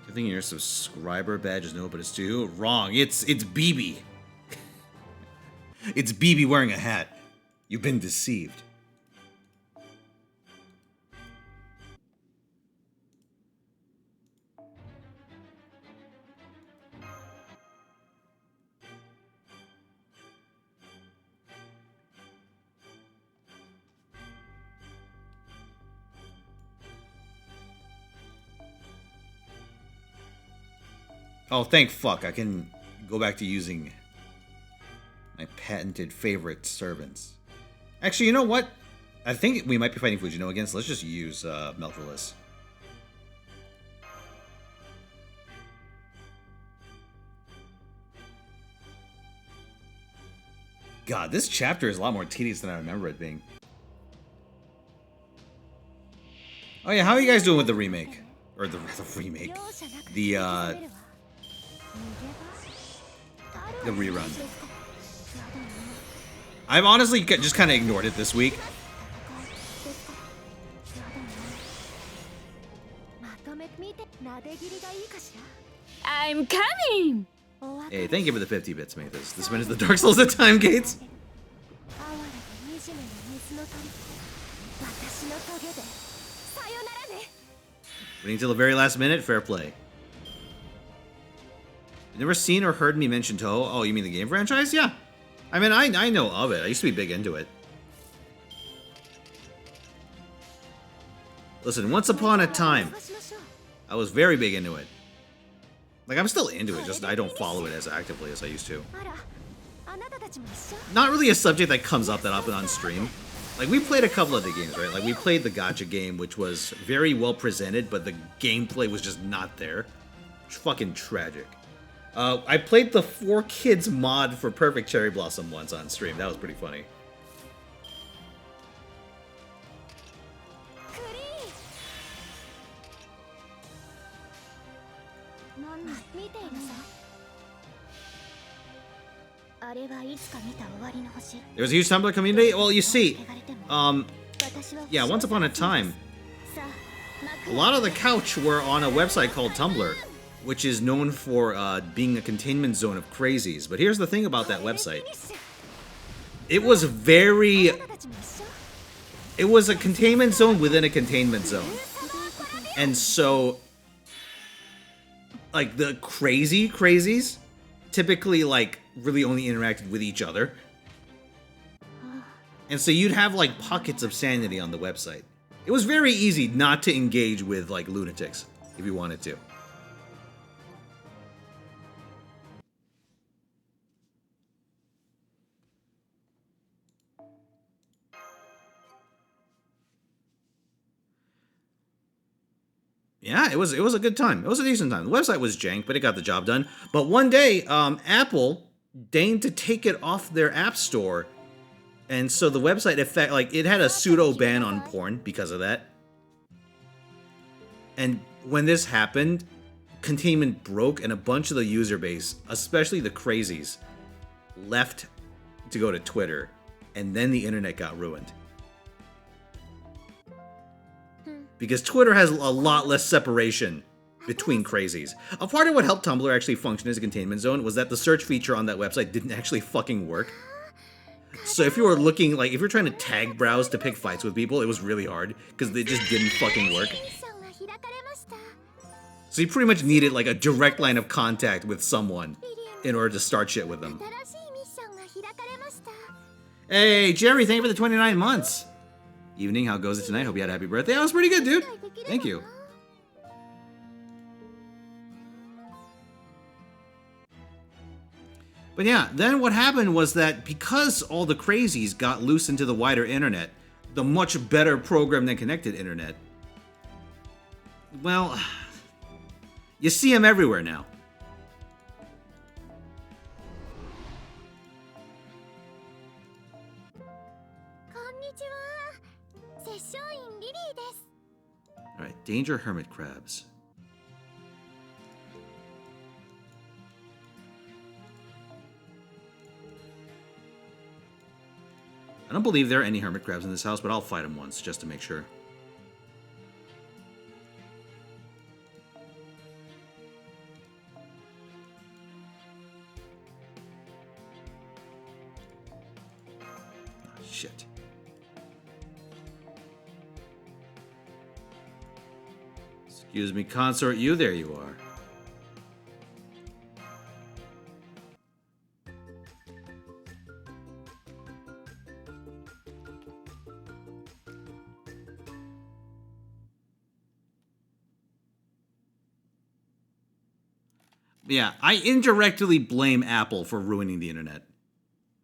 I think your subscriber badge is no, but it's too wrong. It's BB. It's BB wearing a hat. You've been deceived. Oh, thank fuck. I can go back to using my patented favorite servants. Actually, you know what? I think we might be fighting Fujino again, so let's just use Meltreless. God, this chapter is a lot more tedious than I remember it being. Oh yeah, how are you guys doing with the remake? Or the remake? The rerun. I've honestly just kind of ignored it this week. I'm coming! Hey, thank you for the 50 bits, Mathis. This minute is the Dark Souls at Time Gates. Waiting till the very last minute, fair play. You never seen or heard me mention Toho? Oh, you mean the game franchise? Yeah. I mean, I know of it. I used to be big into it. Listen, once upon a time, I was very big into it. Like, I'm still into it, just I don't follow it as actively as I used to. Not really a subject that comes up that often on stream. Like, we played a couple of the games, right? Like, we played the gacha game, which was very well presented, but the gameplay was just not there. It's fucking tragic. I played the 4Kids mod for Perfect Cherry Blossom once on stream. That was pretty funny. There was a huge Tumblr community? Well, you see, yeah, once upon a time, a lot of the couch were on a website called Tumblr, which is known for being a containment zone of crazies. But here's the thing about that website. It was it was a containment zone within a containment zone. And so, like, the crazies typically, like, really only interacted with each other. And so you'd have, like, pockets of sanity on the website. It was very easy not to engage with, like, lunatics, if you wanted to. Yeah, it was a good time. It was a decent time. The website was jank, but it got the job done. But one day, Apple deigned to take it off their app store, and so the website, it had a pseudo ban on porn because of that. And when this happened, containment broke, and a bunch of the user base, especially the crazies, left to go to Twitter, and then the internet got ruined. Because Twitter has a lot less separation between crazies. A part of what helped Tumblr actually function as a containment zone was that the search feature on that website didn't actually fucking work. So if you were looking, like, if you're trying to tag browse to pick fights with people, it was really hard, because they just didn't fucking work. So you pretty much needed, like, a direct line of contact with someone in order to start shit with them. Hey, Jerry, thank you for the 29 months. Evening, how goes it tonight? Hope you had a happy birthday. That was pretty good, dude. Thank you. But yeah, then what happened was that because all the crazies got loose into the wider internet, the much better program than connected internet, well, you see them everywhere now. Alright, danger hermit crabs. I don't believe there are any hermit crabs in this house, but I'll fight them once just to make sure. Oh, shit. Excuse me, consort, you, there you are. Yeah, I indirectly blame Apple for ruining the internet.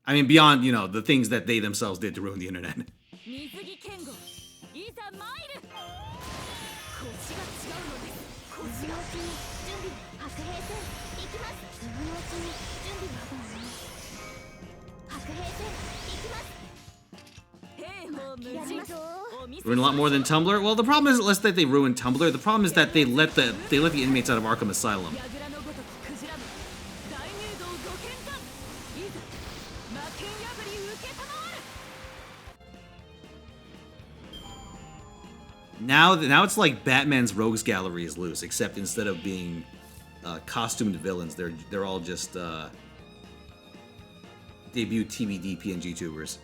I mean, beyond, you know, the things that they themselves did to ruin the internet. Ruin a lot more than Tumblr? Well, the problem isn't less that they ruined Tumblr. The problem is that they let the inmates out of Arkham Asylum. Now it's like Batman's Rogues Gallery is loose, except instead of being costumed villains. They're all just debut TBD PNG tubers.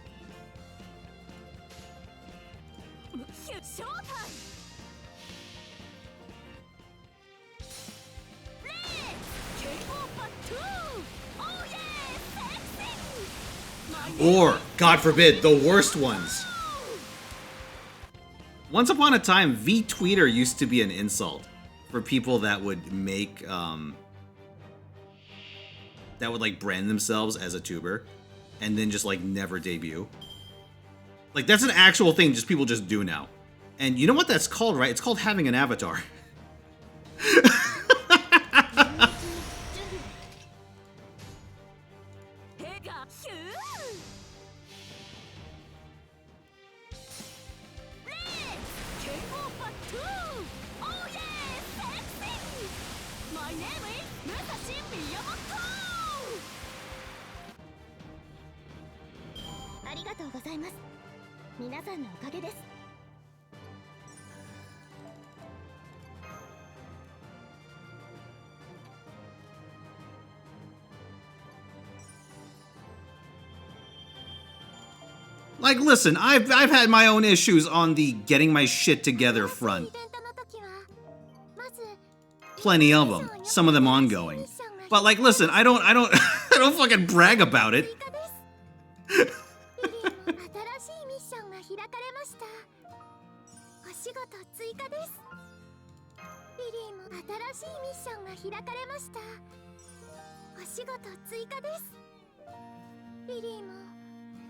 Or, God forbid, the worst ones. Once upon a time, V-tweeter used to be an insult for people that would make, that would, like, brand themselves as a tuber and then just, like, never debut. Like, that's an actual thing just people just do now. And you know what that's called, right? It's called having an avatar. Like, listen, I've had my own issues on the getting my shit together front. Plenty of them. Some of them ongoing. But like, listen, I don't I don't fucking brag about it.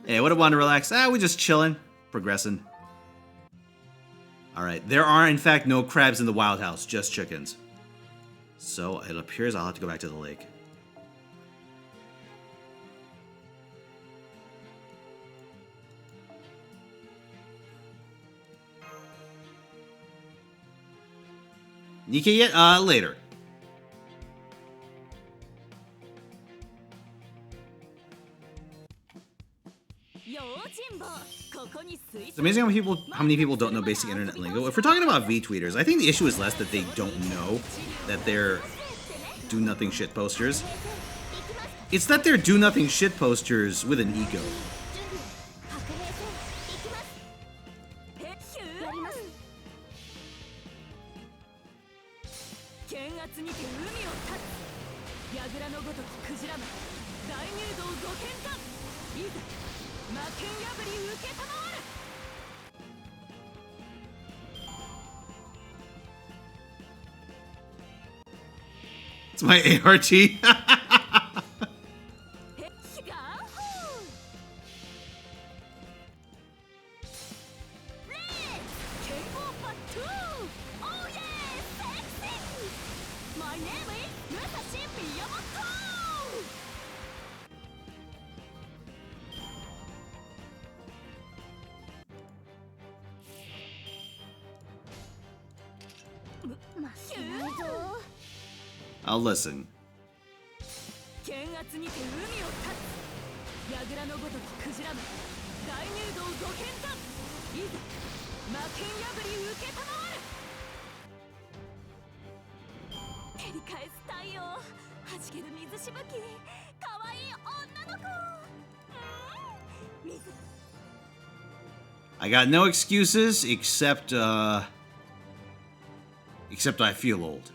Hey, what do I want to relax? We just chillin', progressing. Alright, there are in fact no crabs in the wild house, just chickens. So it appears I'll have to go back to the lake. Nikkei yet? Later. It's amazing how many people don't know basic internet lingo. If we're talking about V-tweeters, I think the issue is less that they don't know that they're do-nothing shit posters. It's that they're do-nothing shit posters with an ego. It's my ART. I'll listen. I got no excuses except I feel old.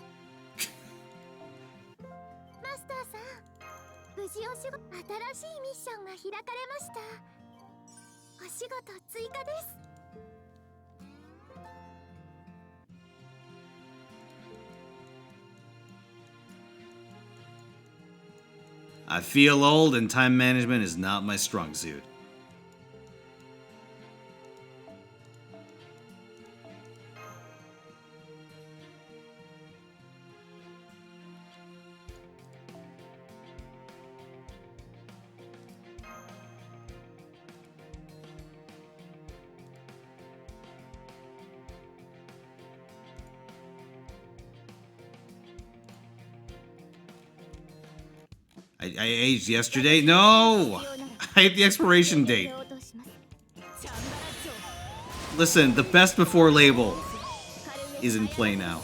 I feel old and time management is not my strong suit. I aged yesterday? No! I hate the expiration date. Listen, the best before label is in play now.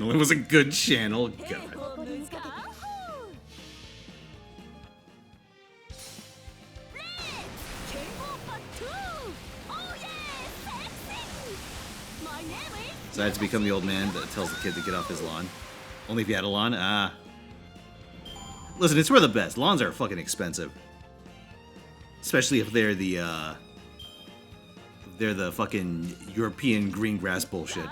channel. It was a good channel. God. ここにつけてSo I had to become the old man that tells the kid to get off his lawn. Only if you had a lawn? Ah. Listen, it's for the best. Lawns are fucking expensive. Especially if they're the fucking European green grass bullshit.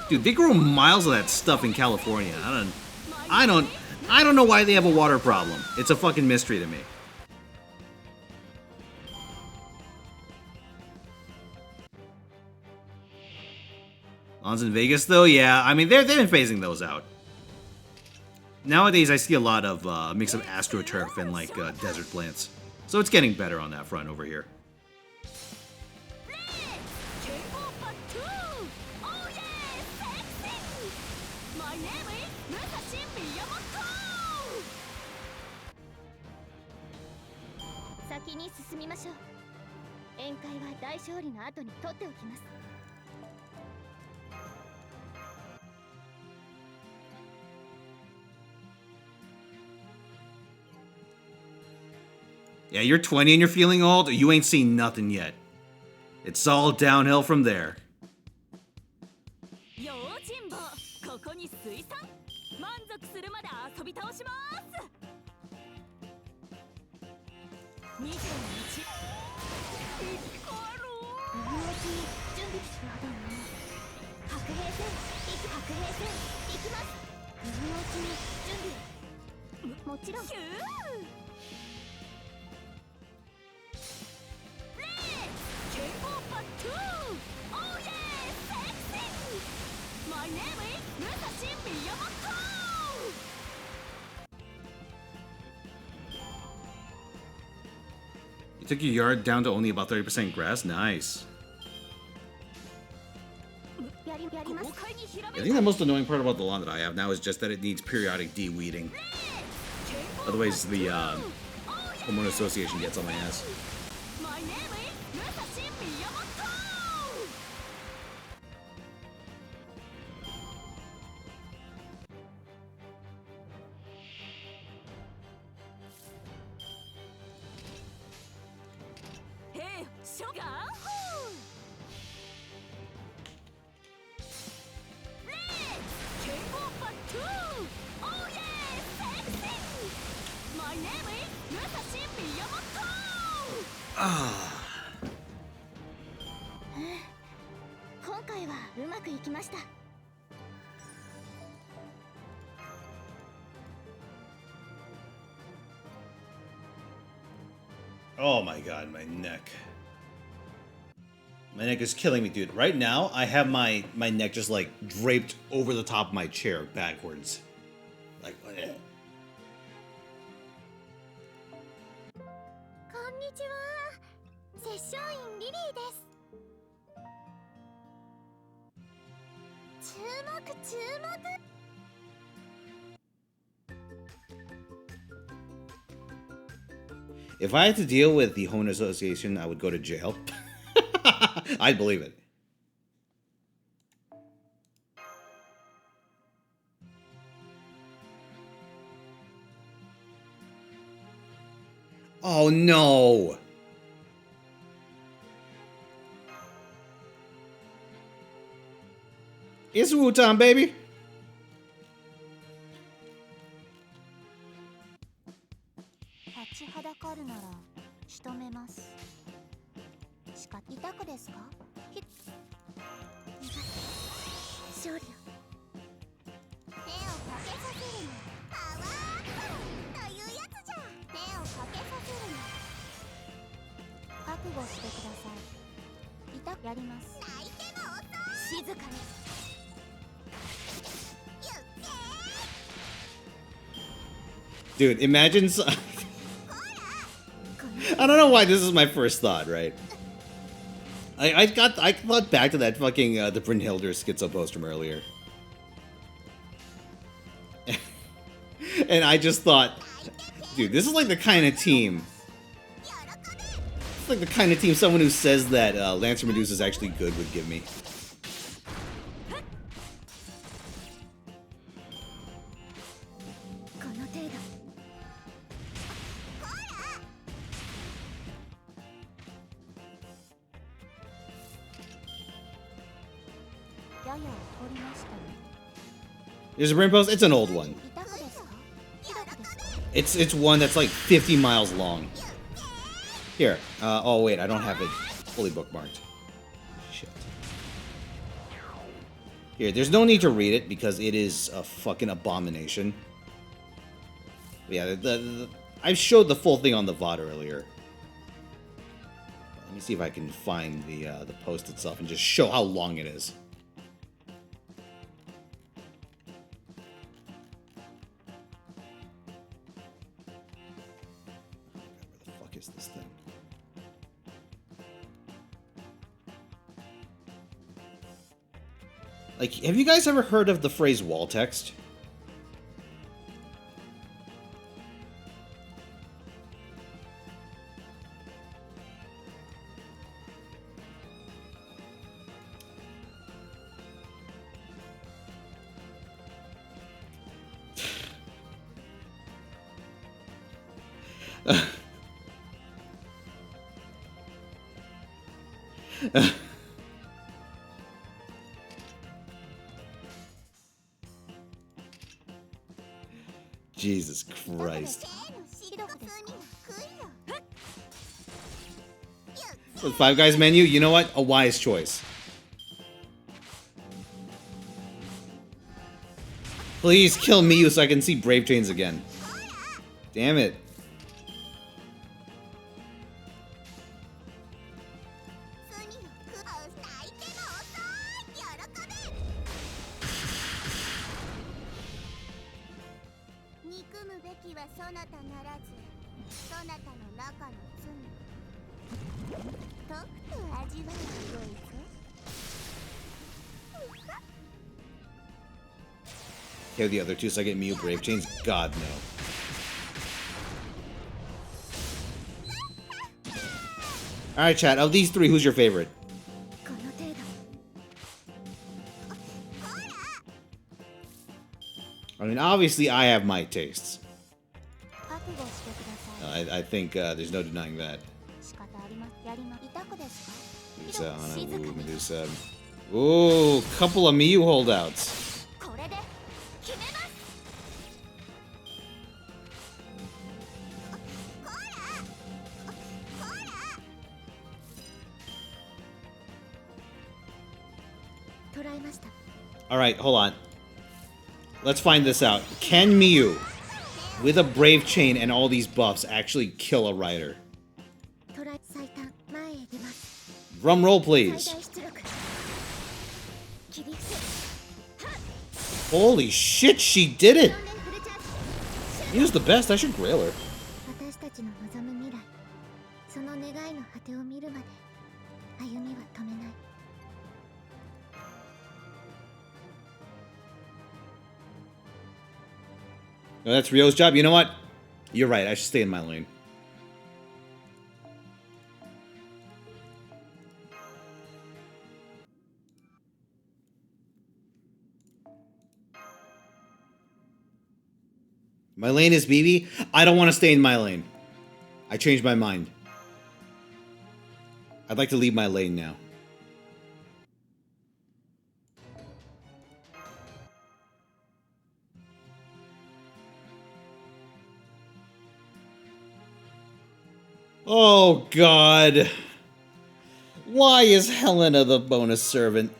Dude, they grow miles of that stuff in California. I don't know why they have a water problem. It's a fucking mystery to me. Lawns in Vegas, though, yeah. I mean, they've been phasing those out. Nowadays, I see a lot of mix of AstroTurf and like desert plants, so it's getting better on that front over here. Yeah, you're 20 and you're feeling old? You ain't seen nothing yet. It's all downhill from there. You took your yard down to only about 30% grass? Nice. I think the most annoying part about the lawn that I have now is just that it needs periodic de-weeding. Otherwise, the homeowner association gets on my ass. Oh my god, my neck. My neck is killing me, dude. Right now, I have my neck just like draped over the top of my chair backwards. Like, eh. If I had to deal with the homeowner association, I would go to jail. I'd believe it. Oh no! It's Wu-Tang, baby! Dude, imagine... I don't know why this is my first thought, right? I thought back to that fucking the Brynhilder schizo post from earlier. And I just thought, dude, this is like the kind of team It's like the kind of team someone who says that Lancer Medusa is actually good would give me. There's a brain post. It's an old one. It's one that's like 50 miles long. Here. Oh wait, I don't have it fully bookmarked. Shit. Here, there's no need to read it because it is a fucking abomination. Yeah, I showed the full thing on the VOD earlier. Let me see if I can find the post itself and just show how long it is. Is this thing? Like, have you guys ever heard of the phrase wall text? Jesus Christ. So Five Guys menu, you know what? A wise choice. Please kill Miyu so I can see Brave Chains again. Damn it. Here the other two so I get Miyu Brave Chains? God, no. Alright, chat. Of these three, who's your favorite? I mean, obviously I have my tastes. I think there's no denying that. Medusa, Ana, Wu, Medusa. Ooh, couple of Miyu holdouts. Alright, hold on. Let's find this out. Can Miyu, with a Brave Chain and all these buffs, actually kill a rider? Drum roll, please. Holy shit, she did it! Miyu's the best, I should grail her. No, that's Ryo's job. You know what? You're right. I should stay in my lane. My lane is BB. I don't want to stay in my lane. I changed my mind. I'd like to leave my lane now. Oh, God. Why is Helena the bonus servant?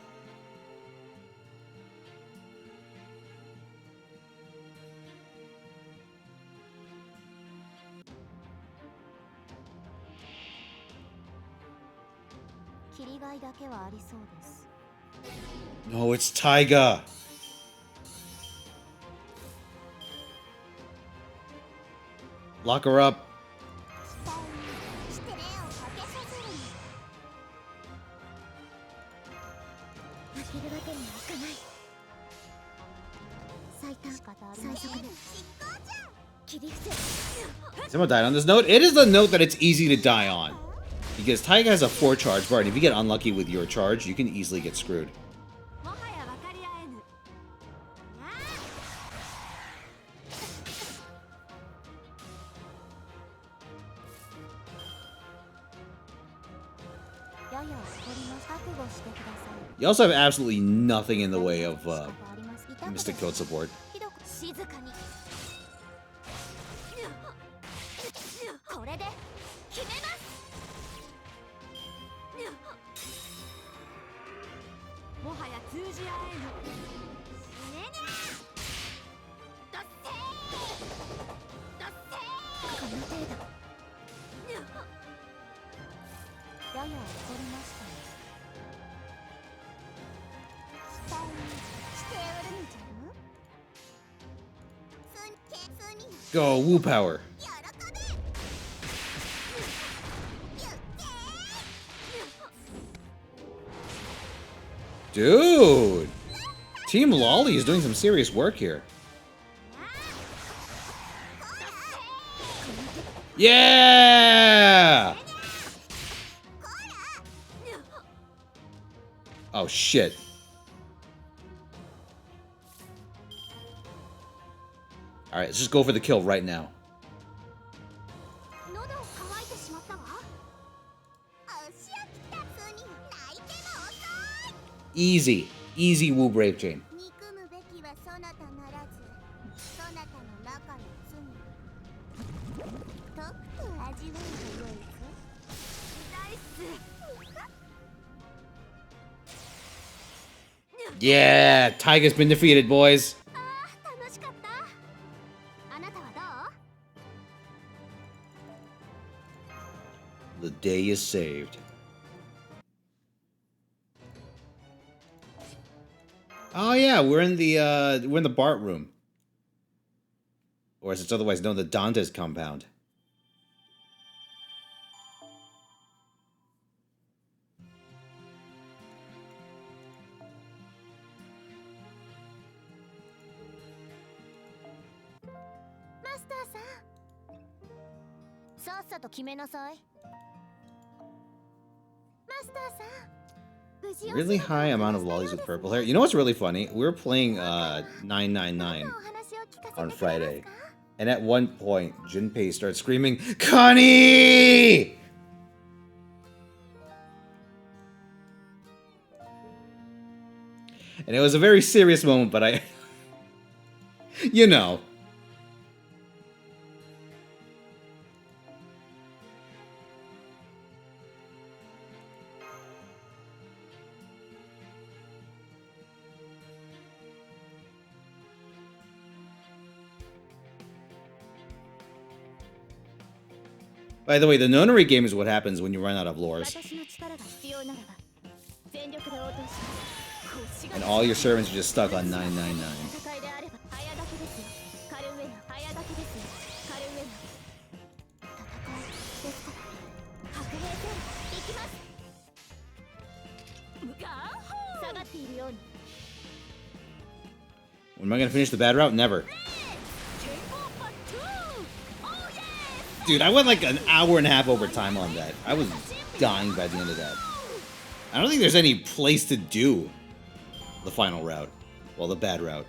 No, it's Taiga. Lock her up. Someone died on this note. It is the note that it's easy to die on. Because Taiga has a 4 charge bar, and if you get unlucky with your charge, you can easily get screwed. You also have absolutely nothing in the way of Mystic Code support. Go, Woo Power. Dude! Team Lolly is doing some serious work here. Yeah! Oh, shit. Alright, let's just go for the kill right now. Easy. Easy Woo Brave Chain. Yeah, Taiga's been defeated, boys. The day is saved. Oh yeah, we're in the Bart room. Or as it's otherwise known, the Dante's compound. Really high amount of lollies with purple hair. You know what's really funny? We were playing 999 on Friday. And at one point, Junpei starts screaming, Connie! And it was a very serious moment, but I... you know. By the way, the Nonary game is what happens when you run out of lores. And all your servants are just stuck on 999. When am I gonna finish the bad route? Never. Dude, I went like an hour and a half over time on that. I was dying by the end of that. I don't think there's any place to do the final route. Well, the bad route.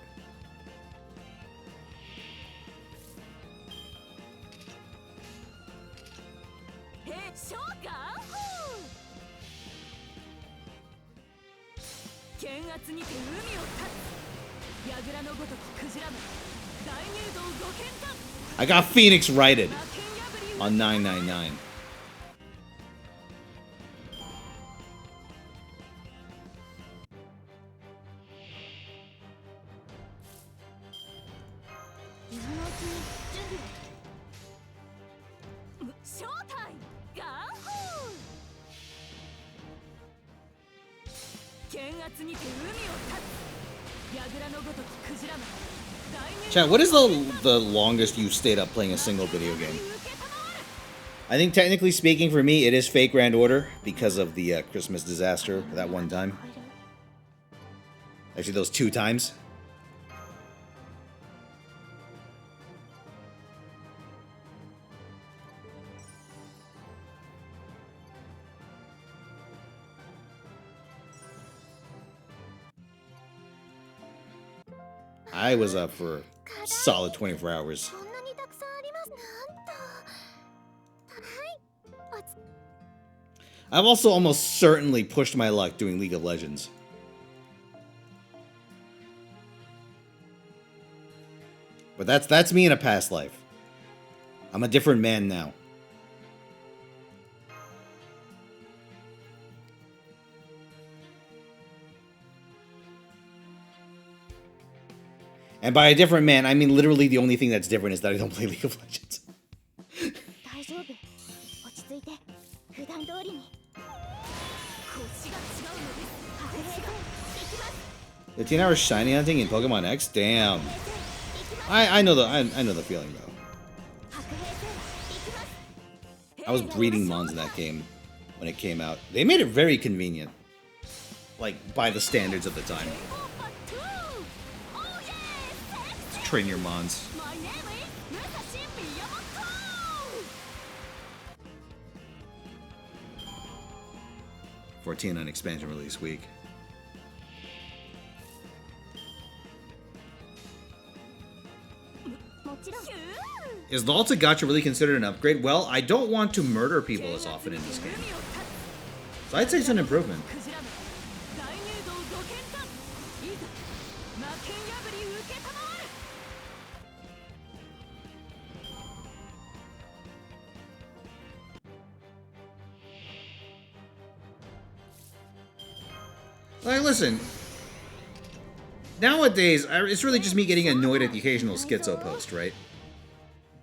I got Phoenix righted on 999. Chat, what is the longest you stayed up playing a single video game? I think technically speaking for me, it is Fate Grand Order because of the Christmas disaster that one time. Actually, those 2 times. I was up for a solid 24 hours. こんなにたくさんあります。なんと。はい。I've also almost certainly pushed my luck doing League of Legends. But that's me in a past life. I'm a different man now. And by a different man, I mean literally the only thing that's different is that I don't play League of Legends. 大丈夫。落ち着いて。普段通りに。腰が違うのです。白兵戦。行きます。 15-hour shiny hunting in Pokemon X? Damn. I know the feeling though. I was breeding Mons in that game when it came out. They made it very convenient. Like, by the standards of the time. To train your Mons. My name is Musashi Miyamoto. 14 on expansion release week. Is the Alta Gacha really considered an upgrade? Well, I don't want to murder people as often in this game. So I'd say it's an improvement. Like, listen. Nowadays, it's really just me getting annoyed at the occasional schizo post, right?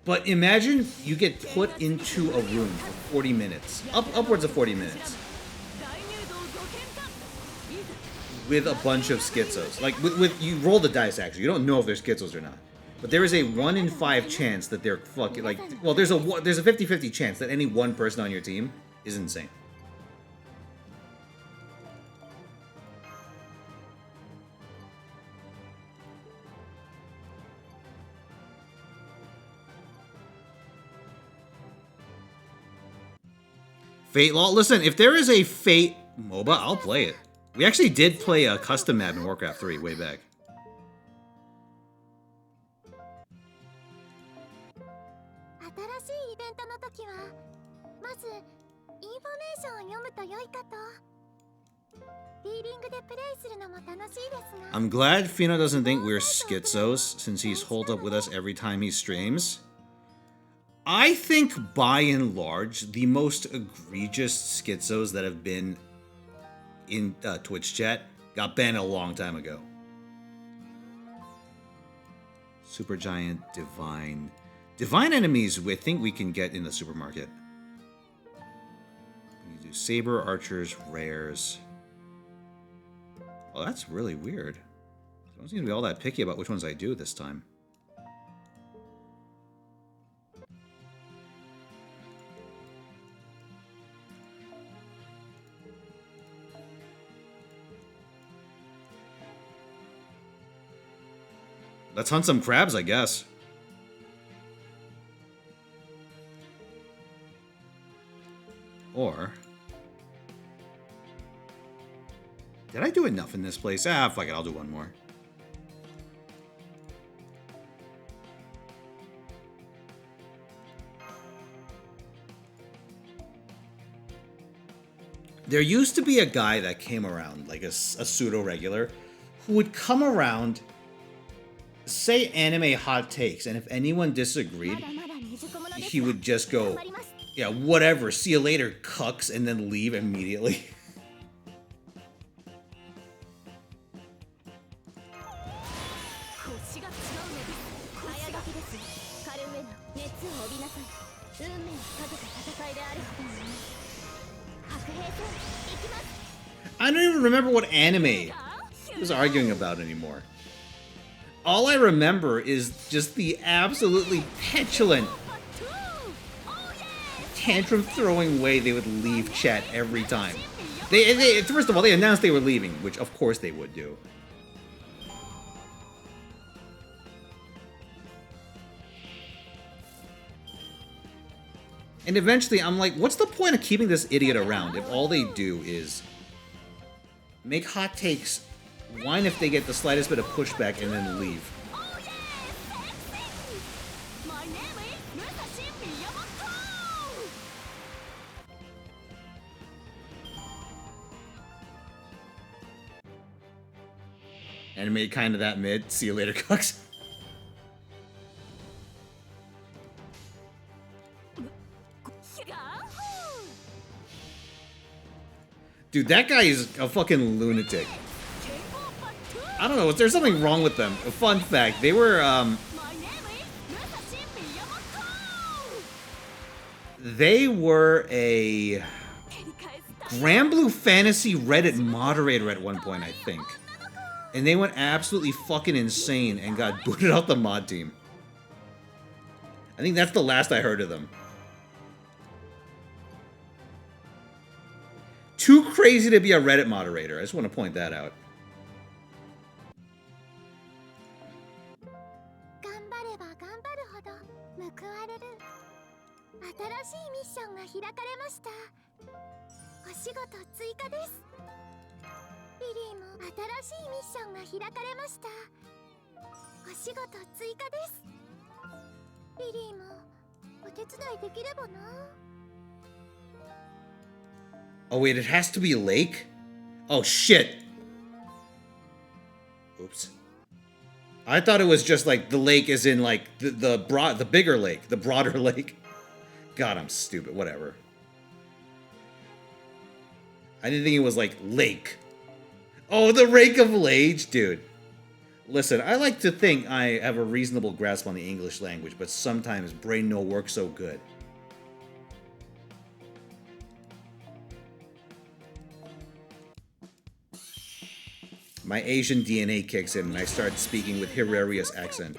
But imagine you get put into a room for 40 minutes, upwards of 40 minutes, with a bunch of schizos. Like, with you roll the dice, actually. You don't know if they're schizos or not. But there is a 1 in 5 chance that they're fucking, like, well, there's a 50-50 chance that any one person on your team is insane. Fate Law? Listen, if there is a Fate MOBA, I'll play it. We actually did play a custom map in Warcraft 3 way back. 新しいイベントの時はまずインフォメーションを読むと良いかと。フィーリングでプレイするのも楽しいですが。I'm glad Fino doesn't think we're schizos since he's holed up with us every time he streams. I think, by and large, the most egregious schizos that have been in Twitch chat got banned a long time ago. Supergiant, Divine. Divine enemies, I think we can get in the supermarket. We do Saber, Archers, Rares. Oh, that's really weird. I don't seem to be all that picky about which ones I do this time. Let's hunt some crabs, I guess. Or... did I do enough in this place? Ah, fuck it, I'll do one more. There used to be a guy that came around, like a pseudo-regular, who would come around, say anime hot takes, and if anyone disagreed, he would just go, yeah, whatever, see you later, cucks, and then leave immediately. I don't even remember what anime he was arguing about anymore. All I remember is just the absolutely petulant, tantrum-throwing way they would leave chat every time. They first of all, they announced they were leaving, which of course they would do. And eventually, I'm like, what's the point of keeping this idiot around if all they do is make hot takes, whine if they get the slightest bit of pushback, and then leave? And made kind of that mid. See you later, Cooks. Dude, that guy is a fucking lunatic. I don't know, is there something wrong with them? A fun fact, they were, they were a Granblue Fantasy Reddit moderator at one point, I think. And they went absolutely fucking insane and got booted out the mod team. I think that's the last I heard of them. Too crazy to be a Reddit moderator. I just want to point that out. リリーもお手伝いできればな。 Oh wait, it has to be Lake? Oh shit. Oops. I thought it was just like the lake is in like the bigger lake, the broader lake. God, I'm stupid. Whatever. I didn't think it was like lake. Oh, the Rake of Lage, dude. Listen, I like to think I have a reasonable grasp on the English language, but sometimes brain no work so good. My Asian DNA kicks in and I start speaking with hilarious accent.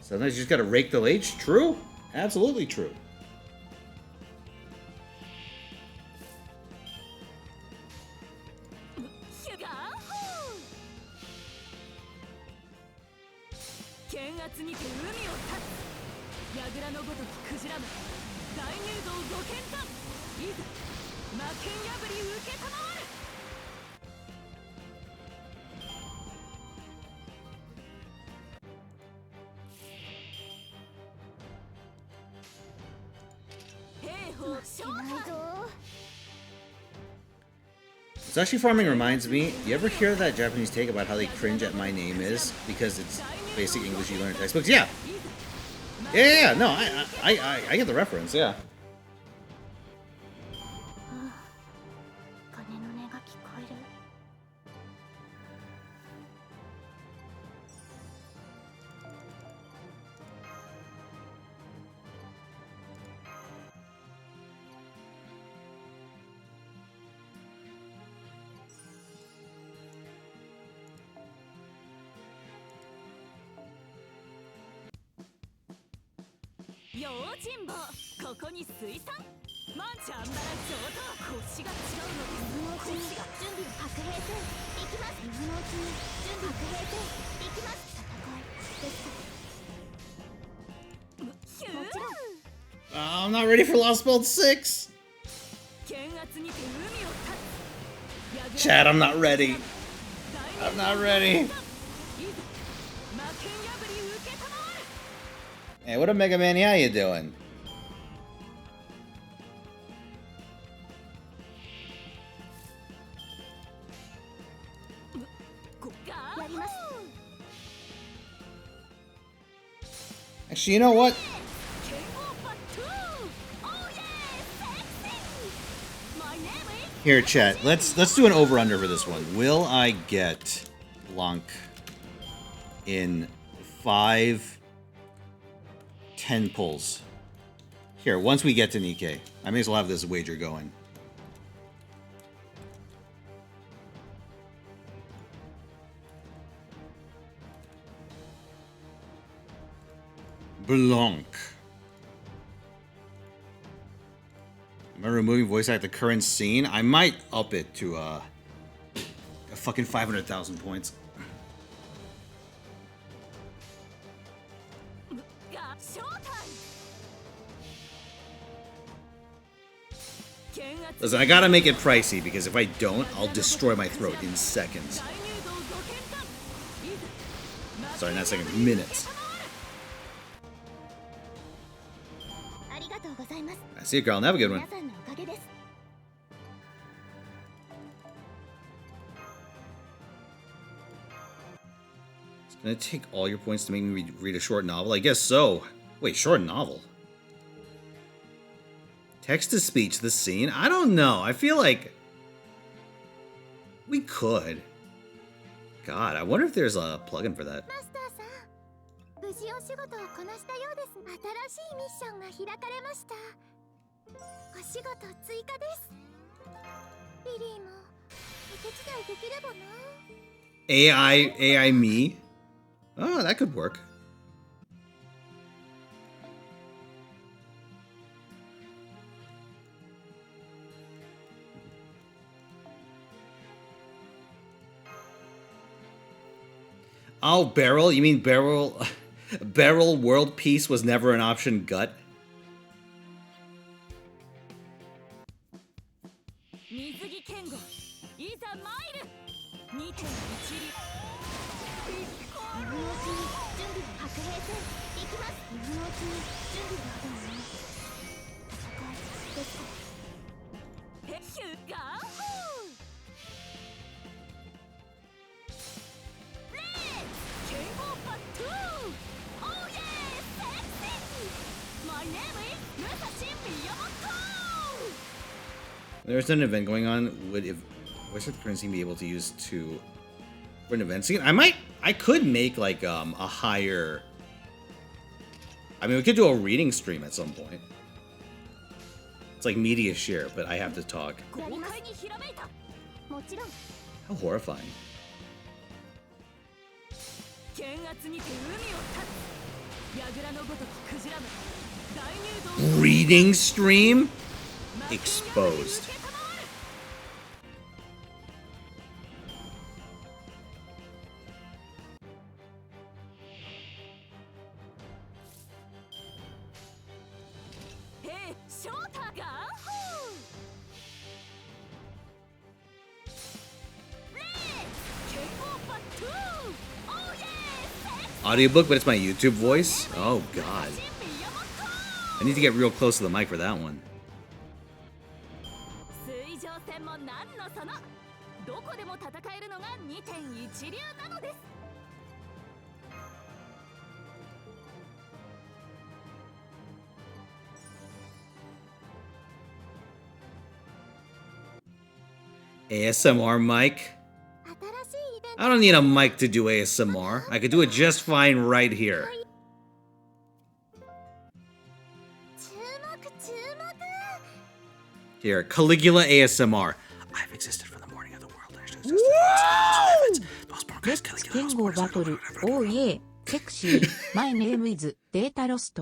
Sometimes you just gotta rake the lage. True. Absolutely true. Sashi farming reminds me, you ever hear that Japanese take about how they cringe at My Name Is because it's basic English you learn in textbooks? Yeah. Yeah, no, I get the reference, yeah. Oh, I'm not ready for Lost Belt 6. Chad, I'm not ready. I'm not ready. Hey, what up, Mega Man? How you doing? Actually, you know what? Here, chat. Let's do an over-under for this one. Will I get Blanc in 5 10 pulls? Here, once we get to Nikkei, I may as well have this wager going. Blanc. Am I removing voice at the current scene? I might up it to a fucking 500,000 points. Listen, I gotta make it pricey because if I don't, I'll destroy my throat in seconds. Sorry, not seconds, minutes. I see you, girl. Have a good one. It's gonna take all your points to make me read a short novel? I guess so. Wait, short novel? Text-to-speech, the scene? I don't know. I feel like we could. God, I wonder if there's a plugin for that. AI me? Oh, that could work. Oh, barrel? You mean barrel? Barrel world peace was never an option, gut? There's an event going on. Would the currency be able to use for an event scene? I could make like a higher. I mean, we could do a reading stream at some point. It's like media share, but I have to talk. How horrifying. Reading stream? Exposed. Audiobook, but it's my YouTube voice? Oh, God. I need to get real close to the mic for that one. ASMR mic? I don't need a mic to do ASMR. I could do it just fine right here. Here, Caligula ASMR. I've existed from the morning of the world. Let's Kengo battle. Oh yeah, sexy. My name is Data Lost.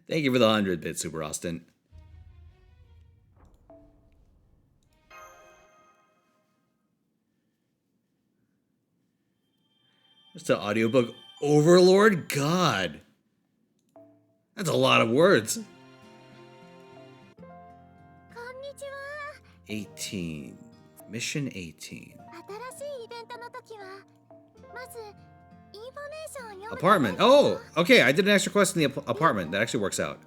Thank you for the 100-bit, Super Austin. Just an audiobook overlord? God. That's a lot of words. 18. Mission 18. Apartment. Oh, okay. I did an extra quest in the apartment. That actually works out.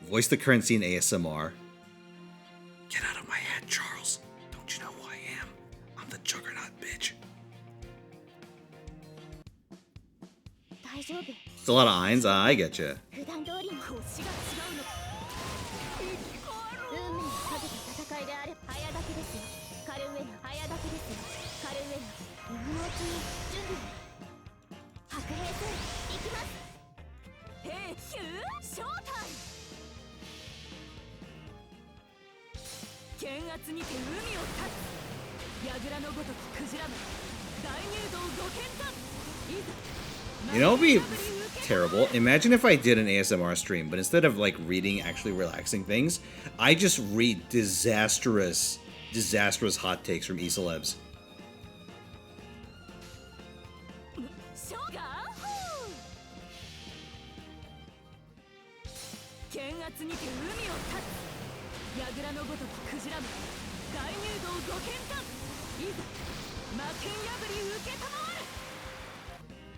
Voice the currency in ASMR. Get out of my head, Charles. Don't you know who I am? I'm the juggernaut, bitch. It's a lot of Eins. I get you. You know, it'd be terrible. Imagine if I did an ASMR stream, but instead of like reading actually relaxing things, I just read disastrous hot takes from e-celebs.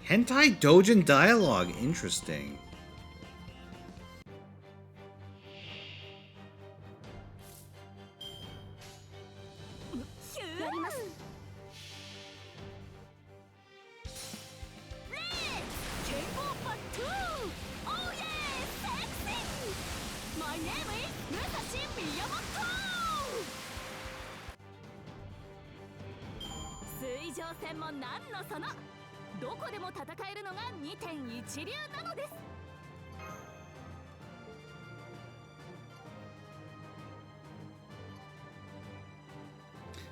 Hentai Dojin dialogue, interesting.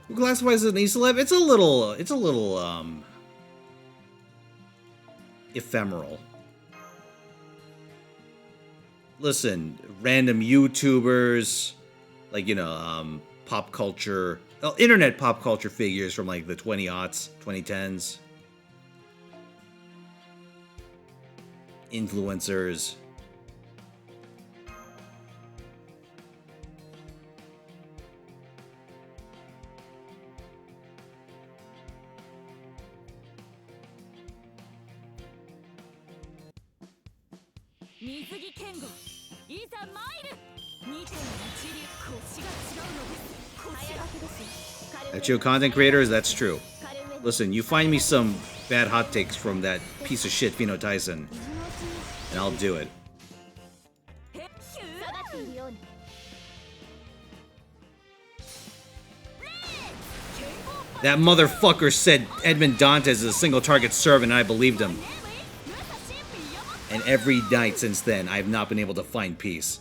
Who classifies as an e-celeb? It's a little ephemeral. Listen, random YouTubers, like, you know, pop culture, internet pop culture figures from like the 20-aughts, 2010s. Influencers. FGO content creators, that's true. Listen, you find me some bad hot takes from that piece of shit Fino Tyson, and I'll do it. That motherfucker said Edmond Dantes is a single target servant, and I believed him. And every night since then, I have not been able to find peace.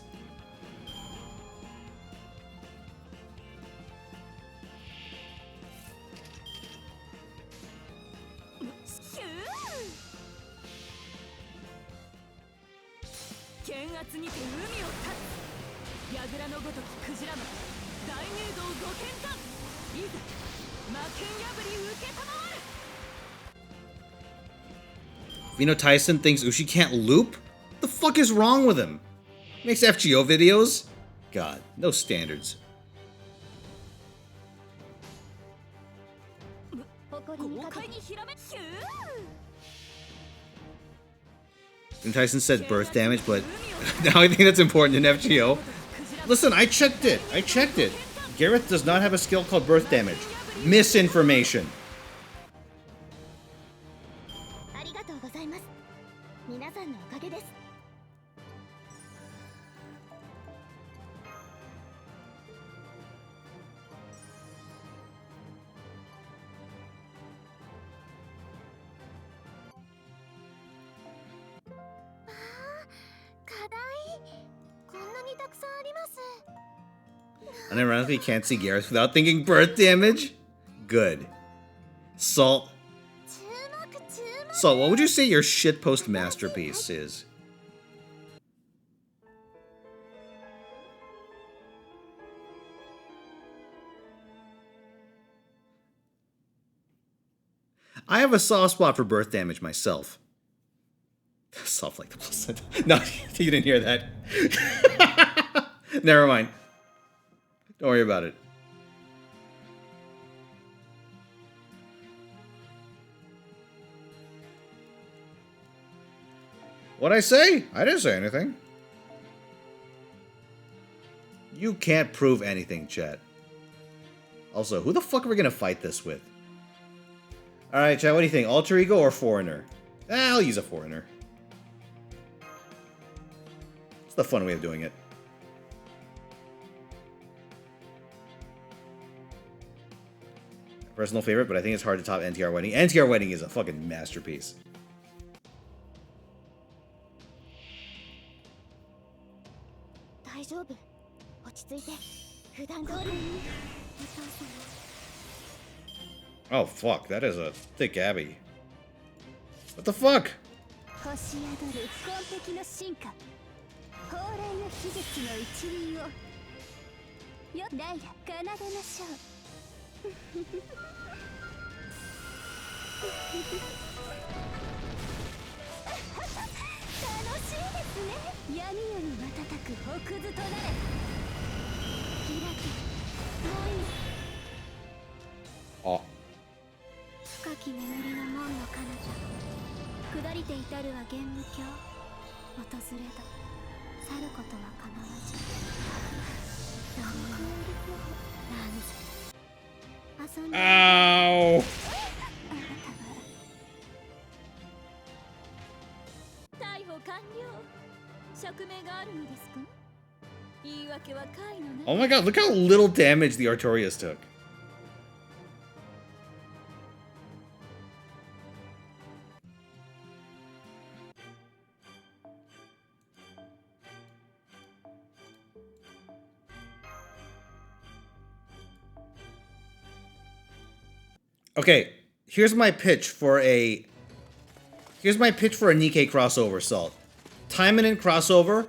Fino Tyson thinks Ushi can't loop? What the fuck is wrong with him? Makes FGO videos? God, no standards. Fino Tyson said birth damage, but now I think that's important in FGO. Listen, I checked it. Gareth does not have a skill called birth damage. Misinformation. Unironically can't see Gareth without thinking birth damage? Good. Salt, what would you say your shitpost masterpiece is? I have a soft spot for birth damage myself. Soft like the placenta. No, you didn't hear that. Never mind. Don't worry about it. What'd I say? I didn't say anything. You can't prove anything, chat. Also, who the fuck are we gonna fight this with? Alright, chat, what do you think? Alter ego or foreigner? I'll use a foreigner. It's the fun way of doing it. Personal favorite, but I think it's hard to top NTR Wedding. NTR Wedding is a fucking masterpiece. Oh fuck, that is a thick Abby. What the fuck? 星宿る紺碧の進化蓬莱の秘術の一輪をよライラ奏でましょう楽しいですね闇より瞬く北図となれ開けもうあ、深き眠りの門の彼方下りて至るは玄武境訪れど去ることはかなわずなんぜ遊んで ow! 逮捕完了釈明があるのですか言い訳は解のね Oh my god, look how little damage the Artorias took. Okay, here's my pitch for a Nikkei crossover, Salt. Taimanin crossover,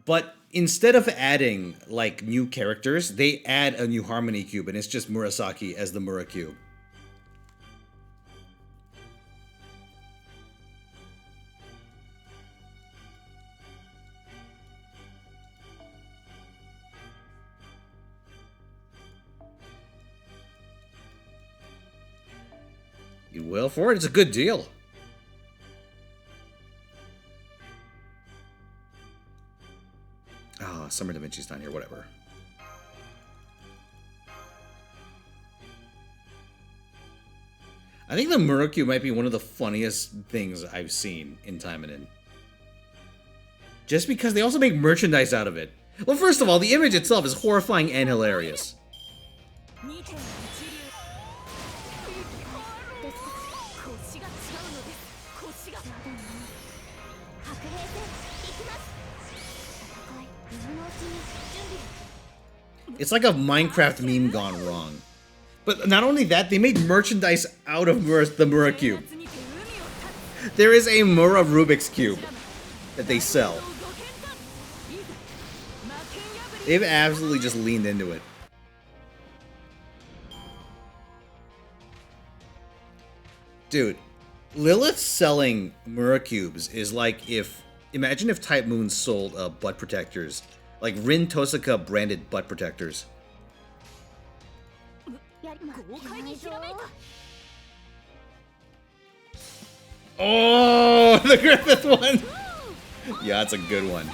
but instead of adding like new characters, they add a new harmony cube, and it's just Murasaki as the Mura cube. You will for it? It's a good deal. Ah, oh, Summer Da Vinci's not here, whatever. I think the Murikyu might be one of the funniest things I've seen in Taimanin. Just because they also make merchandise out of it. Well, first of all, the image itself is horrifying and hilarious. It's like a Minecraft meme gone wrong. But not only that, they made merchandise out of the Mura Cube. There is a Mura Rubik's Cube that they sell. They've absolutely just leaned into it. Dude, Lilith selling Mura Cubes is like if... Imagine if Type Moon sold butt protectors. Like Rin Tosaka branded butt protectors. Oh, the Griffith one! Yeah, that's a good one.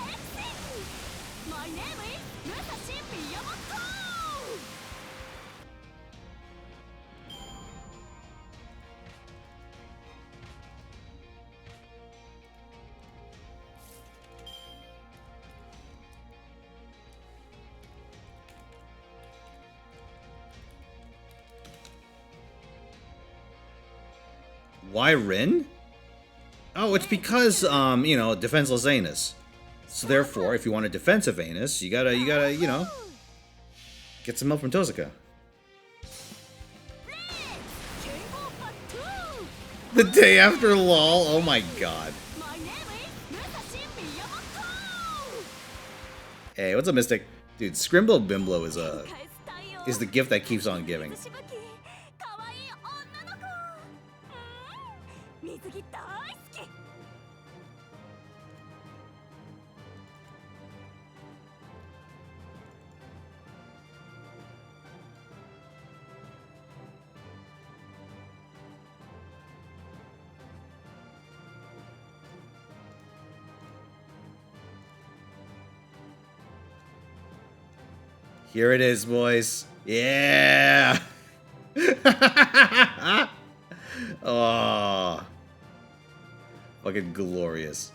Why Rin? Oh, it's because, you know, defenseless Anus. So therefore, if you want a defensive Anus, you gotta, you know, get some help from Tosaka. The day after LOL? Oh my god. Hey, what's up, Mystic? Dude, Scrimble Bimblo is the gift that keeps on giving. Here it is, boys. Yeah! Oh. Fucking glorious.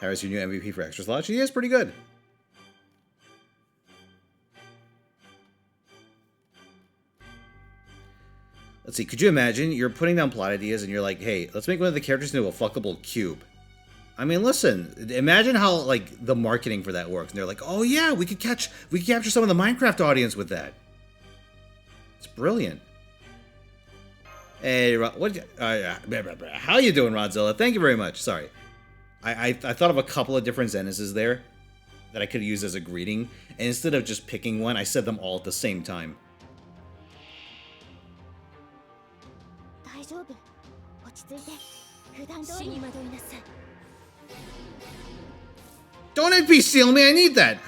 Harris, your new MVP for extra slots. She is pretty good. Let's see. Could you imagine you're putting down plot ideas and you're like, hey, let's make one of the characters into a fuckable cube. I mean, listen. Imagine how like the marketing for that works. And they're like, oh yeah, we could capture some of the Minecraft audience with that. It's brilliant. Hey, how you doing, Rodzilla? Thank you very much. Sorry. I thought of a couple of different sentences there that I could use as a greeting. And instead of just picking one, I said them all at the same time. Don't NP seal me, I need that!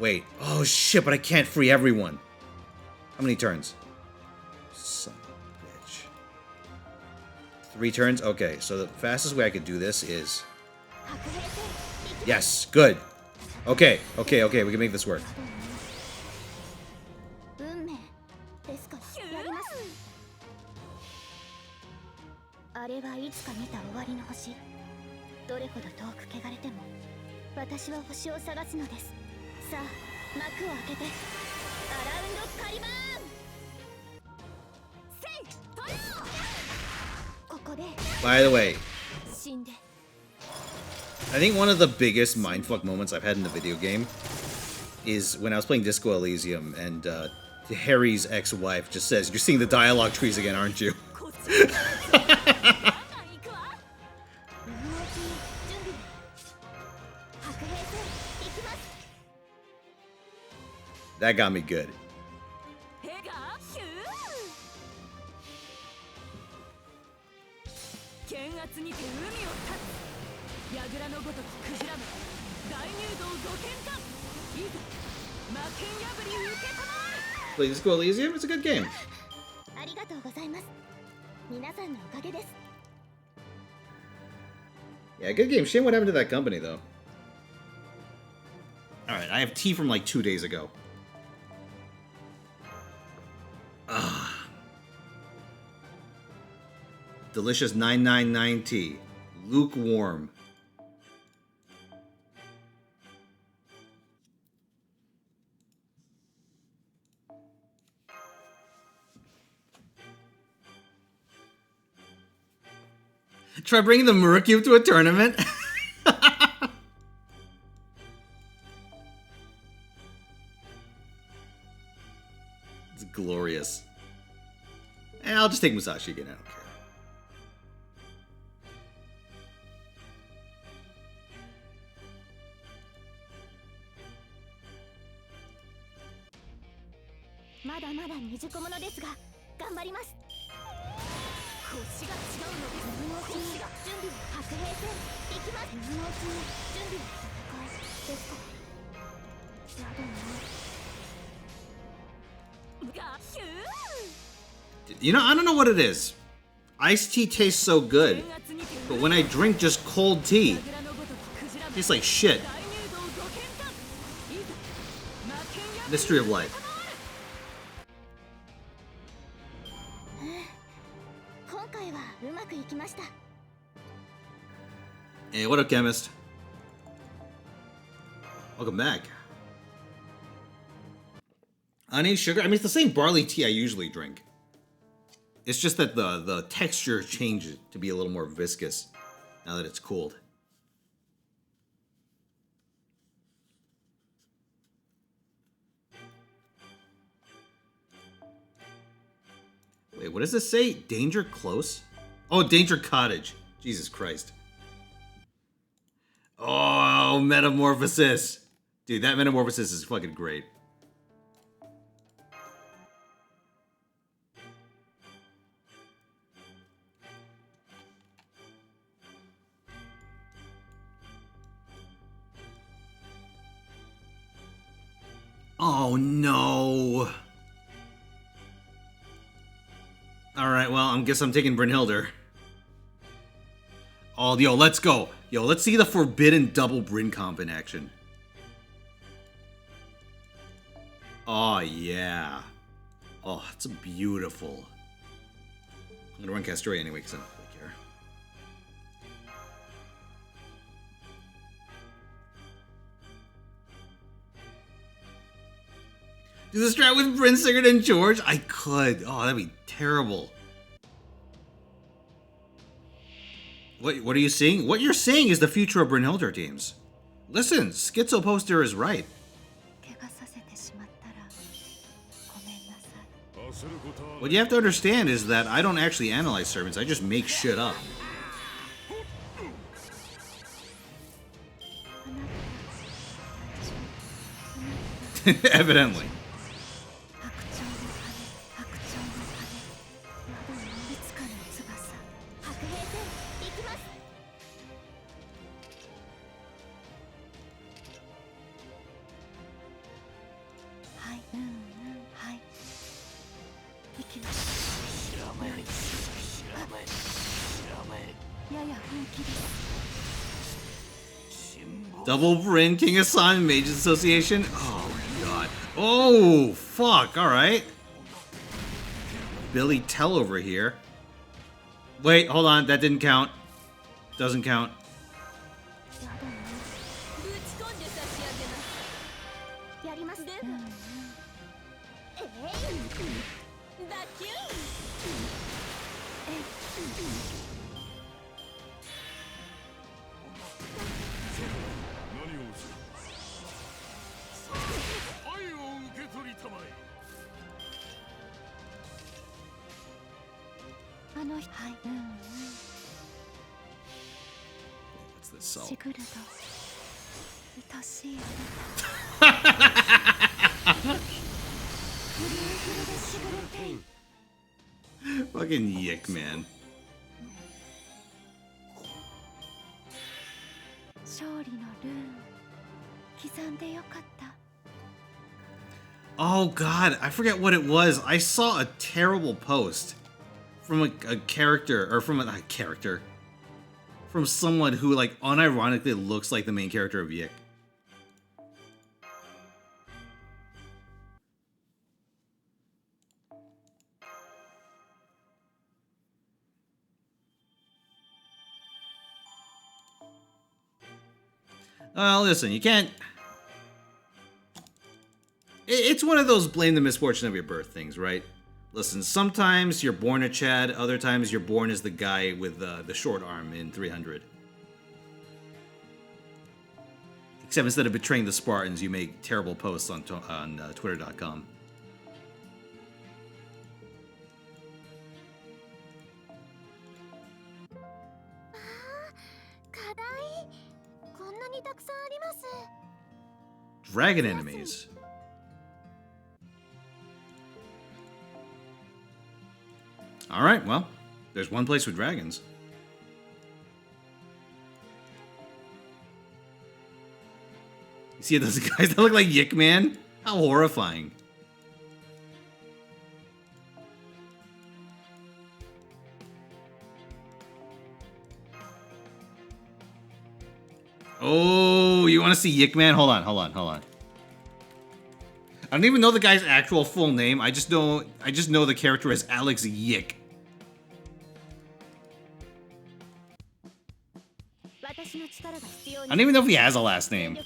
Wait, oh shit, but I can't free everyone. How many turns? Son of a bitch. 3 turns? Okay, so the fastest way I could do this is... Yes, good. Okay, we can make this work. By the way, I think one of the biggest mindfuck moments I've had in a video game is when I was playing Disco Elysium and Harry's ex-wife just says, "You're seeing the dialogue trees again, aren't you?" That got me good. Play Disco Elysium? It's a good game. Yeah, good game. Shame what happened to that company, though. Alright, I have tea from like 2 days ago. Delicious 999 tea. Lukewarm. Try bringing the Murcube to a tournament? It's glorious. And I'll just take Musashi again, I don't care. You know, I don't know what it is. Iced tea tastes so good, but when I drink just cold tea, it tastes like shit. Mystery of life. Hey, what up, chemist? Welcome back. Honey, sugar? I mean, it's the same barley tea I usually drink. It's just that the texture changes to be a little more viscous now that it's cooled. Wait, what does this say? Danger close? Oh, danger cottage. Jesus Christ. Oh, metamorphosis. Dude, that metamorphosis is fucking great. Oh, no. Alright, well, I guess I'm taking Brynhilder. Oh, yo, let's go. Yo, let's see the forbidden double Bryn comp in action. Oh, yeah. Oh, it's beautiful. I'm gonna run Castoria anyway, because I don't really care. Do the strat with Prince Sigurd and George? I could. Oh, that'd be terrible. What are you seeing? What you're seeing is the future of Brynhildr teams. Listen, Schizo Poster is right. What you have to understand is that I don't actually analyze servants, I just make shit up. Evidently. Double Bryn, King of Sun, Mages Association. Oh god. Oh fuck, alright. Billy Tell over here. Wait, hold on, that didn't count. Doesn't count. What's this salt? Fucking yick, man. Oh god, I forget what it was. I saw a terrible post from a character, or from a character, from someone who like unironically looks like the main character of Yick. Listen, you can't... It's one of those blame the misfortune of your birth things, right? Listen, sometimes you're born a Chad, other times you're born as the guy with the short arm in 300. Except instead of betraying the Spartans, you make terrible posts on Twitter.com. Dragon enemies. Alright, well, there's one place with dragons. You see those guys that look like Yick Man? How horrifying. Oh, you want to see Yick Man? Hold on. I don't even know the guy's actual full name. I just know the character as Alex Yick. I don't even know if he has a last name.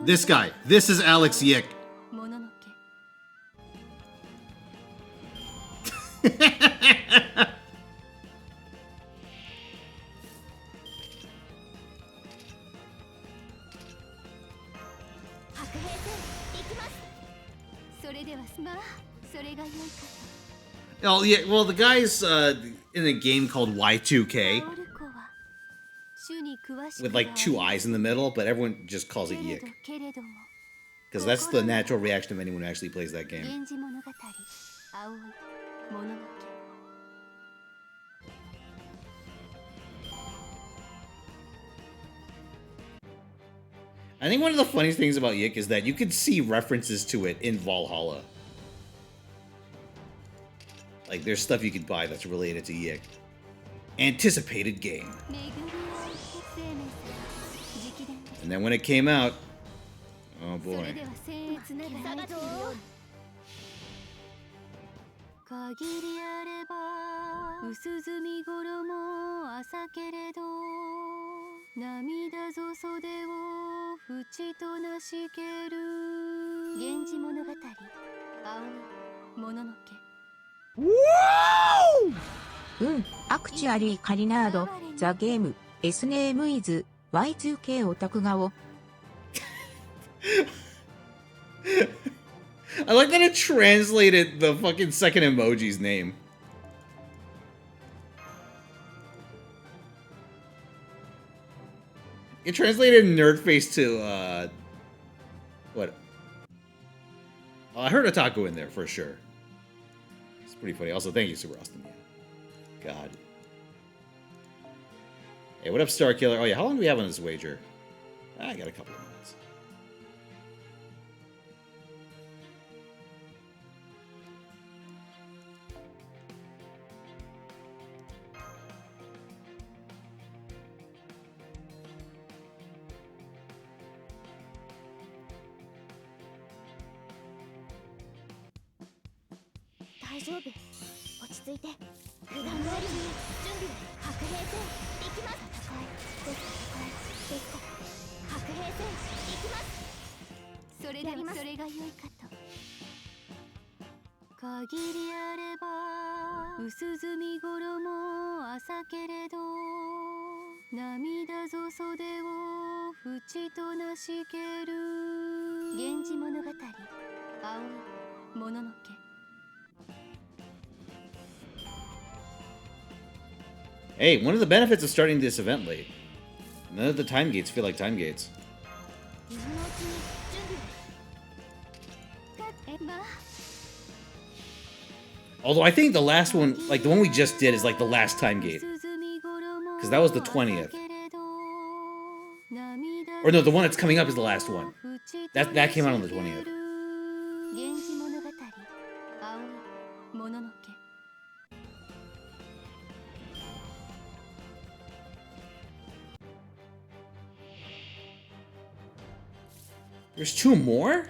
This guy. This is Alex Yick. Oh yeah, well the guy's in a game called Y2K with like two eyes in the middle, but everyone just calls it Yick because that's the natural reaction of anyone who actually plays that game. I think one of the funniest things about Yick is that you could see references to it in Valhalla. Like, there's stuff you could buy that's related to Yik. Anticipated game. And then when it came out, oh boy. 限りあれば薄墨衣朝けれど涙ぞ袖を淵となしける源氏物語青もののけアクチュアリーカリナード、ザゲーム、S ネームイズ、Y2K オタク顔。I like that it translated the fucking second emoji's name. It translated Nerdface to, what? Oh, I heard Otaku in there for sure. It's pretty funny. Also, thank you, Super Austin. Yeah. God. Hey, what up, Star Killer? Oh, yeah, how long do we have on this wager? I got a couple of minutes. 大丈夫落ち着いて普段通りに準備白兵戦行きます戦いです白兵戦行きますそれが良いかと限りあれば薄墨衣朝けれど涙ぞ袖を淵となしける源氏物語青もののけ Hey, one of the benefits of starting this event late. None of the time gates feel like time gates. Although I think the last one, like the one we just did, is like the last time gate. Because that was the 20th. Or no, the one that's coming up is the last one. That came out on the 20th. There's two more?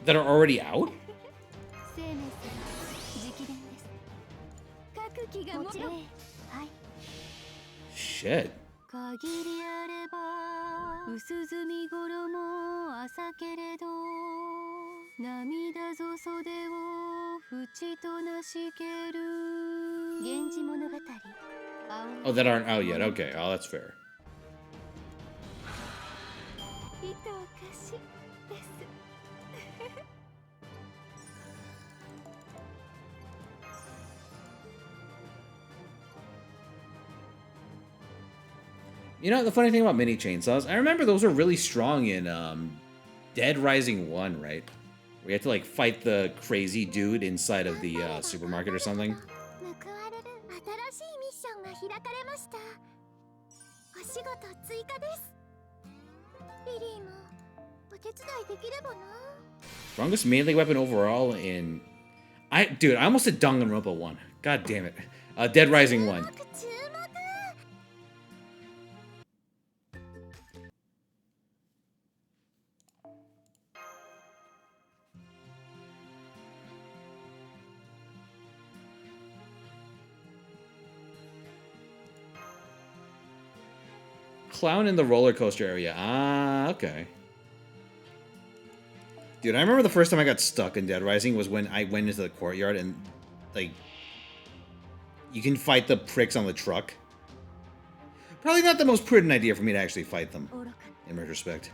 That are already out? Shit. Oh, that aren't out yet. Okay. Oh, that's fair. You know, the funny thing about mini chainsaws, I remember those were really strong in Dead Rising 1, right? Where you had to, like, fight the crazy dude inside of the supermarket or something. Strongest melee weapon overall in... Dude, I almost said Danganronpa 1. God damn it. Dead Rising 1. Clown in the roller coaster area. Ah, okay. Dude, I remember the first time I got stuck in Dead Rising was when I went into the courtyard and, like, you can fight the pricks on the truck. Probably not the most prudent idea for me to actually fight them, in retrospect.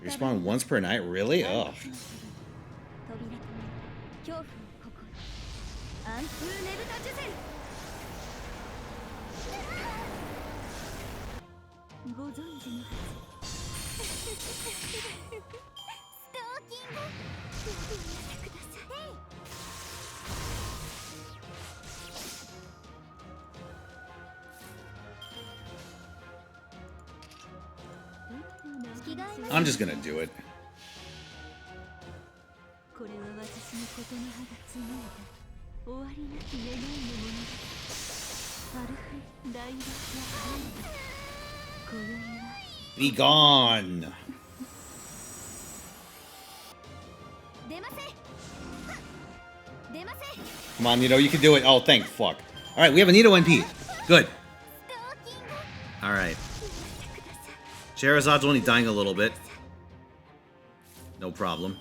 Respawn once per night? Really? Ugh. I'm just gonna do it. Be gone. Come on, Nito, you can do it. Oh, thank fuck. Alright, we have a Nito NP. Good. Alright. Shahrazad's only dying a little bit. No problem.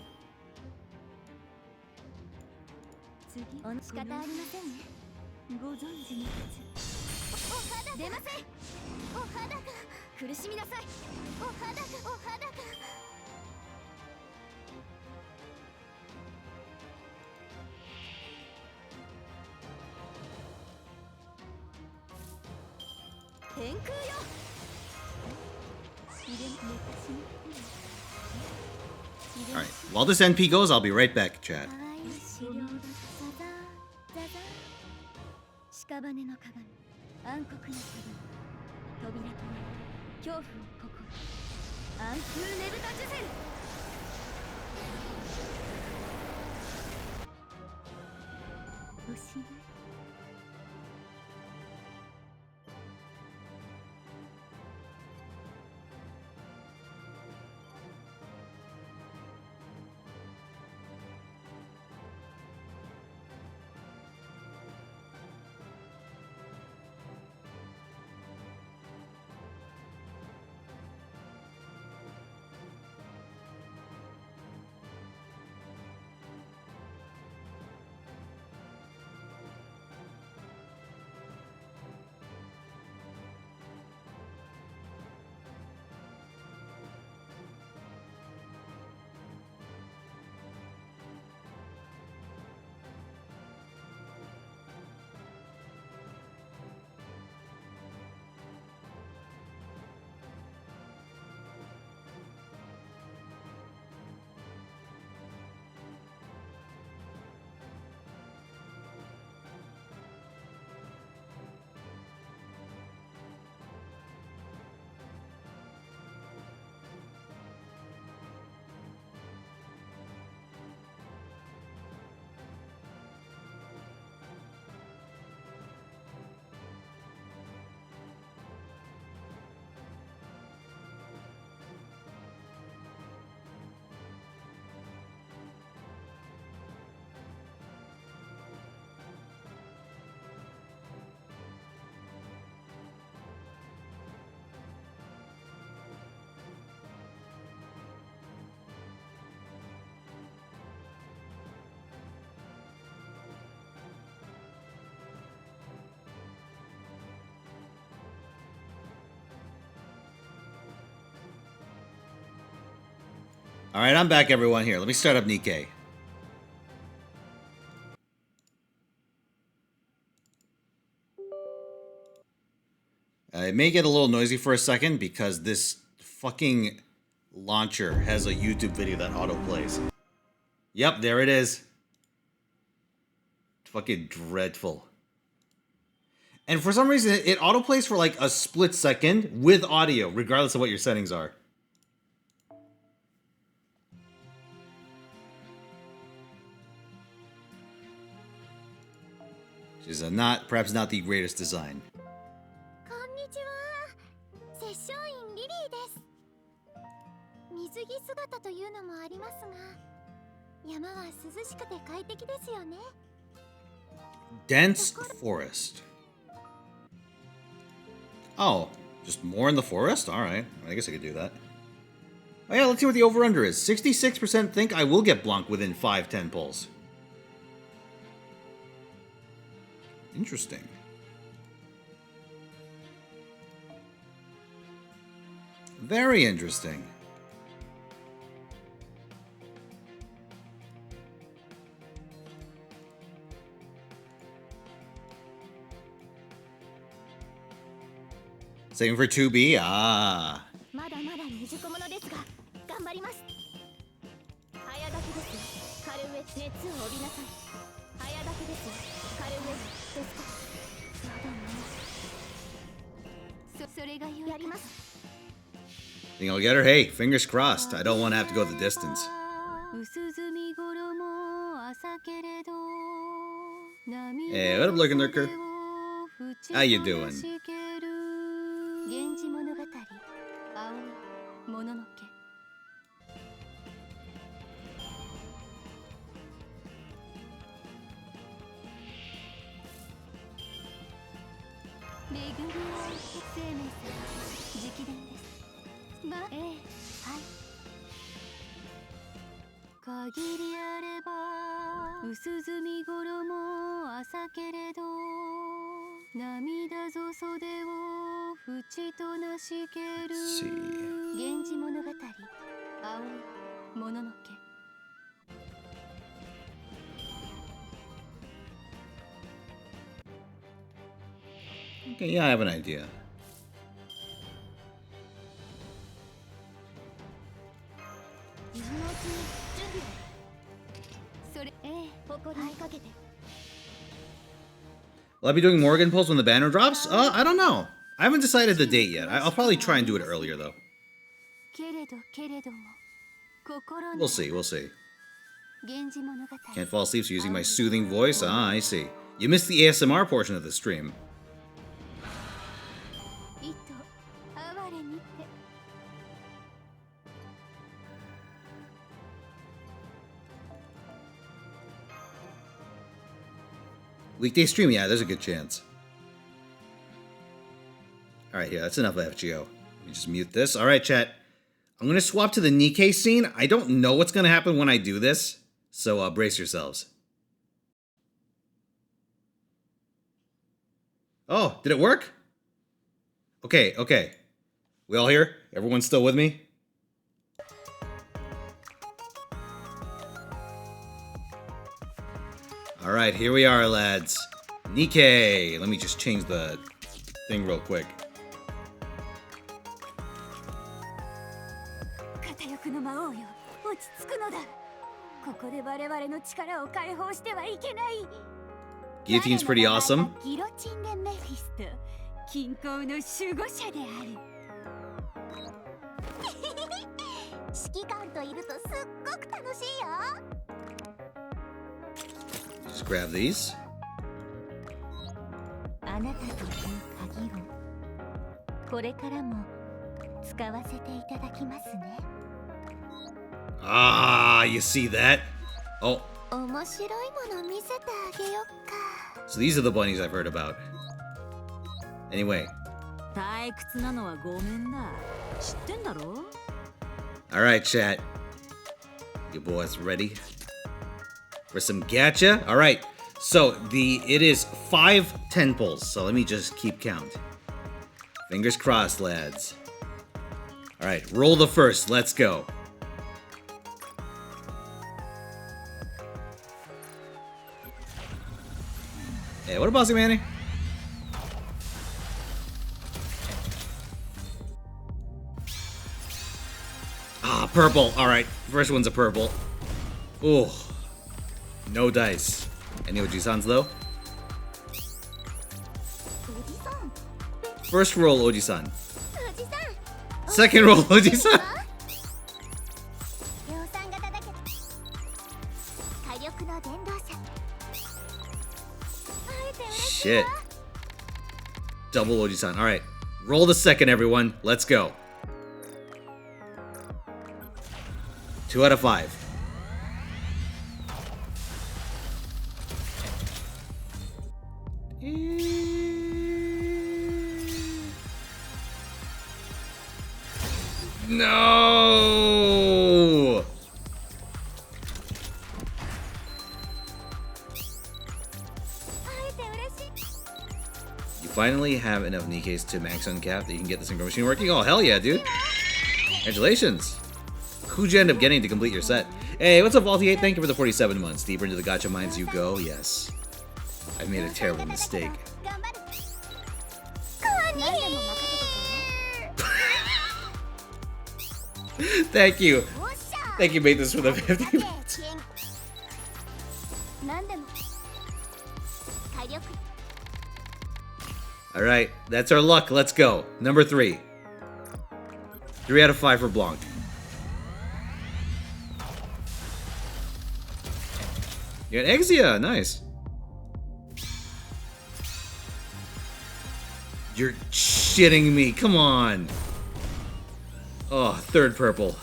Alright, while this NP goes, I'll be right back, chat. Alright, I'm back, everyone. Here, let me start up Nikkei. It may get a little noisy for a second because this fucking launcher has a YouTube video that auto-plays. Yep, there it is. Fucking dreadful. And for some reason, it auto-plays for like a split second with audio, regardless of what your settings are. Which is perhaps not the greatest design. Dense forest. Oh, just more in the forest? Alright, I guess I could do that. Oh yeah, let's see what the over-under is. 66% think I will get Blanc within 5-10 pulls. Interesting. Very interesting. Saving for 2B? Ah. Think I'll get her? Hey, fingers crossed. I don't want to have to go the distance. Hey, what up, Lurkin Lurker? How you doing? Okay, yeah, I have an idea. Will I be doing Morgan pulls when the banner drops? I don't know. I haven't decided the date yet. I'll probably try and do it earlier, though. We'll see, we'll see. Can't fall asleep so using my soothing voice? Ah, I see. You missed the ASMR portion of the stream. Weekday stream, yeah, there's a good chance. Alright, here, that's enough of FGO. Let me just mute this. Alright, chat. I'm going to swap to the Nikkei scene. I don't know what's going to happen when I do this, so brace yourselves. Oh, did it work? Okay, okay. We all here? Everyone still with me? Alright, here we are, lads. Nikkei! Let me just change the thing real quick. Guillotine's pretty awesome. Just grab these. Ah, you see that? Oh. So these are the bunnies I've heard about. Anyway. Alright, chat. You boys ready for some gacha? Alright. So it is 5 10 pulls. So let me just keep count. Fingers crossed, lads. Alright, roll the first. Let's go. Hey, what a bossy Manny. Ah, purple. Alright, first one's a purple. Ooh. No dice. Any Oji-sans though? First roll, Oji-san. Second roll, Oji-san. Shit. Double Oji-san. Alright. Roll the second, everyone. Let's go. 2 out of 5. No! You finally have enough Nikkeis to max uncap that you can get the synchro machine working? Oh, hell yeah, dude. Congratulations. Who'd you end up getting to complete your set? Hey, what's up, Vaulty8? Thank you for the 47 months. Deeper into the gacha mines you go. Yes. I've made a terrible mistake. Thank you. Thank you, Mathis, for the 50 minutes. Alright, that's our luck. Let's go. Number 3. 3 out of 5 for Blanc. You got Exia, nice. You're shitting me, come on. Oh, 3rd purple.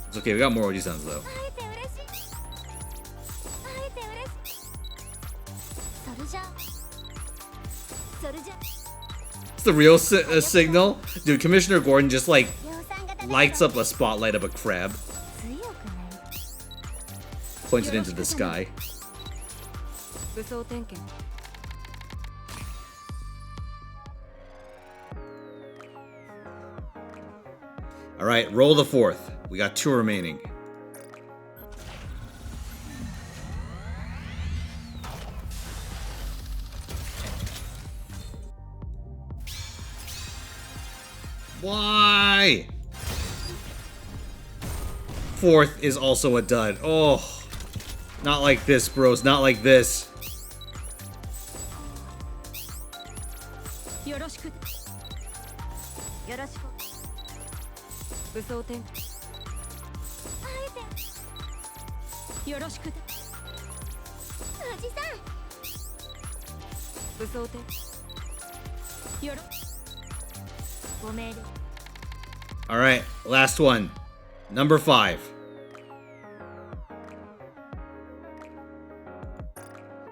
It's okay, we got more Oji-sans though. It's the real signal? Dude, Commissioner Gordon just like lights up a spotlight of a crab. Points it into the sky. Alright, roll the 4th. We got 2 remaining. Why? 4th is also a dud. Oh, not like this, bros. Not like this. Alright, last one. Number 5.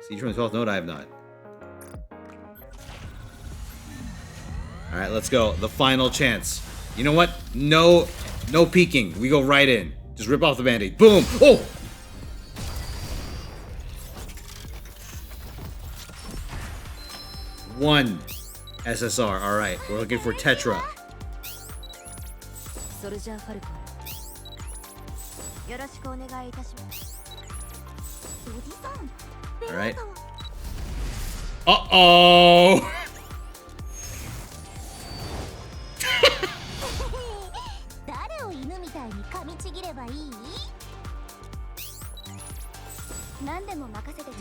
Siege from the 12th node, I have not. Alright, let's go. The final chance. You know what? No peeking. We go right in. Just rip off the band-aid. Boom! Oh! One SSR. Alright, we're looking for Tetra. Alright. Uh-oh!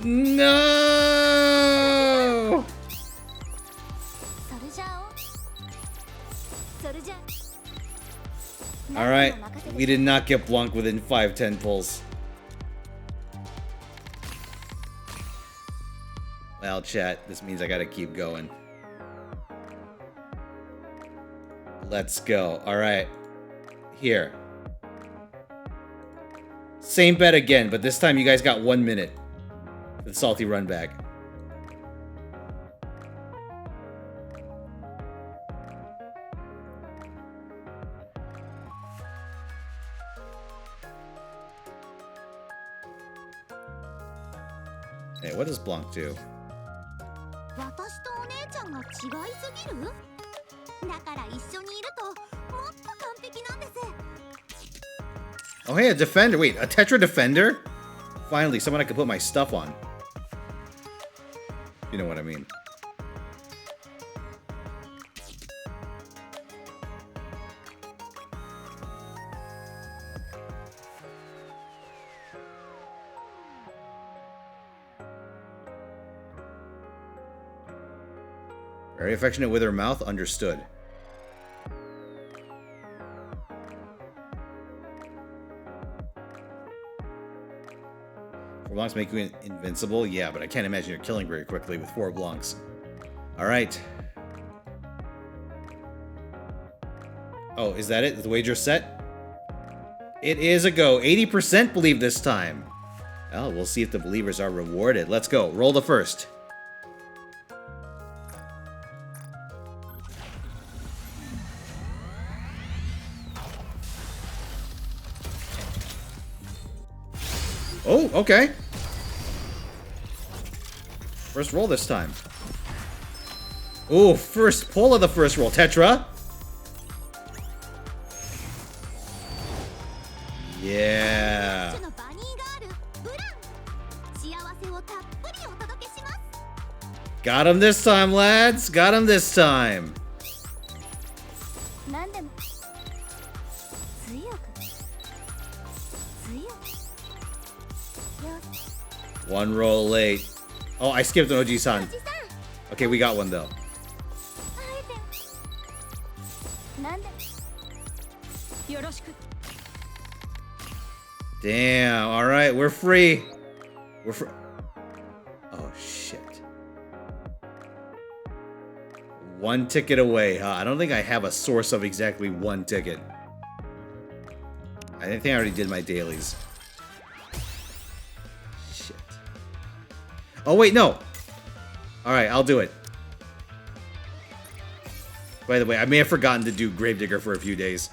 No! Alright, we did not get Blanc within 5-10 pulls. Well, chat, this means I gotta keep going. Let's go. Alright. Here. Same bet again, but this time you guys got 1 minute. The salty run back. Hey, what does Blanc do? Oh, hey, a defender. Wait, a Tetra defender? Finally, someone I can put my stuff on. You know what I mean. Very affectionate with her mouth, understood. Blancs make you invincible? Yeah, but I can't imagine you're killing very quickly with 4 Blancs. Alright. Oh, is that it? Is the wager set? It is a go. 80% believe this time. Well, we'll see if the believers are rewarded. Let's go. Roll the first. Oh, okay. First roll this time. Oh, first pull of the first roll. Tetra. Yeah. Got him this time, lads. Got him this time. One roll late. Oh, I skipped an Oji-san. Okay, we got one though. なんでよろしく Damn. All right, we're free. We're free. Oh shit. One ticket away, huh? I don't think I have a source of exactly one ticket. I think I already did my dailies. Shit. Oh wait, no. All right, I'll do it. By the way, I may have forgotten to do Gravedigger for a few days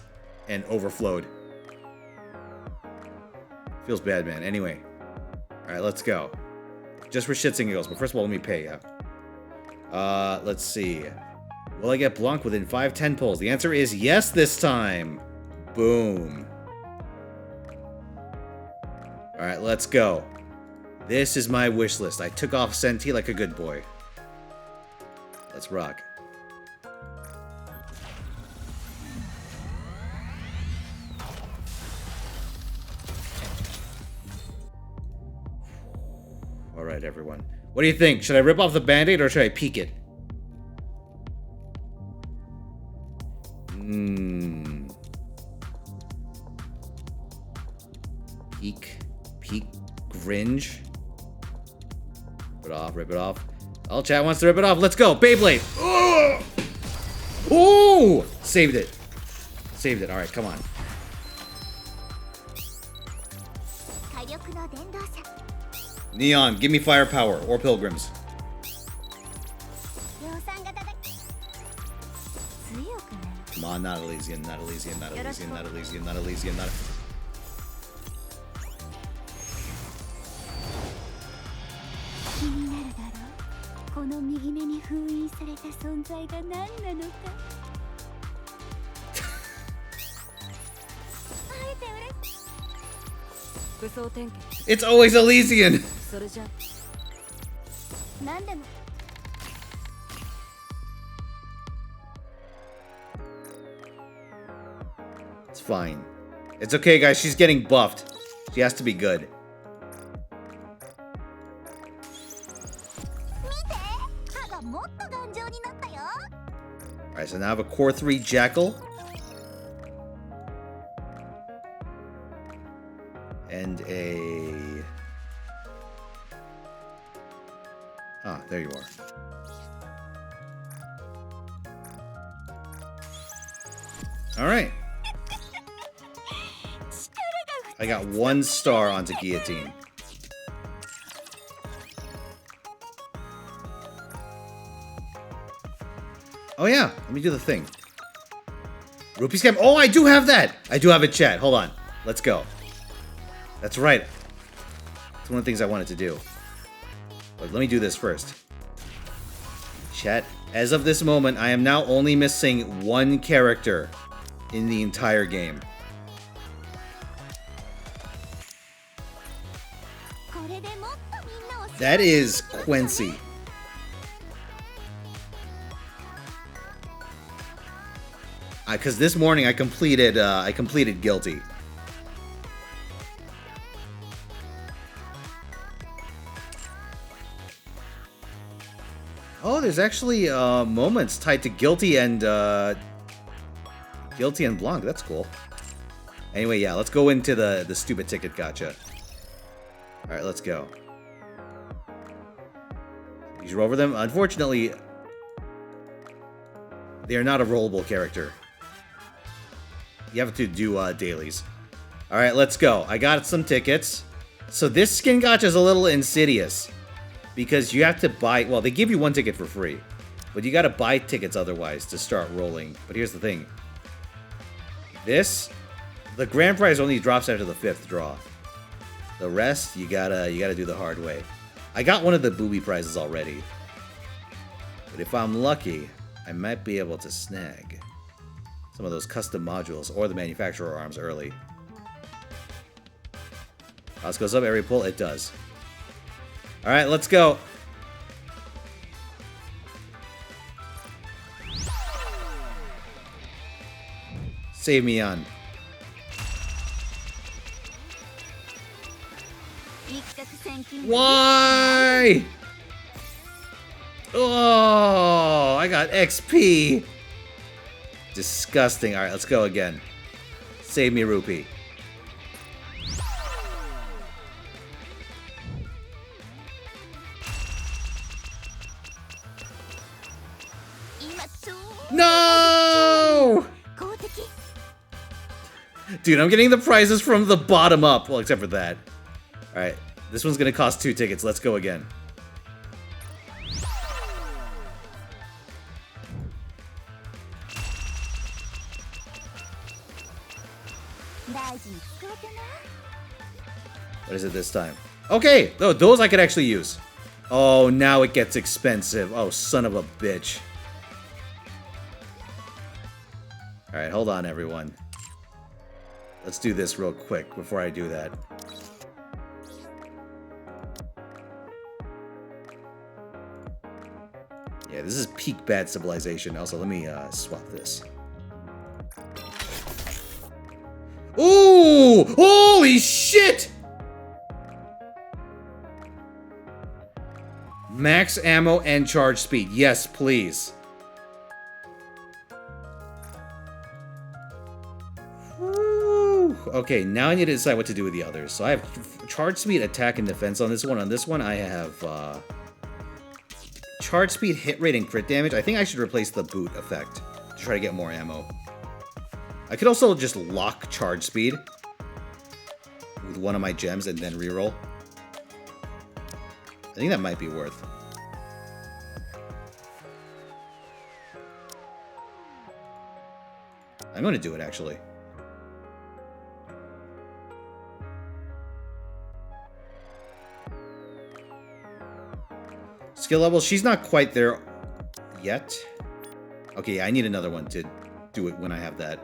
and overflowed. Feels bad, man. Anyway. Alright, let's go. Just for shits and giggles, but first of all, let me pay, yeah. Let's see. Will I get Blanc within 5-10 pulls? The answer is yes this time. Boom. Alright, let's go. This is my wish list. I took off Senti like a good boy. Let's rock. Alright, everyone. What do you think? Should I rip off the band-aid or should I peek it? Peek, Gringe. Rip it off, rip it off. All chat wants to rip it off. Let's go, Beyblade. Oh! Ooh! Saved it. Saved it. Alright, come on. Neon, give me firepower or pilgrims. Come on, not Elysian, not Elysian, not Elysian, not Elysian, not Elysian, not. 気になるだろう。この右目に封印された存在が何なのか。会えて嬉しい。武装点検。It's always Elysian. それじゃ。何でも。It's fine. It's okay, guys. She's getting buffed. She has to be good. Alright, so now I have a Core 3 Jackal. And a... Ah, there you are. Alright. I got 1 star onto Guillotine. Oh yeah, let me do the thing. Rupee scam. Oh, I do have that! I do have a chat. Hold on. Let's go. That's right. It's one of the things I wanted to do. But let me do this first. Chat, as of this moment, I am now only missing 1 character in the entire game. That is Quincy. Because this morning I completed Guilty. Oh, there's actually moments tied to Guilty and Blanc. That's cool. Anyway, yeah, let's go into the stupid ticket gotcha. All right, let's go. You should roll over them. Unfortunately, they are not a rollable character. You have to do dailies. All right, let's go. I got some tickets. So this skin gotcha is a little insidious because you have to buy. Well, they give you 1 ticket for free, but you got to buy tickets otherwise to start rolling. But here's the thing: the grand prize only drops after the 5th draw. The rest you gotta do the hard way. I got one of the booby prizes already, but if I'm lucky, I might be able to snag some of those custom modules or the manufacturer arms early. House goes up every pull. It does. All right, let's go. Save me on. Why? Oh, I got XP. Disgusting. All right, let's go again. Save me, rupee. No! Dude, I'm getting the prizes from the bottom up. Well, except for that. Alright, this one's gonna cost 2 tickets. Let's go again. What is it this time? Okay, those I could actually use. Oh, now it gets expensive. Oh, son of a bitch. Alright, hold on, everyone. Let's do this real quick before I do that. Yeah, this is peak bad civilization. Also, let me swap this. Ooh! Holy shit! Max ammo and charge speed. Yes, please. Okay, now I need to decide what to do with the others. So I have charge speed, attack, and defense on this one. On this one, I have charge speed, hit rate, and crit damage. I think I should replace the boot effect to try to get more ammo. I could also just lock charge speed with one of my gems and then reroll. I think that might be worth. I'm going to do it, actually. Skill level, she's not quite there yet. Okay, I need another one to do it when I have that.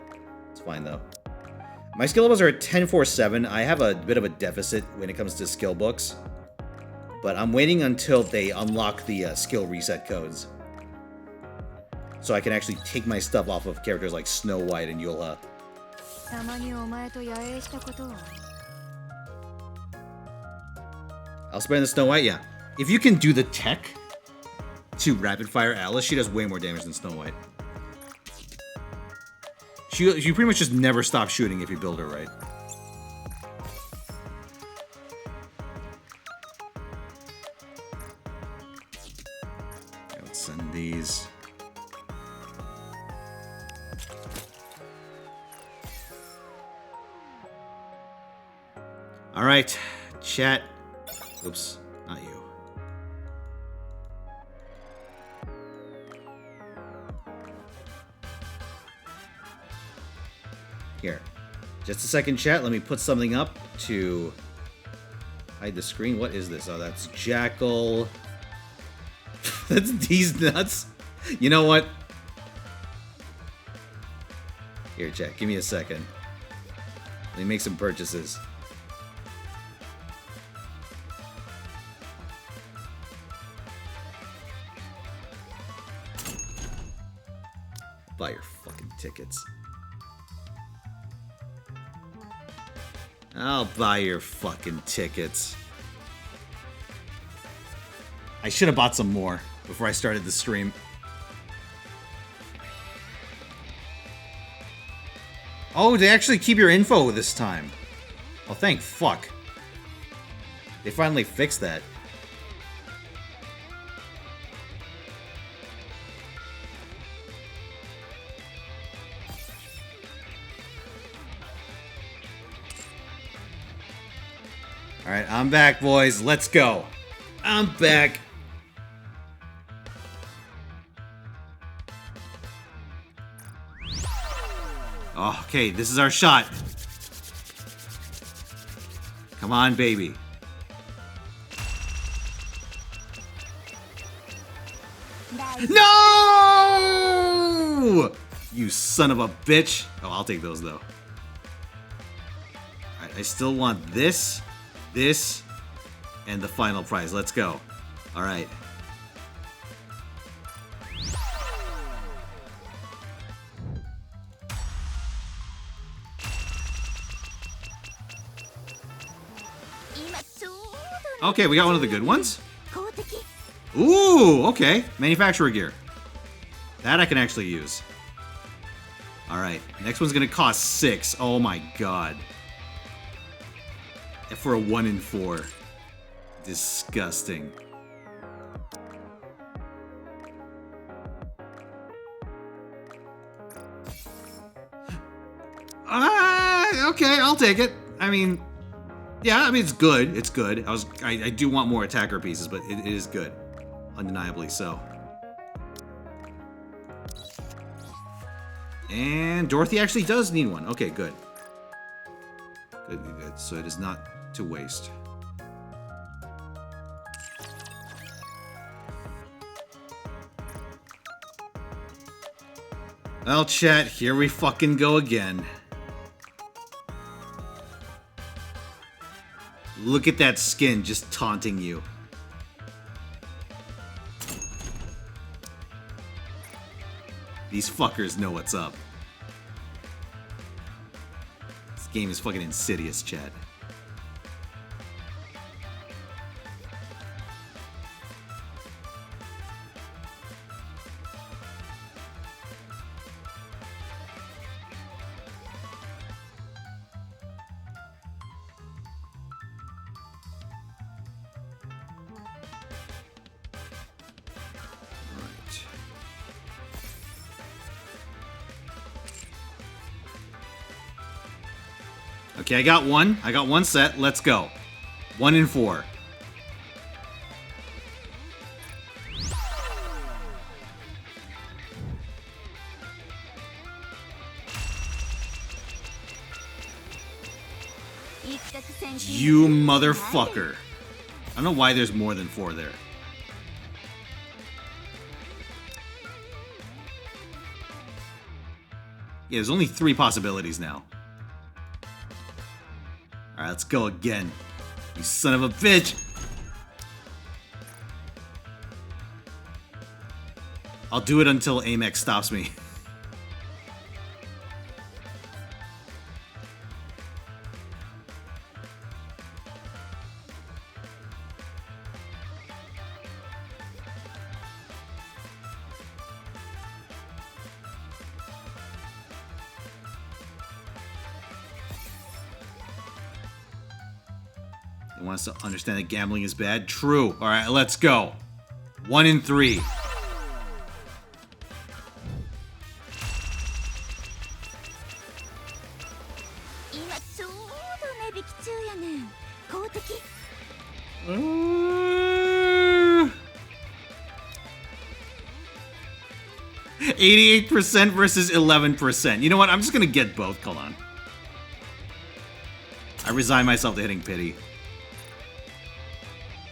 It's fine, though. My skill levels are at 10, 4, 7. I have a bit of a deficit when it comes to skill books. But I'm waiting until they unlock the skill reset codes. So I can actually take my stuff off of characters like Snow White and Yola. I'll spend the Snow White, yeah. If you can do the tech to Rapid Fire Alice, she does way more damage than Snow White. She pretty much just never stops shooting if you build her right. Okay, let's send these. All right, chat. Oops, not you. Here, just a second, chat. Let me put something up to hide the screen. What is this? Oh, that's Jackal. That's these nuts. You know what? Here, chat. Give me a second. Let me make some purchases. Buy your fucking tickets. I'll buy your fucking tickets. I should have bought some more before I started the stream. Oh, they actually keep your info this time. Oh, thank fuck. They finally fixed that. Alright, I'm back, boys. Let's go. I'm back. Oh, okay, this is our shot. Come on, baby. No! You son of a bitch. Oh, I'll take those, though. Alright, I still want this. This, and the final prize. Let's go. All right. Okay, we got one of the good ones. Ooh, okay. Manufacturer gear. That I can actually use. Alright, next one's gonna cost 6. Oh my god. And for a 1 in 4. Disgusting. Okay, I'll take it. I mean, yeah, I mean it's good. It's good. I do want more attacker pieces, but it is good, undeniably so. And Dorothy actually does need one. Okay, good. Good, good, good. So it is not to waste. Well, chat, here we fucking go again. Look at that skin just taunting you. These fuckers know what's up. This game is fucking insidious, chat. Okay, I got one. I got one set. Let's go. 1 in 4. You motherfucker. I don't know why there's more than 4 there. Yeah, there's only 3 possibilities now. Alright, let's go again. You son of a bitch! I'll do it until Amex stops me. He wants to understand that gambling is bad. True. All right, let's go. 1 in 3. Uh, 88% versus 11%. You know what? I'm just gonna get both. Hold on. I resign myself to hitting pity.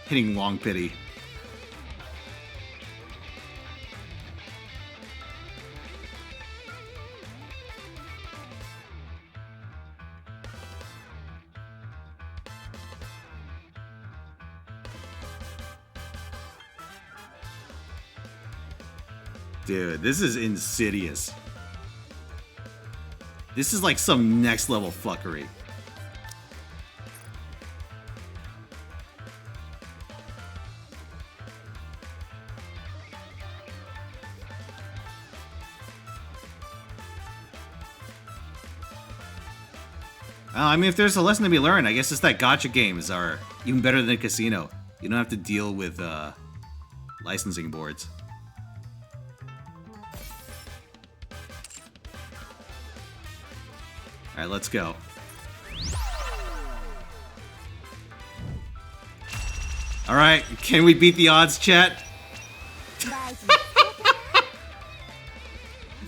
Hitting long pity. Dude, this is insidious. This is like some next level fuckery. I mean, if there's a lesson to be learned, I guess it's that gacha games are even better than a casino. You don't have to deal with licensing boards. Alright, let's go. Alright, can we beat the odds, chat?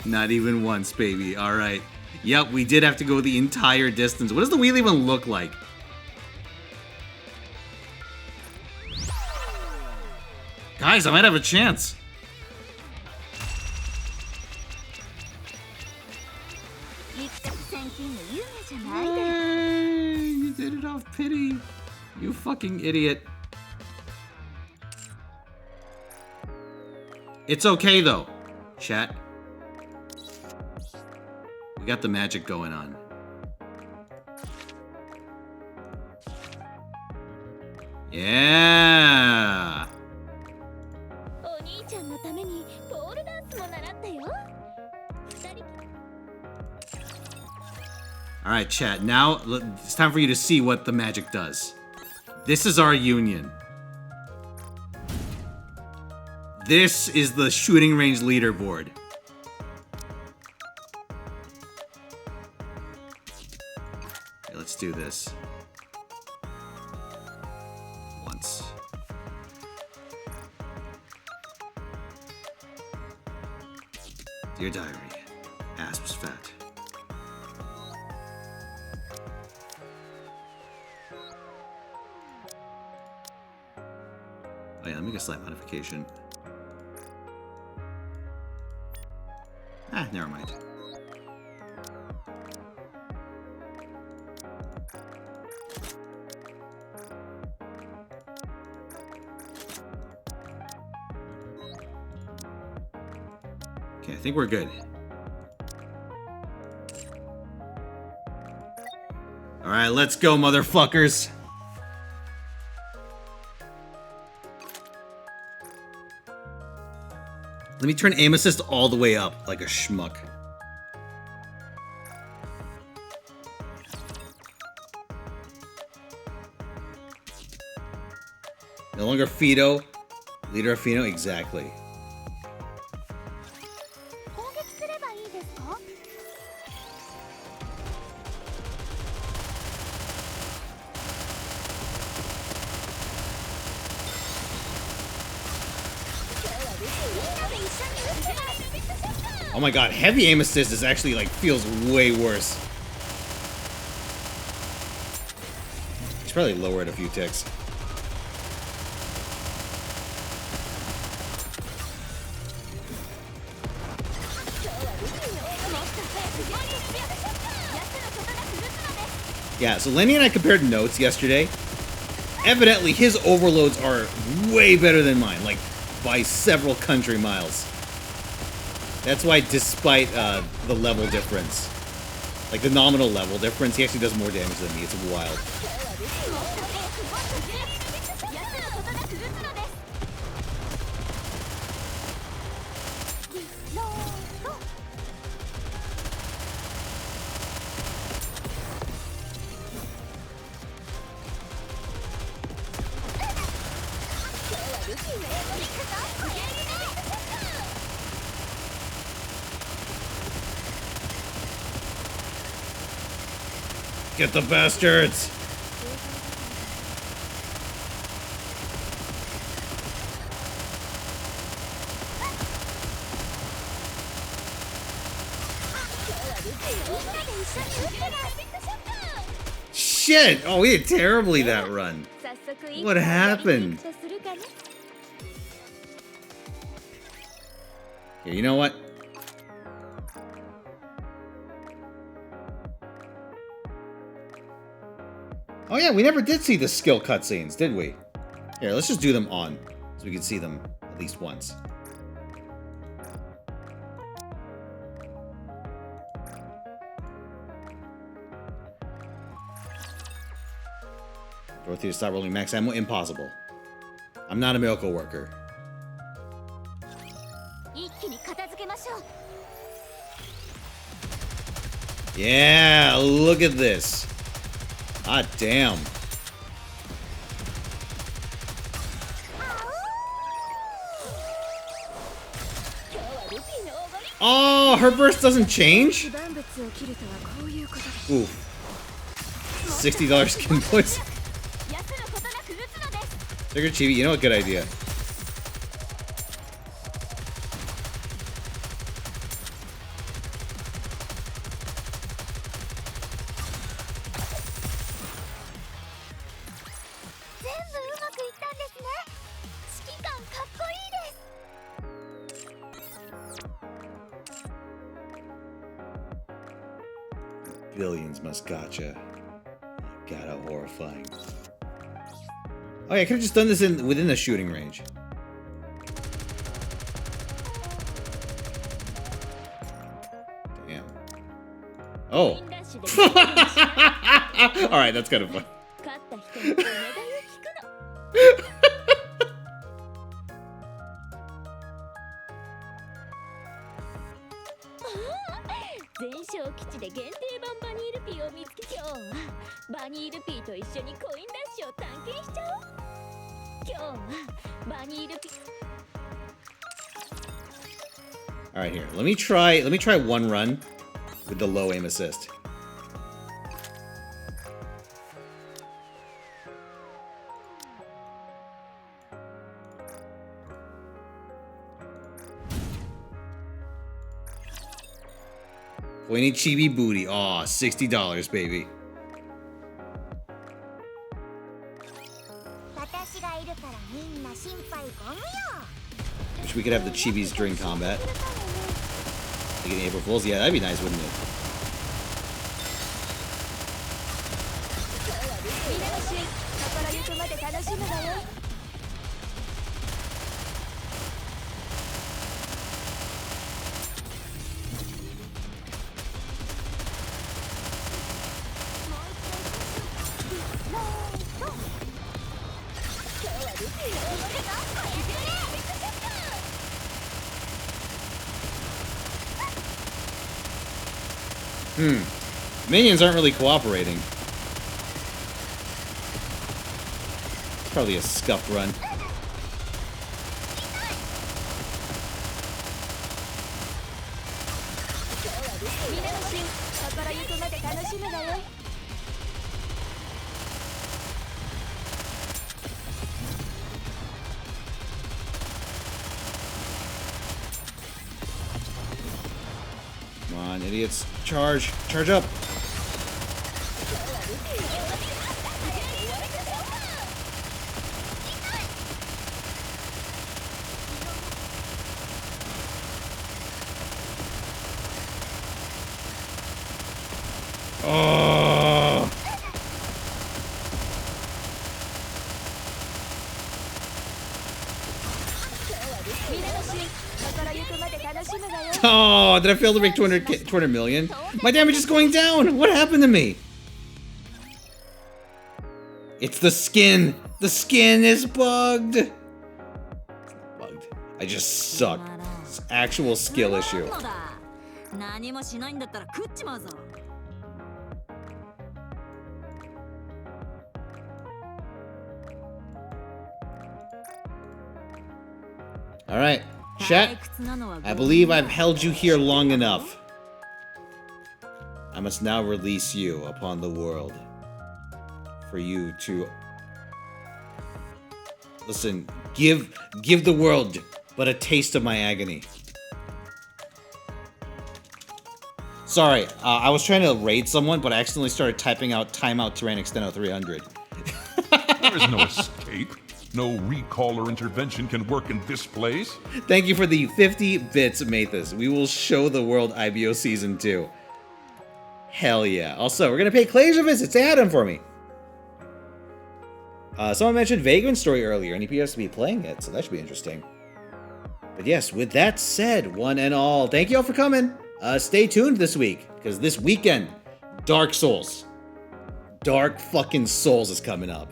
Not even once, baby. Alright. Yep, we did have to go the entire distance. What does the wheel even look like? Guys, I might have a chance. Hey, you did it off pity. You fucking idiot. It's okay, though, chat. We got the magic going on. Yeah. All right, chat. Now it's time for you to see what the magic does. This is our union. This is the shooting range leaderboard. Okay, let's do this. Once. Dear diary, ass was fat. Oh yeah, let me get a slight modification. Ah, never mind. Okay, I think we're good. Alright, let's go, motherfuckers! Let me turn aim assist all the way up, like a schmuck. No longer Fino. Leader of Fino, exactly. Oh my god, heavy aim assist is actually like feels way worse. It's probably lower it a few ticks. Yeah, so Lenny and I compared notes yesterday. Evidently, his overloads are way better than mine, like by several country miles. That's why, despite the level difference, like the nominal level difference, he actually does more damage than me. It's wild. Get the bastards! Shit! Oh, we did terribly that run. What happened? Here, you know what? Oh yeah, we never did see the skill cutscenes, did we? Here, let's just do them on, so we can see them at least once. Dorothy to stop rolling max ammo? Impossible. I'm not a miracle worker. Yeah, look at this. Ah, damn. Oh, her burst doesn't change? Oof. $60 skin points. Sugar Chibi, you know what? Good idea. Billions must gotcha. God, how horrifying. Oh yeah, I could have just done this within the shooting range. Damn. Oh. Alright, that's kind of fun. バニールピーと一緒にコインラッシュを探検しちゃおう。今日はバニールピー。 All right, here. Let me try one run with the low aim assist. Pointy chibi booty. Aw, $60, baby. Wish we could have the chibis during combat. Like in April Fools? Yeah, that'd be nice, wouldn't it? Minions aren't really cooperating. Probably a scuffed run. Come on, idiots. Charge. Charge up. Oh. Oh, did I fail to make 200 million? My damage is going down! What happened to me? It's the skin! The skin is bugged! It's not bugged. I just suck. It's an actual skill issue. Alright, chat, I believe I've held you here long enough. I must now release you upon the world. For you to... Listen, give the world but a taste of my agony. Sorry, I was trying to raid someone, but I accidentally started typing out timeout Tyrannic Steno 300. There is no escape. No recall or intervention can work in this place. Thank you for the 50 bits, Mathis. We will show the world IBO Season 2. Hell yeah. Also, we're going to pay Clays a visit. Say hi to him for me. Someone mentioned Vagrant Story earlier, and he appears to be playing it, so that should be interesting. But yes, with that said, one and all, thank you all for coming. Stay tuned this week, because this weekend, Dark Souls. Dark fucking Souls is coming up.